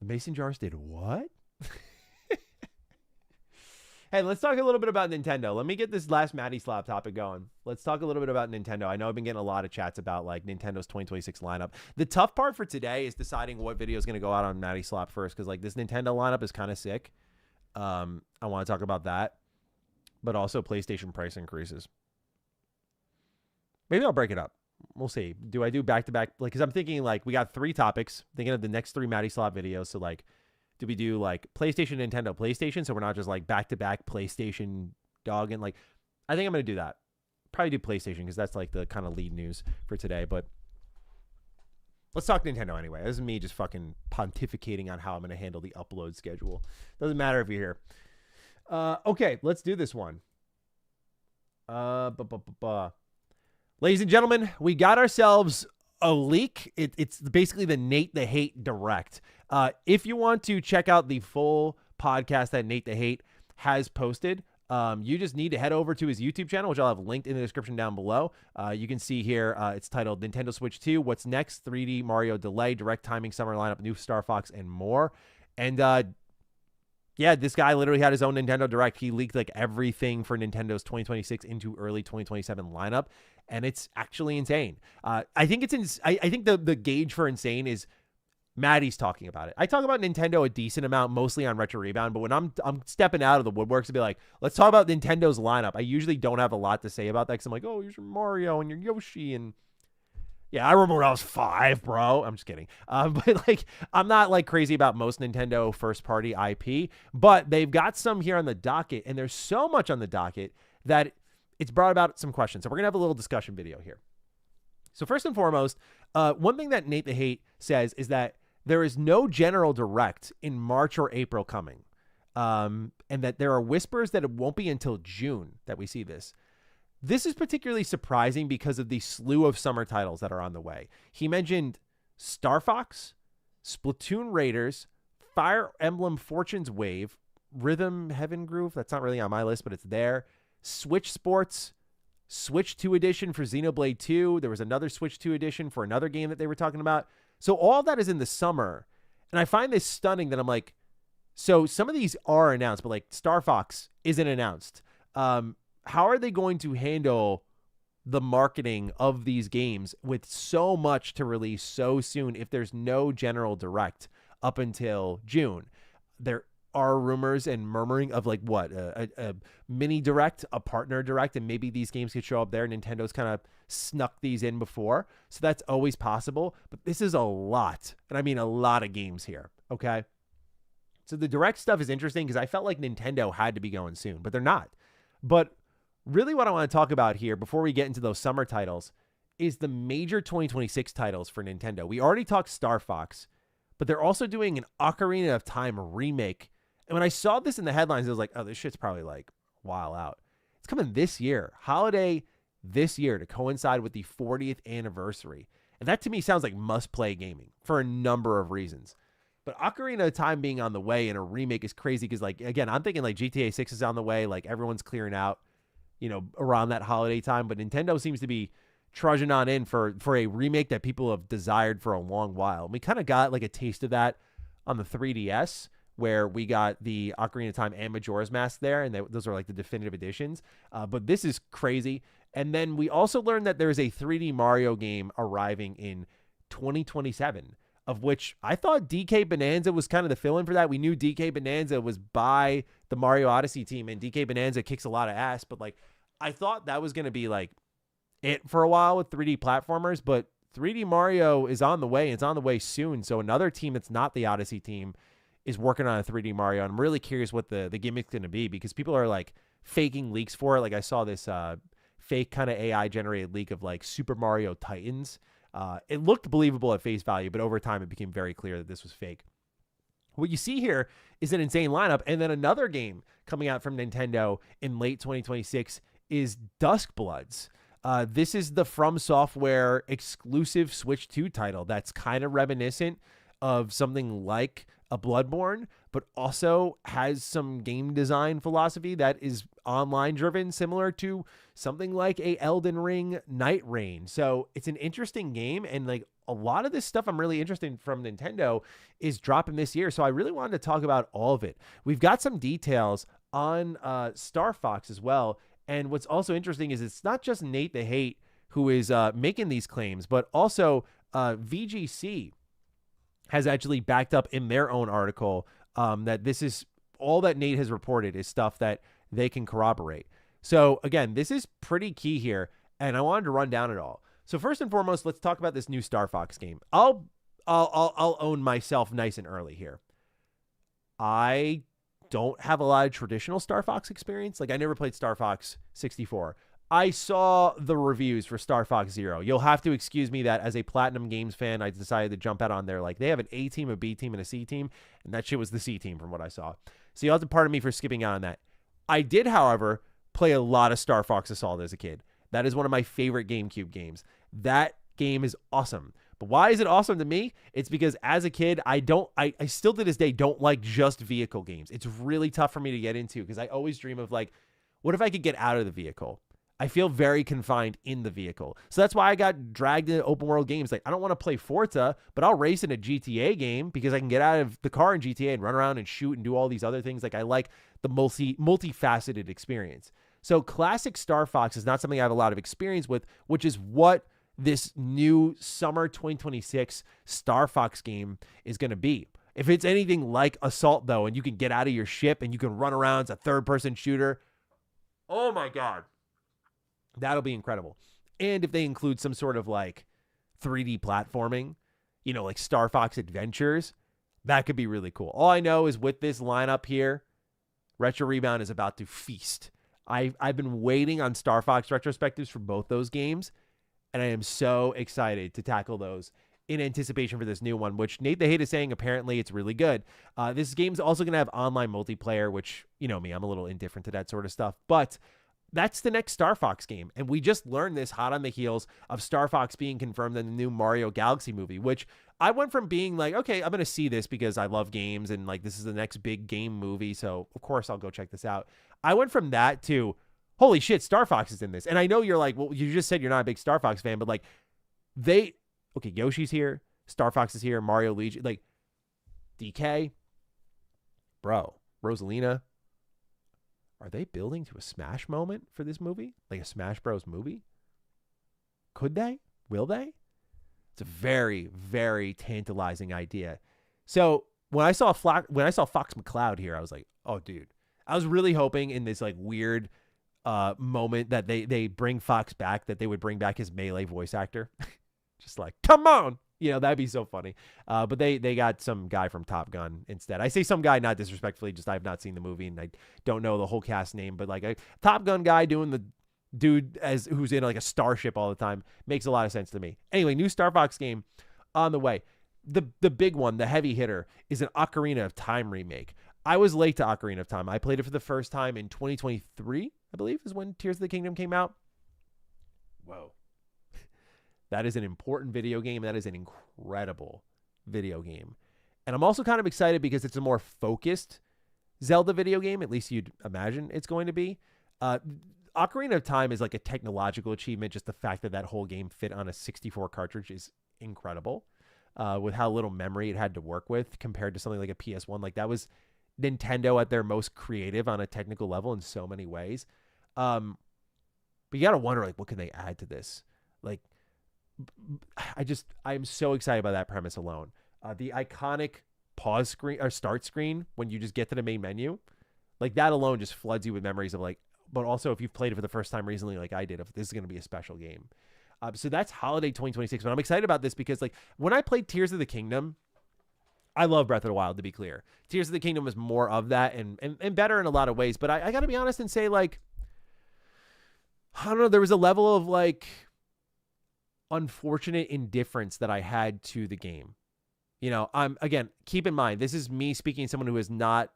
The mason jars did what? Hey, let's talk a little bit about Nintendo. Let me get this last Maddie Slop topic going. Let's talk a little bit about Nintendo. I know I've been getting a lot of chats about like Nintendo's 2026 lineup. The tough part for today is deciding what video is going to go out on Maddie Slop first, because like this Nintendo lineup is kind of sick. I want to talk about that, but also PlayStation price increases. Maybe I'll break it up. We'll see. Do I do back-to-back? Like, because I'm thinking, like, we got 3 topics. Thinking of the next 3 Maddie Slop videos. So, like, do we do, like, PlayStation, Nintendo, PlayStation? So we're not just, like, back-to-back PlayStation dog. And, like, I think I'm going to do that. Probably do PlayStation because that's, like, the kind of lead news for today. But let's talk Nintendo anyway. This is me just fucking pontificating on how I'm going to handle the upload schedule. Doesn't matter if you're here. Okay, let's do this one. Ladies and gentlemen, we got ourselves a leak. It's basically the Nate the Hate Direct. If you want to check out the full podcast that Nate the Hate has posted, You just need to head over to his YouTube channel, which I'll have linked in the description down below. You can see here, it's titled Nintendo Switch 2, What's Next? 3D Mario Delay, Direct Timing, Summer Lineup, New Star Fox, and more. And yeah, this guy literally had his own Nintendo Direct. He leaked like everything for Nintendo's 2026 into early 2027 lineup, and it's actually insane. I think I think the gauge for insane is Maddie's talking about it. I talk about Nintendo a decent amount, mostly on Retro Rebound, but when I'm stepping out of the woodworks to be like, let's talk about Nintendo's lineup, I usually don't have a lot to say about that because I'm like, oh, here's your Mario and your Yoshi and yeah, I remember when I was 5, bro. I'm just kidding. But like, I'm not like crazy about most Nintendo first-party IP, but they've got some here on the docket, and there's so much on the docket that it's brought about some questions. So we're gonna have a little discussion video here. So first and foremost, one thing that Nate the Hate says is that there is no general direct in March or April coming, and that there are whispers that it won't be until June that we see this. This is particularly surprising because of the slew of summer titles that are on the way. He mentioned Star Fox, Splatoon Raiders, Fire Emblem Fortune's Wave, Rhythm Heaven Groove, that's not really on my list, but it's there, Switch Sports, Switch 2 edition for Xenoblade 2. There was another Switch 2 edition for another game that they were talking about. So all that is in the summer. And I find this stunning that I'm like, so some of these are announced, but like Star Fox isn't announced. How are they going to handle the marketing of these games with so much to release so soon if there's no general direct up until June? There are rumors and murmuring of like what, a mini direct, a partner direct, and maybe these games could show up there. Nintendo's kind of snuck these in before, so that's always possible. But this is a lot, and I mean a lot of games here, okay? So the direct stuff is interesting because I felt like Nintendo had to be going soon, but they're not. But really what I want to talk about here before we get into those summer titles is the major 2026 titles for Nintendo. We already talked Star Fox, but they're also doing an Ocarina of Time remake. And when I saw this in the headlines, I was like, oh, this shit's probably like a while out. It's coming this year, holiday this year, to coincide with the 40th anniversary. And that to me sounds like must-play gaming for a number of reasons. But Ocarina of Time being on the way and a remake is crazy because, like, again, I'm thinking like GTA 6 is on the way. Like, everyone's clearing out, you know, around that holiday time. But Nintendo seems to be trudging on in for a remake that people have desired for a long while. And we kind of got like a taste of that on the 3DS, where we got the Ocarina of Time and Majora's Mask there, and those are like the definitive editions. But this is crazy. And then we also learned that there's a 3D Mario game arriving in 2027, of which I thought DK Bonanza was kind of the fill-in for that. We knew DK Bonanza was by the Mario Odyssey team, and DK Bonanza kicks a lot of ass, but like I thought that was going to be like it for a while with 3D platformers, but 3D Mario is on the way. It's on the way soon. So another team that's not the Odyssey team is working on a 3D Mario. And I'm really curious what the gimmick's going to be, because people are like faking leaks for it. Like I saw this fake kind of AI generated leak of like Super Mario Titans. It looked believable at face value, but over time it became very clear that this was fake. What you see here is an insane lineup. And then another game coming out from Nintendo in late 2026 is Duskbloods. This is the From Software exclusive Switch 2 title that's kind of reminiscent of something like a Bloodborne, but also has some game design philosophy that is online driven, similar to something like a Elden Ring Night Rain. So it's an interesting game, and like a lot of this stuff I'm really interested in from Nintendo is dropping this year. So I really wanted to talk about all of it. We've got some details on Star Fox as well. And what's also interesting is it's not just Nate the Hate who is making these claims, but also VGC has actually backed up in their own article that this is all that Nate has reported is stuff that they can corroborate. So again, this is pretty key here, and I wanted to run down it all. So first and foremost, let's talk about this new Star Fox game. I'll own myself nice and early here. I don't have a lot of traditional Star Fox experience. Like I never played Star Fox 64. I saw the reviews for Star Fox Zero. You'll have to excuse me that as a Platinum Games fan, I decided to jump out on there. Like they have an A team, a B team, and a C team, and that shit was the C team from what I saw. So you'll have to pardon me for skipping out on that. I did, however, play a lot of Star Fox Assault as a kid. That is one of my favorite GameCube games. That game is awesome. But why is it awesome to me? It's because as a kid, I still to this day don't like just vehicle games. It's really tough for me to get into because I always dream of like What if I could get out of the vehicle? I feel very confined in the vehicle. So that's why I got dragged into open world games. Like, I don't want to play Forza, but I'll race in a GTA game because I can get out of the car in GTA and run around and shoot and do all these other things. Like, I like the multifaceted experience. So classic Star Fox is not something I have a lot of experience with, which is what this new summer 2026 Star Fox game is going to be. If it's anything like Assault, though, and you can get out of your ship and you can run around, it's a third-person shooter. Oh, my God. That'll be incredible. And if they include some sort of like 3D platforming, like Star Fox Adventures, that could be really cool. All I know is with this lineup here, Retro Rebound is about to feast. I've been waiting on Star Fox retrospectives for both those games, and I am so excited to tackle those in anticipation for this new one, which Nate the Hate is saying apparently it's really good. This game's also going to have online multiplayer, which, me, I'm a little indifferent to that sort of stuff, but that's the next Star Fox game. And we just learned this hot on the heels of Star Fox being confirmed in the new Mario Galaxy movie, which I went from being like, okay, I'm going to see this because I love games and like this is the next big game movie. So of course I'll go check this out. I went from that to, holy shit, Star Fox is in this. And I know you're like, well, you just said you're not a big Star Fox fan, but like Yoshi's here, Star Fox is here, Mario Luigi, like DK, bro, Rosalina. Are they building to a Smash moment for this movie? Like a Smash Bros. Movie? Could they? Will they? It's a very, very tantalizing idea. So when I saw Fox McCloud here, I was like, oh, dude. I was really hoping in this like weird moment that they bring Fox back, that they would bring back his Melee voice actor. Just like, come on. That'd be so funny. But they got some guy from Top Gun instead. I say some guy not disrespectfully, just I've not seen the movie and I don't know the whole cast name, but like a Top Gun guy doing the dude who's in like a starship all the time makes a lot of sense to me. Anyway, new Star Fox game on the way. The big one, the heavy hitter, is an Ocarina of Time remake. I was late to Ocarina of Time. I played it for the first time in 2023, I believe, is when Tears of the Kingdom came out. Whoa. That is an important video game. That is an incredible video game. And I'm also kind of excited because it's a more focused Zelda video game. At least you'd imagine it's going to be. Ocarina of Time is like a technological achievement. Just the fact that whole game fit on a 64 cartridge is incredible. With how little memory it had to work with compared to something like a PS1. Like that was Nintendo at their most creative on a technical level in so many ways. But you got to wonder, like, what can they add to this? Like, I'm so excited by that premise alone. The iconic pause screen or start screen when you just get to the main menu, like that alone just floods you with memories of like, but also if you've played it for the first time recently, like I did, if this is going to be a special game. So that's holiday 2026. But I'm excited about this because like when I played Tears of the Kingdom, I love Breath of the Wild, to be clear. Tears of the Kingdom is more of that and better in a lot of ways. But I got to be honest and say, like, I don't know, there was a level of like unfortunate indifference that I had to the game. Again, keep in mind, this is me speaking to someone who is not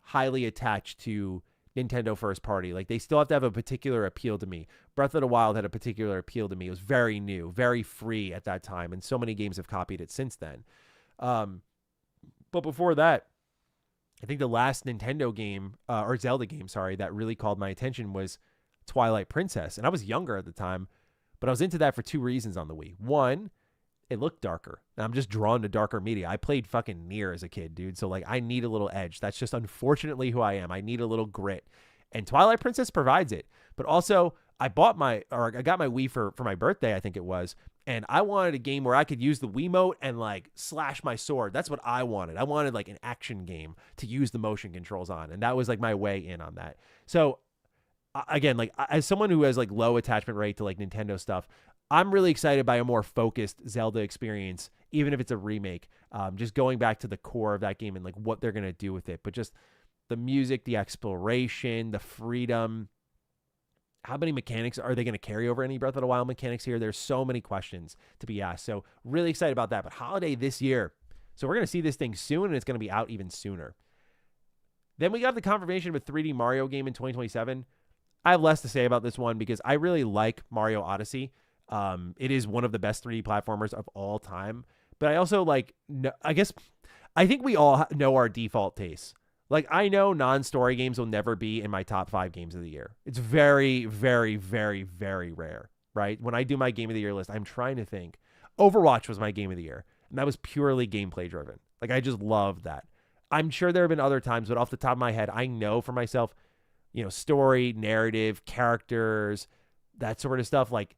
highly attached to Nintendo first party. Like they still have to have a particular appeal to me. Breath of the Wild had a particular appeal to me. It was very new, very free at that time. And so many games have copied it since then. But before that, I think the last Nintendo game, or Zelda game, sorry, that really called my attention was Twilight Princess. And I was younger at the time, but I was into that for two reasons on the Wii. One, it looked darker. And I'm just drawn to darker media. I played fucking Nier as a kid, dude. So like I need a little edge. That's just unfortunately who I am. I need a little grit. And Twilight Princess provides it. But also I got my Wii for my birthday, I think it was. And I wanted a game where I could use the Wiimote and like slash my sword. That's what I wanted. I wanted like an action game to use the motion controls on. And that was like my way in on that. So again, like as someone who has like low attachment rate to like Nintendo stuff, I'm really excited by a more focused Zelda experience, even if it's a remake. Just going back to the core of that game and like what they're going to do with it. But just the music, the exploration, the freedom. How many mechanics are they going to carry over any Breath of the Wild mechanics here? There's so many questions to be asked. So really excited about that. But holiday this year. So we're going to see this thing soon, and it's going to be out even sooner. Then we got the confirmation of a 3D Mario game in 2027. I have less to say about this one because I really like Mario Odyssey. It is one of the best 3D platformers of all time. But I also like, I think we all know our default tastes. Like, I know non-story games will never be in my top 5 games of the year. It's very, very, very, very rare, right? When I do my game of the year list, I'm trying to think. Overwatch was my game of the year, and that was purely gameplay driven. Like, I just loved that. I'm sure there have been other times, but off the top of my head, I know for myself, story, narrative, characters, that sort of stuff, like,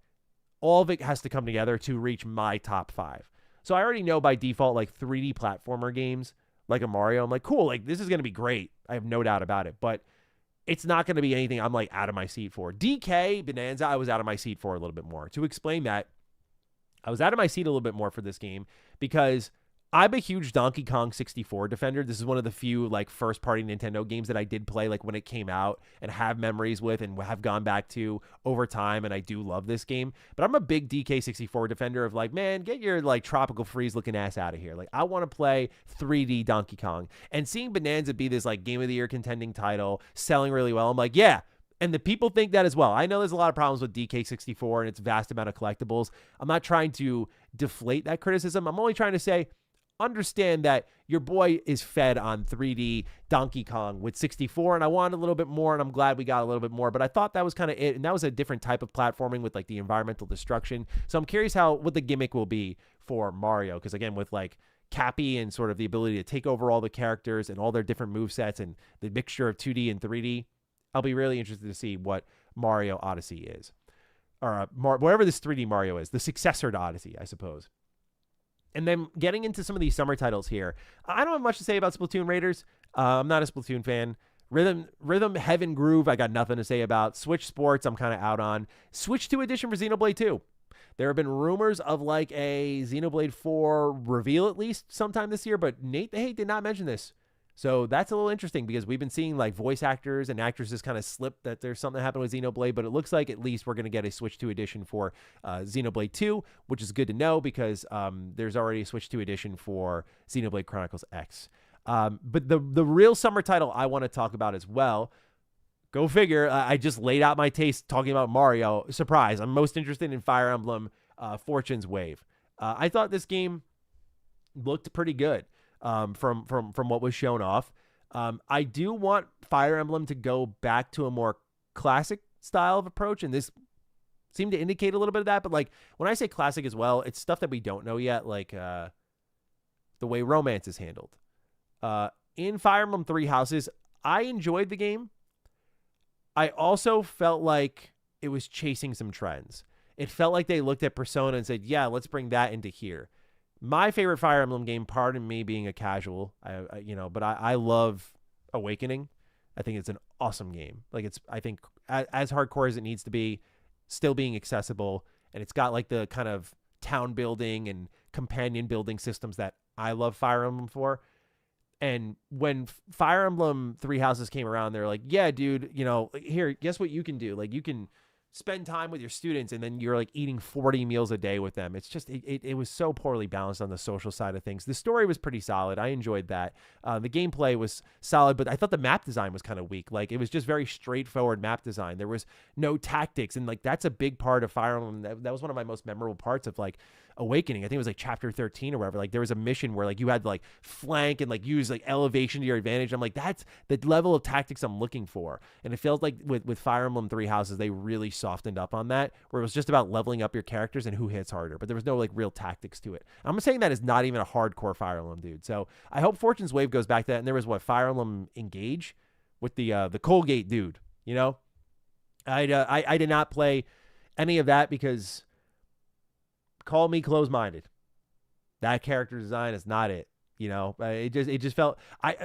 all of it has to come together to reach my top 5. So I already know by default, like, 3D platformer games, like a Mario, I'm like, cool, like, this is going to be great. I have no doubt about it. But it's not going to be anything I'm, like, out of my seat for. DK, Bonanza, I was out of my seat for a little bit more. To explain that, I was out of my seat a little bit more for this game because I'm a huge Donkey Kong 64 defender. This is one of the few like first-party Nintendo games that I did play like when it came out and have memories with and have gone back to over time, and I do love this game. But I'm a big DK64 defender of like, man, get your like Tropical Freeze looking ass out of here. Like, I want to play 3D Donkey Kong. And seeing Bonanza be this like Game of the Year contending title, selling really well, I'm like, yeah. And the people think that as well. I know there's a lot of problems with DK64 and its vast amount of collectibles. I'm not trying to deflate that criticism. I'm only trying to say, understand that your boy is fed on 3D Donkey Kong with 64, and I wanted a little bit more, and I'm glad we got a little bit more, but I thought that was kind of it, and that was a different type of platforming with like the environmental destruction. So I'm curious what the gimmick will be for Mario, because again, with like Cappy and sort of the ability to take over all the characters and all their different movesets and the mixture of 2D and 3D, I'll be really interested to see what Mario Odyssey is, or whatever this 3D Mario is, the successor to Odyssey, I suppose. And then getting into some of these summer titles here, I don't have much to say about Splatoon Raiders. I'm not a Splatoon fan. Rhythm Heaven Groove, I got nothing to say about. Switch Sports, I'm kind of out on. Switch 2 edition for Xenoblade 2. There have been rumors of like a Xenoblade 4 reveal at least sometime this year, but Nate the Hate did not mention this. So that's a little interesting because we've been seeing like voice actors and actresses kind of slip that there's something happened with Xenoblade, but it looks like at least we're going to get a Switch 2 edition for Xenoblade 2, which is good to know because there's already a Switch 2 edition for Xenoblade Chronicles X. But the real summer title I want to talk about as well, go figure, I just laid out my taste talking about Mario. Surprise, I'm most interested in Fire Emblem Fortune's Wave. I thought this game looked pretty good. From what was shown off. I do want Fire Emblem to go back to a more classic style of approach, and this seemed to indicate a little bit of that, but like when I say classic as well, it's stuff that we don't know yet, like the way romance is handled. In Fire Emblem Three Houses, I enjoyed the game. I also felt like it was chasing some trends. It felt like they looked at Persona and said, yeah, let's bring that into here. My favorite Fire Emblem game, pardon me being a casual, but I love Awakening. I think it's an awesome game. Like, it's, I think, as hardcore as it needs to be, still being accessible, and it's got like the kind of town building and companion building systems that I love Fire Emblem for. And when Fire Emblem Three Houses came around, they're like, yeah, dude, here, guess what you can do? Like, you can spend time with your students, and then you're like eating 40 meals a day with them. It's just, it was so poorly balanced on the social side of things. The story was pretty solid. I enjoyed that. The gameplay was solid, but I thought the map design was kind of weak. Like, it was just very straightforward map design. There was no tactics. And like, that's a big part of Fire Emblem. That was one of my most memorable parts of like Awakening. I think it was like chapter 13 or whatever. Like, there was a mission where like you had to like flank and like use like elevation to your advantage. I'm like, that's the level of tactics I'm looking for. And it feels like with Fire Emblem Three Houses, they really softened up on that, where it was just about leveling up your characters and who hits harder, but there was no like real tactics to it. I'm saying that is not even a hardcore Fire Emblem dude. So I hope Fortune's Wave goes back to that. And there was Fire Emblem Engage with the Colgate dude, I did not play any of that because call me close-minded. That character design is not it. It just felt,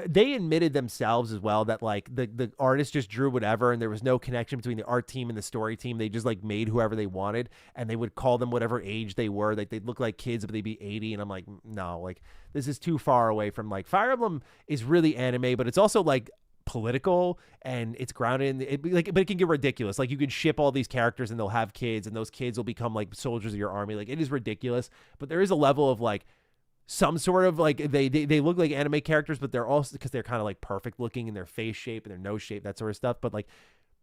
they admitted themselves as well that like the artist just drew whatever, and there was no connection between the art team and the story team. They just like made whoever they wanted, and they would call them whatever age they were. Like, they'd look like kids, but they'd be 80. And I'm like, no, like, this is too far away from like Fire Emblem is really anime, but it's also like political, and it's grounded in but it can get ridiculous. Like, you can ship all these characters and they'll have kids, and those kids will become like soldiers of your army. Like, it is ridiculous, but there is a level of like some sort of like they look like anime characters, but they're also, because they're kind of like perfect looking in their face shape and their nose shape, that sort of stuff. But like,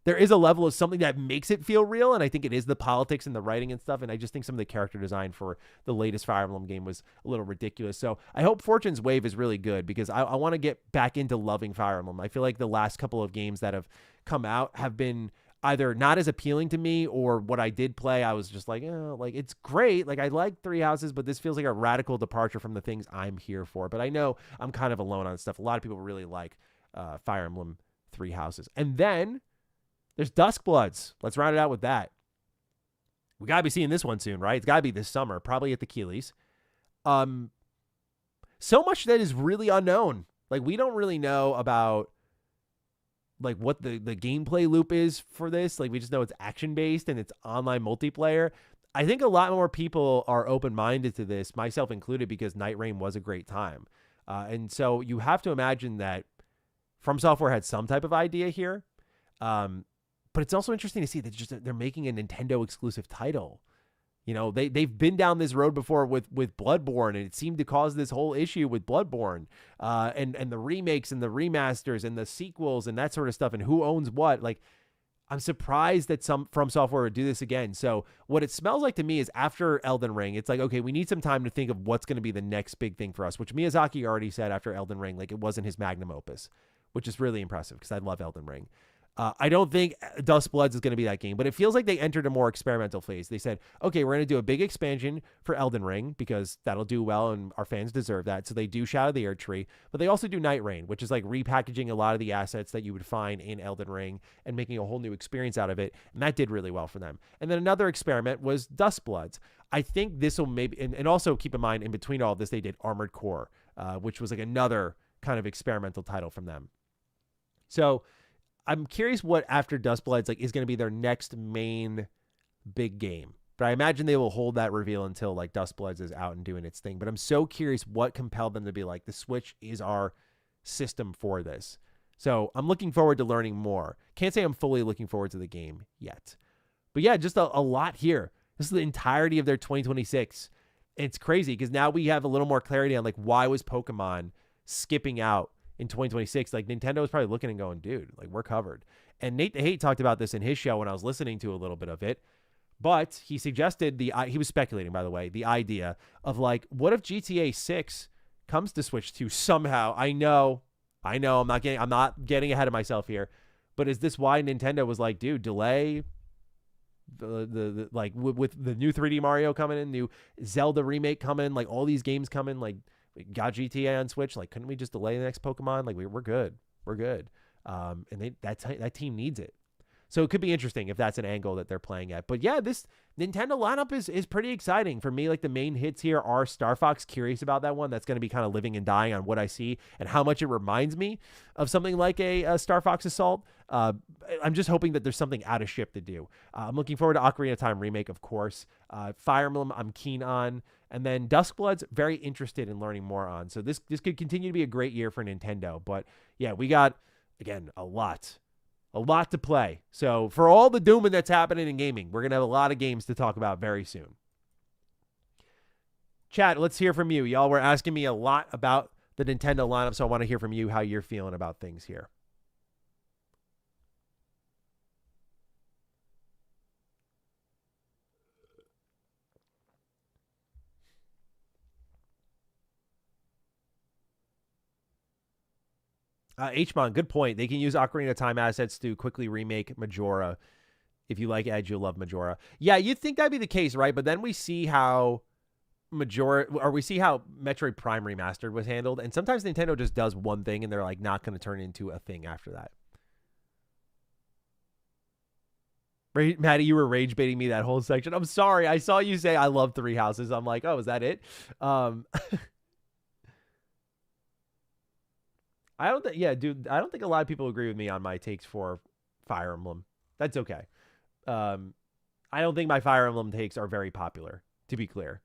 there is a level of something that makes it feel real, and I think it is the politics and the writing and stuff, and I just think some of the character design for the latest Fire Emblem game was a little ridiculous. So I hope Fortune's Wave is really good, because I want to get back into loving Fire Emblem. I feel like the last couple of games that have come out have been either not as appealing to me, or what I did play, I was just like, like, it's great. Like, I like Three Houses, but this feels like a radical departure from the things I'm here for. But I know I'm kind of alone on stuff. A lot of people really like Fire Emblem Three Houses. And then there's Duskbloods. Let's round it out with that. We got to be seeing this one soon, right? It's got to be this summer, probably at the Keeleys. So much that is really unknown. Like, we don't really know about like what the gameplay loop is for this. Like, we just know it's action-based and it's online multiplayer. I think a lot more people are open-minded to this, myself included, because Night Rain was a great time. And so you have to imagine that From Software had some type of idea here. But it's also interesting to see that they're making a Nintendo exclusive title. You know, they've been down this road before with Bloodborne, and it seemed to cause this whole issue with Bloodborne, and the remakes and the remasters and the sequels and that sort of stuff, and who owns what. Like, I'm surprised that some From Software would do this again. So what it smells like to me is, after Elden Ring, it's like, okay, we need some time to think of what's going to be the next big thing for us, which Miyazaki already said after Elden Ring, like, it wasn't his magnum opus, which is really impressive because I love Elden Ring. I don't think Duskbloods is going to be that game, but it feels like they entered a more experimental phase. They said, okay, we're going to do a big expansion for Elden Ring because that'll do well and our fans deserve that. So they do Shadow of the Erdtree, but they also do Night Rain, which is like repackaging a lot of the assets that you would find in Elden Ring and making a whole new experience out of it. And that did really well for them. And then another experiment was Duskbloods. I think this will maybe, and also keep in mind, in between all of this, they did Armored Core, which was like another kind of experimental title from them. So I'm curious what, after Duskbloods, like, is going to be their next main big game. But I imagine they will hold that reveal until like Duskbloods is out and doing its thing. But I'm so curious what compelled them to be like, the Switch is our system for this. So I'm looking forward to learning more. Can't say I'm fully looking forward to the game yet. But yeah, just a lot here. This is the entirety of their 2026. It's crazy because now we have a little more clarity on like, why was Pokemon skipping out in 2026. Like, Nintendo was probably looking and going, dude, like, we're covered. And Nate the Hate talked about this in his show when I was listening to a little bit of it. But he suggested he was speculating, by the way, the idea of like, what if GTA 6 comes to Switch 2 somehow? I know I'm not getting ahead of myself here, but is this why Nintendo was like, dude, delay the like with the new 3D Mario coming in, new Zelda remake coming, like all these games coming, like, we got GTA on Switch. Like, couldn't we just delay the next Pokemon? Like, we're good. We're good. And that team needs it. So it could be interesting if that's an angle that they're playing at. But yeah, this Nintendo lineup is pretty exciting. For me, like, the main hits here are Star Fox. Curious about that one. That's going to be kind of living and dying on what I see and how much it reminds me of something like a Star Fox Assault. I'm just hoping that there's something out of ship to do. I'm looking forward to Ocarina of Time remake, of course. Fire Emblem, I'm keen on. And then Duskbloods, very interested in learning more on. So this could continue to be a great year for Nintendo. But yeah, we got, again, a lot to play. So for all the dooming that's happening in gaming, we're going to have a lot of games to talk about very soon. Chat, let's hear from you. Y'all were asking me a lot about the Nintendo lineup, so I want to hear from you how you're feeling about things here. Hmon, good point. They can use Ocarina of Time assets to quickly remake Majora. If you like Edge, you'll love Majora. Yeah, you'd think that'd be the case, right? But then we see how Metroid Prime Remastered was handled, and sometimes Nintendo just does one thing and they're like not going to turn into a thing after that. Maddie, you were rage baiting me that whole section. I'm sorry. I saw you say I love Three Houses. I'm like, oh, is that it? I don't think a lot of people agree with me on my takes for Fire Emblem. That's okay. I don't think my Fire Emblem takes are very popular, to be clear.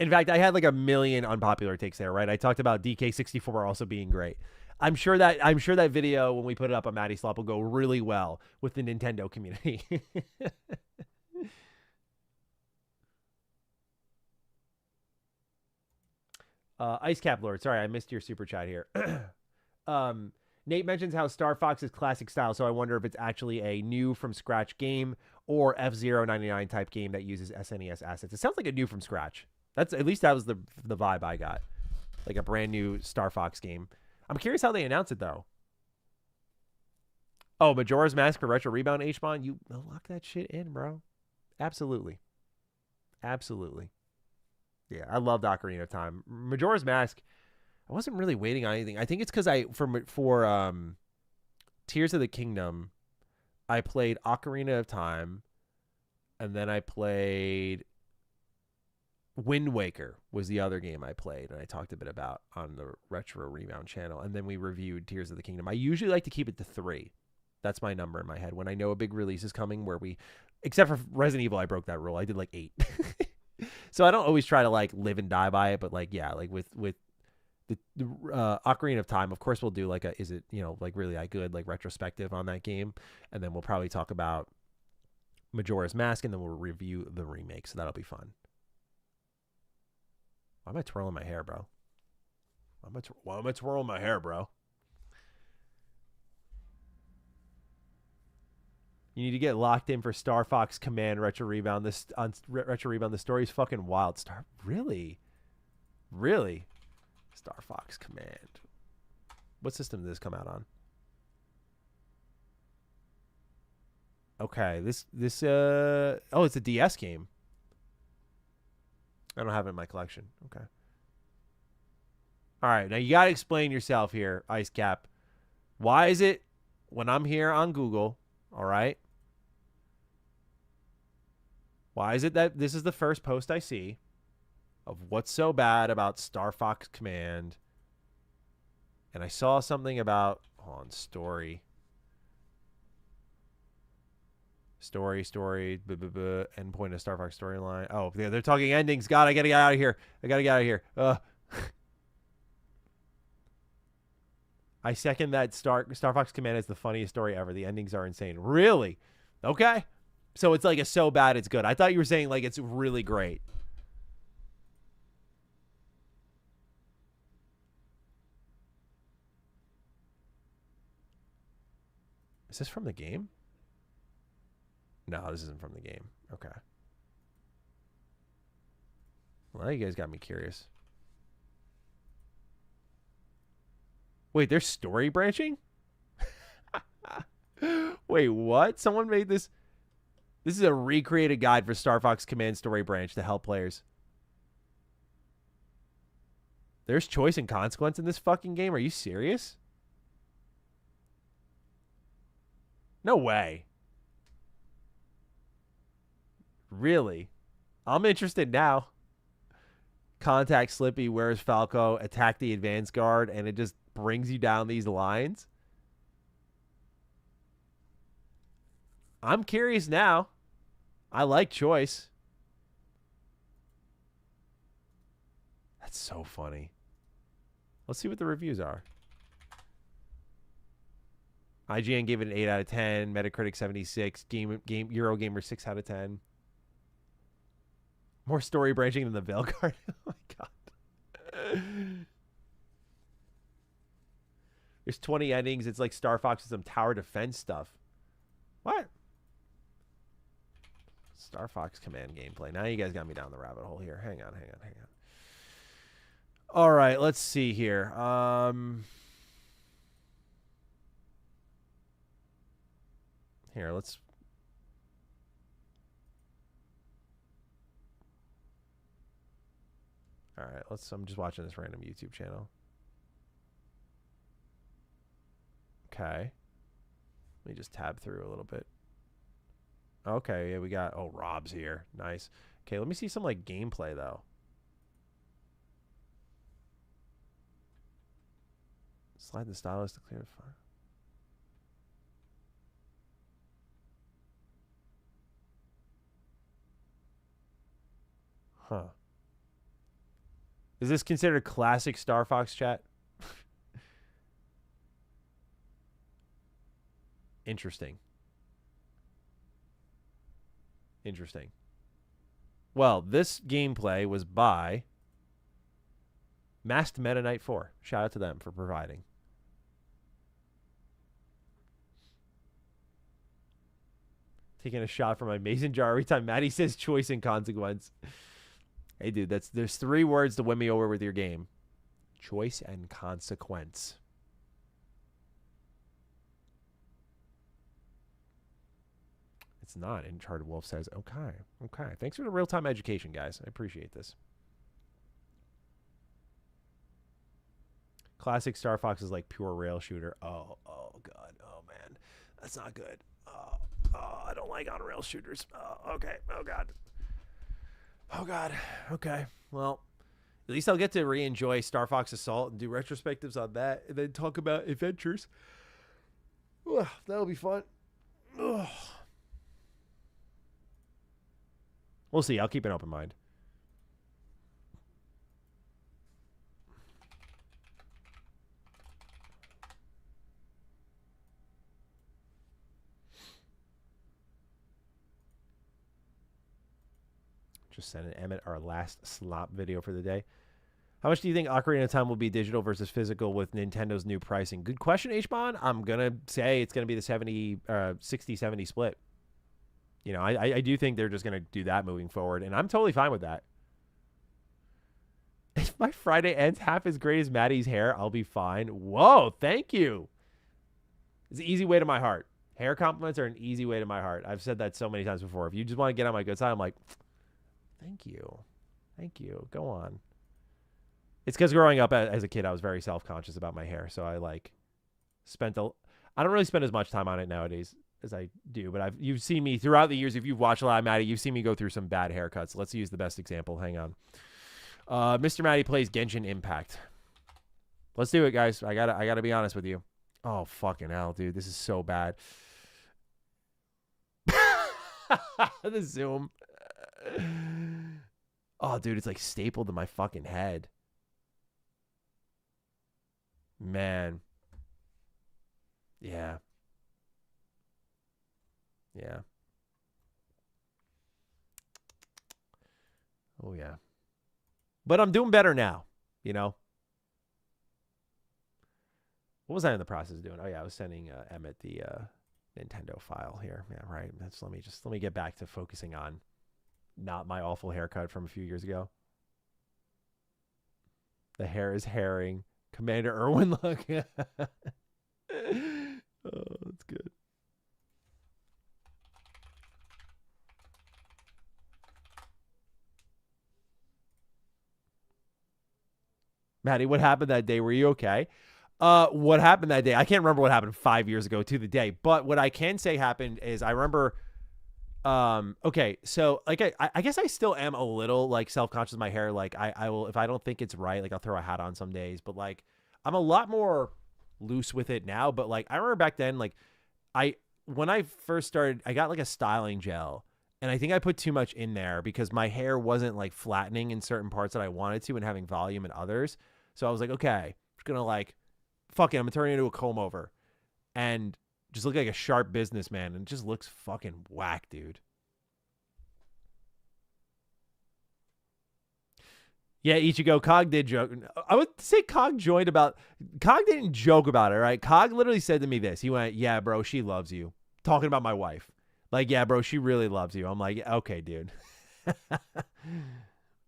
In fact, I had like a million unpopular takes there, right? I talked about DK64 also being great. I'm sure that video, when we put it up on Matty Slop, will go really well with the Nintendo community. Ice Cap Lord, sorry, I missed your super chat here. Nate mentions how Star Fox is classic style, so I wonder if it's actually a new from scratch game or F-Zero 99 type game that uses SNES assets. It sounds like a new from scratch. At least that was the vibe I got. Like a brand new Star Fox game. I'm curious how they announce it though. Oh, Majora's Mask for Retro Rebound H-Bond? You lock that shit in, bro. Absolutely. Absolutely. Yeah, I loved Ocarina of Time. Majora's Mask, I wasn't really waiting on anything. I think it's because for Tears of the Kingdom, I played Ocarina of Time, and then I played Wind Waker was the other game I played, and I talked a bit about on the Retro Rebound channel, and then we reviewed Tears of the Kingdom. I usually like to keep it to 3. That's my number in my head. When I know a big release is coming except for Resident Evil, I broke that rule. I did like 8. So I don't always try to like live and die by it, but like, yeah, like with the Ocarina of Time, of course we'll do like is it, like really good, like retrospective on that game. And then we'll probably talk about Majora's Mask, and then we'll review the remake. So that'll be fun. Why am I twirling my hair, bro? Why am I twirling my hair, bro? You need to get locked in for Star Fox Command Retro Rebound. Retro Rebound, the story's fucking wild. Really? Star Fox Command. What system did this come out on? Okay, this oh, it's a DS game. I don't have it in my collection. Okay. All right, now you got to explain yourself here, Ice Cap. Why is it when I'm here on Google, all right? Why is it that this is the first post I see of what's so bad about Star Fox Command? And I saw something about, story, endpoint of Star Fox storyline. Oh, they're talking endings. God, I got to get out of here. I second that Star Fox Command is the funniest story ever. The endings are insane. Really? Okay. So it's like so bad it's good. I thought you were saying like it's really great. Is this from the game? No, this isn't from the game. Okay. Well, you guys got me curious. Wait, there's story branching? Wait, what? Someone made this... This is a recreated guide for Star Fox Command Story Branch to help players. There's choice and consequence in this fucking game? Are you serious? No way. Really? I'm interested now. Contact Slippy, where's Falco, attack the advance guard, and it just brings you down these lines. I'm curious now. I like choice. That's so funny. Let's see what the reviews are. IGN gave it an 8 out of 10. Metacritic 76. Eurogamer 6 out of 10. More story branching than the Veilguard. Oh my god. There's 20 endings. It's like Star Fox with some tower defense stuff. What? Star Fox Command gameplay. Now you guys got me down the rabbit hole here. Hang on. All right, let's see here. Here, let's... All right, I'm just watching this random YouTube channel. Okay. Let me just tab through a little bit. Okay, yeah, we got... Oh, Rob's here. Nice. Okay, let me see some, like, gameplay, though. Slide the stylus to clear the fire. Huh. Is this considered classic Star Fox, chat? Interesting. Well, this gameplay was by Masked Meta Knight 4. Shout out to them for providing. Taking a shot from my mason jar every time Matty says choice and consequence. Hey, dude, there's 3 words to win me over with your game. Choice and consequence. It's not. Uncharted Wolf says, okay. Thanks for the real-time education, guys. I appreciate this. Classic Star Fox is like pure rail shooter. Oh, God. Oh, man. That's not good. Oh, I don't like on-rail shooters. Okay. Oh, God. Oh, God. Okay. Well, at least I'll get to re-enjoy Star Fox Assault and do retrospectives on that and then talk about adventures. Ugh, that'll be fun. Ugh. We'll see. I'll keep an open mind. Just sent Emmett our last slop video for the day. How much do you think Ocarina of Time will be digital versus physical with Nintendo's new pricing? Good question, H-Bond. I'm going to say it's going to be the 60-70 split. You know, I do think they're just going to do that moving forward, and I'm totally fine with that. If my Friday ends half as great as Maddie's hair, I'll be fine. Whoa, thank you. It's an easy way to my heart. Hair compliments are an easy way to my heart. I've said that so many times before. If you just want to get on my good side, I'm like, thank you. Thank you. Go on. It's because growing up as a kid, I was very self-conscious about my hair. So I like I don't really spend as much time on it nowadays as I do, but you've seen me throughout the years. If you've watched a lot of Matty, you've seen me go through some bad haircuts. Let's use the best example. Hang on. Mr. Matty plays Genshin Impact. Let's do it, guys. I gotta be honest with you. Oh, fucking hell, dude. This is so bad. The zoom. Oh, dude, it's like stapled to my fucking head. Man. Yeah. Yeah. Oh, yeah. But I'm doing better now, you know? What was I in the process of doing? Oh, yeah, I was sending Emmett the Nintendo file here. Yeah, right. Let me get back to focusing on not my awful haircut from a few years ago. The hair is herring. Commander Irwin, look. Oh, that's good. Maddie, what happened that day? Were you okay? What happened that day? I can't remember what happened 5 years ago to the day, but what I can say happened is I remember. Okay, so like I guess I still am a little like self-conscious of my hair. Like I will, if I don't think it's right, like I'll throw a hat on some days, but like I'm a lot more loose with it now. But like I remember back then, like when I first started, I got like a styling gel, and I think I put too much in there because my hair wasn't like flattening in certain parts that I wanted to and having volume in others. So I was like, okay, I'm just gonna like, fuck it, I'm gonna turn it into a comb over, and just look like a sharp businessman, and it just looks fucking whack, dude. Yeah, Ichigo, Cog did joke. I would say Cog didn't joke about it, right? Cog literally said to me this. He went, yeah, bro, she loves you. Talking about my wife. Like, yeah, bro, she really loves you. I'm like, okay, dude.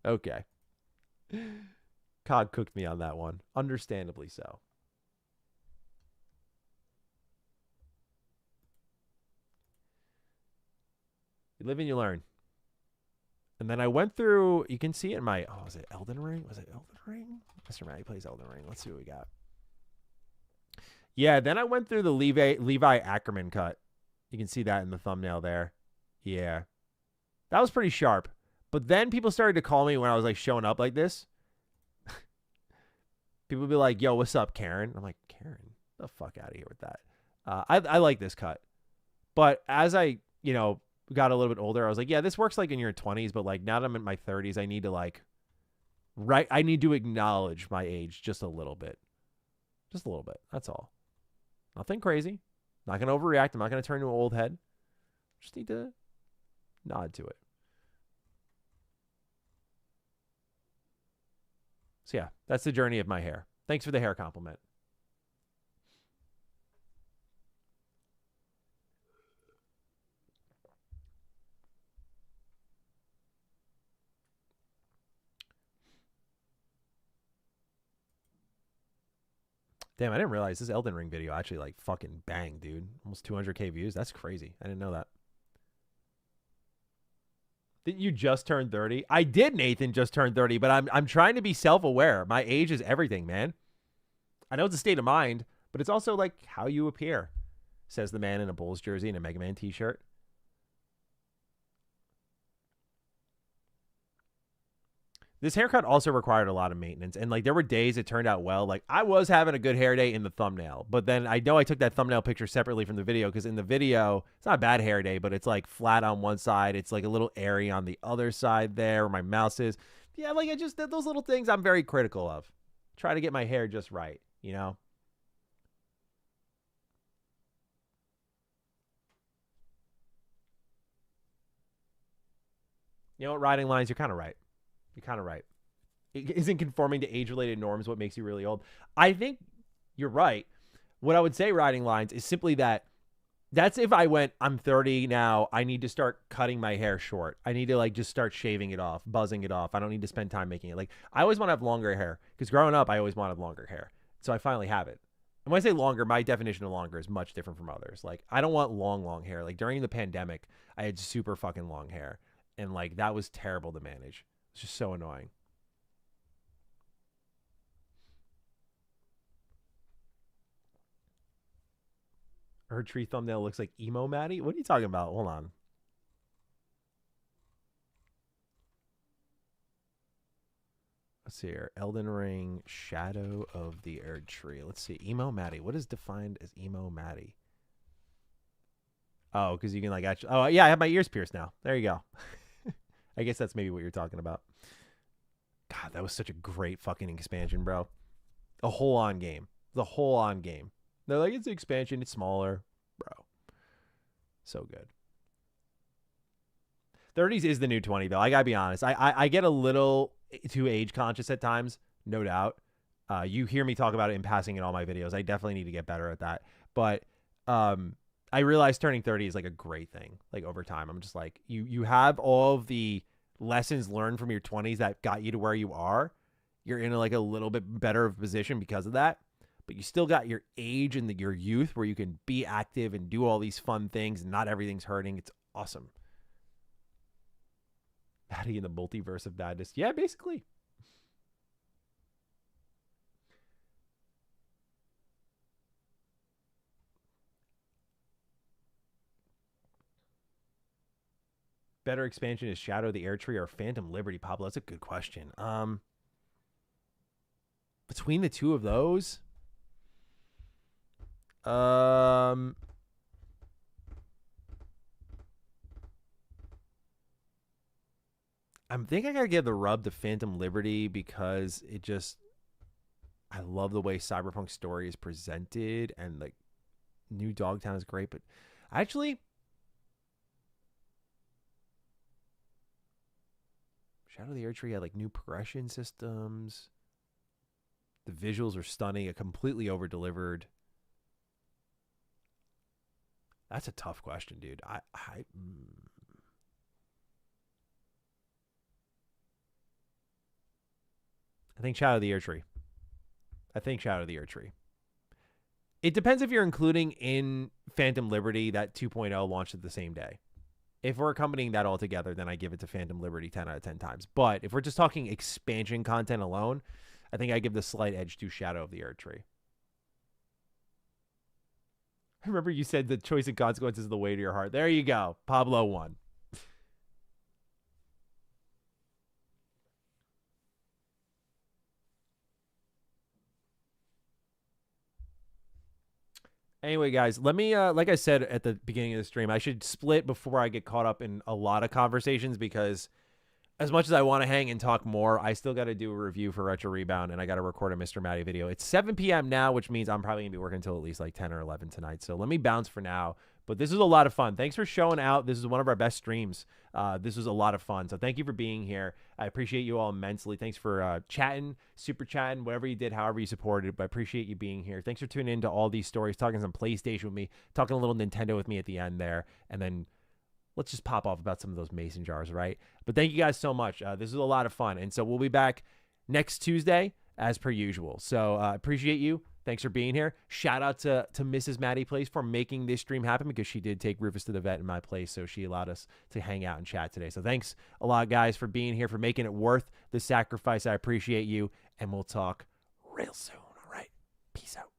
Okay. Cog cooked me on that one. Understandably so. You live and you learn. And then I went through, you can see it in my, was it Elden Ring? Was it Elden Ring? MrMattyPlays Elden Ring. Let's see what we got. Yeah, then I went through the Levi Ackerman cut. You can see that in the thumbnail there. Yeah. That was pretty sharp. But then people started to call me when I was like showing up like this. People would be like, yo, what's up, Karen? I'm like, Karen? The fuck out of here with that. I like this cut. But as I, got a little bit older, I was like, yeah, this works like in your 20s, but like now that I'm in my 30s, I need to I need to acknowledge my age just a little bit. Just a little bit. That's all. Nothing crazy. Not going to overreact. I'm not going to turn into an old head. Just need to nod to it. So yeah, that's the journey of my hair. Thanks for the hair compliment. Damn, I didn't realize this Elden Ring video actually like fucking banged, dude. Almost 200K views. That's crazy. I didn't know that. Didn't you just turn 30? I did, Nathan, just turn 30, but I'm trying to be self-aware. My age is everything, man. I know it's a state of mind, but it's also like how you appear, says the man in a Bulls jersey and a Mega Man t-shirt. This haircut also required a lot of maintenance. And like there were days it turned out well. Like I was having a good hair day in the thumbnail, but then I know I took that thumbnail picture separately from the video because in the video, it's not a bad hair day, but it's like flat on one side. It's like a little airy on the other side there where my mouse is. Yeah, like I just, those little things I'm very critical of. Try to get my hair just right, you know? You know what, Riding Lines, you're kind of right. You're kind of right. It isn't conforming to age-related norms what makes you really old. I think you're right. What I would say, Riding Lines, is simply that's if I went, I'm 30 now, I need to start cutting my hair short. I need to like just start shaving it off, buzzing it off. I don't need to spend time making it. Like I always want to have longer hair because growing up, I always wanted longer hair. So I finally have it. And when I say longer, my definition of longer is much different from others. Like I don't want long hair. Like during the pandemic, I had super fucking long hair. And like that was terrible to manage. It's just so annoying. Her tree thumbnail looks like emo Maddie. What are you talking about? Hold on. Let's see here. Elden Ring, Shadow of the Erd Tree. Let's see. Emo Maddie. What is defined as emo Maddie? Oh, because you can like actually. Oh, yeah. I have my ears pierced now. There you go. I guess that's maybe what you're talking about. God, that was such a great fucking expansion, bro. A whole on game. The whole on game. They're like, it's an expansion. It's smaller. Bro. So good. 30s is the new 20, though. I got to be honest. I get a little too age conscious at times. No doubt. You hear me talk about it in passing in all my videos. I definitely need to get better at that. But I realize turning 30 is like a great thing. Like over time, I'm just like, you have all of the lessons learned from your 20s that got you to where you are. You're in like a little bit better of a position because of that. But you still got your age and your youth where you can be active and do all these fun things and not everything's hurting. It's awesome. Maddie in the multiverse of madness. Yeah, basically. Better expansion is Shadow of the Erd Tree or Phantom Liberty, Pablo? That's a good question. Between the two of those, I think I gotta give the rub to Phantom Liberty because it just, I love the way Cyberpunk story is presented and like New Dogtown is great, but actually Shadow of the Erd Tree had like new progression systems. The visuals are stunning. It completely over delivered. That's a tough question, dude. I think Shadow of the Erd Tree. It depends if you're including in Phantom Liberty that 2.0 launched at the same day. If we're accompanying that all together, then I give it to Phantom Liberty 10 out of 10 times. But if we're just talking expansion content alone, I think I give the slight edge to Shadow of the Erd Tree. I remember you said the choice and consequences of the way to your heart. There you go. Pablo won. Anyway, guys, let me, like I said at the beginning of the stream, I should split before I get caught up in a lot of conversations because as much as I want to hang and talk more, I still got to do a review for Retro Rebound and I got to record a Mr. Matty video. It's 7 p.m. now, which means I'm probably going to be working until at least like 10 or 11 tonight. So let me bounce for now. But this was a lot of fun. Thanks for showing out. This is one of our best streams. This was a lot of fun. So thank you for being here. I appreciate you all immensely. Thanks for chatting, super chatting, whatever you did, however you supported. But I appreciate you being here. Thanks for tuning into all these stories, talking some PlayStation with me, talking a little Nintendo with me at the end there. And then let's just pop off about some of those mason jars, right? But thank you guys so much. This was a lot of fun. And so we'll be back next Tuesday as per usual. So appreciate you. Thanks for being here. Shout out to MrMattyPlays for making this stream happen, because she did take Rufus to the vet in my place, so she allowed us to hang out and chat today. So thanks a lot, guys, for being here, for making it worth the sacrifice. I appreciate you, and we'll talk real soon. All right. Peace out.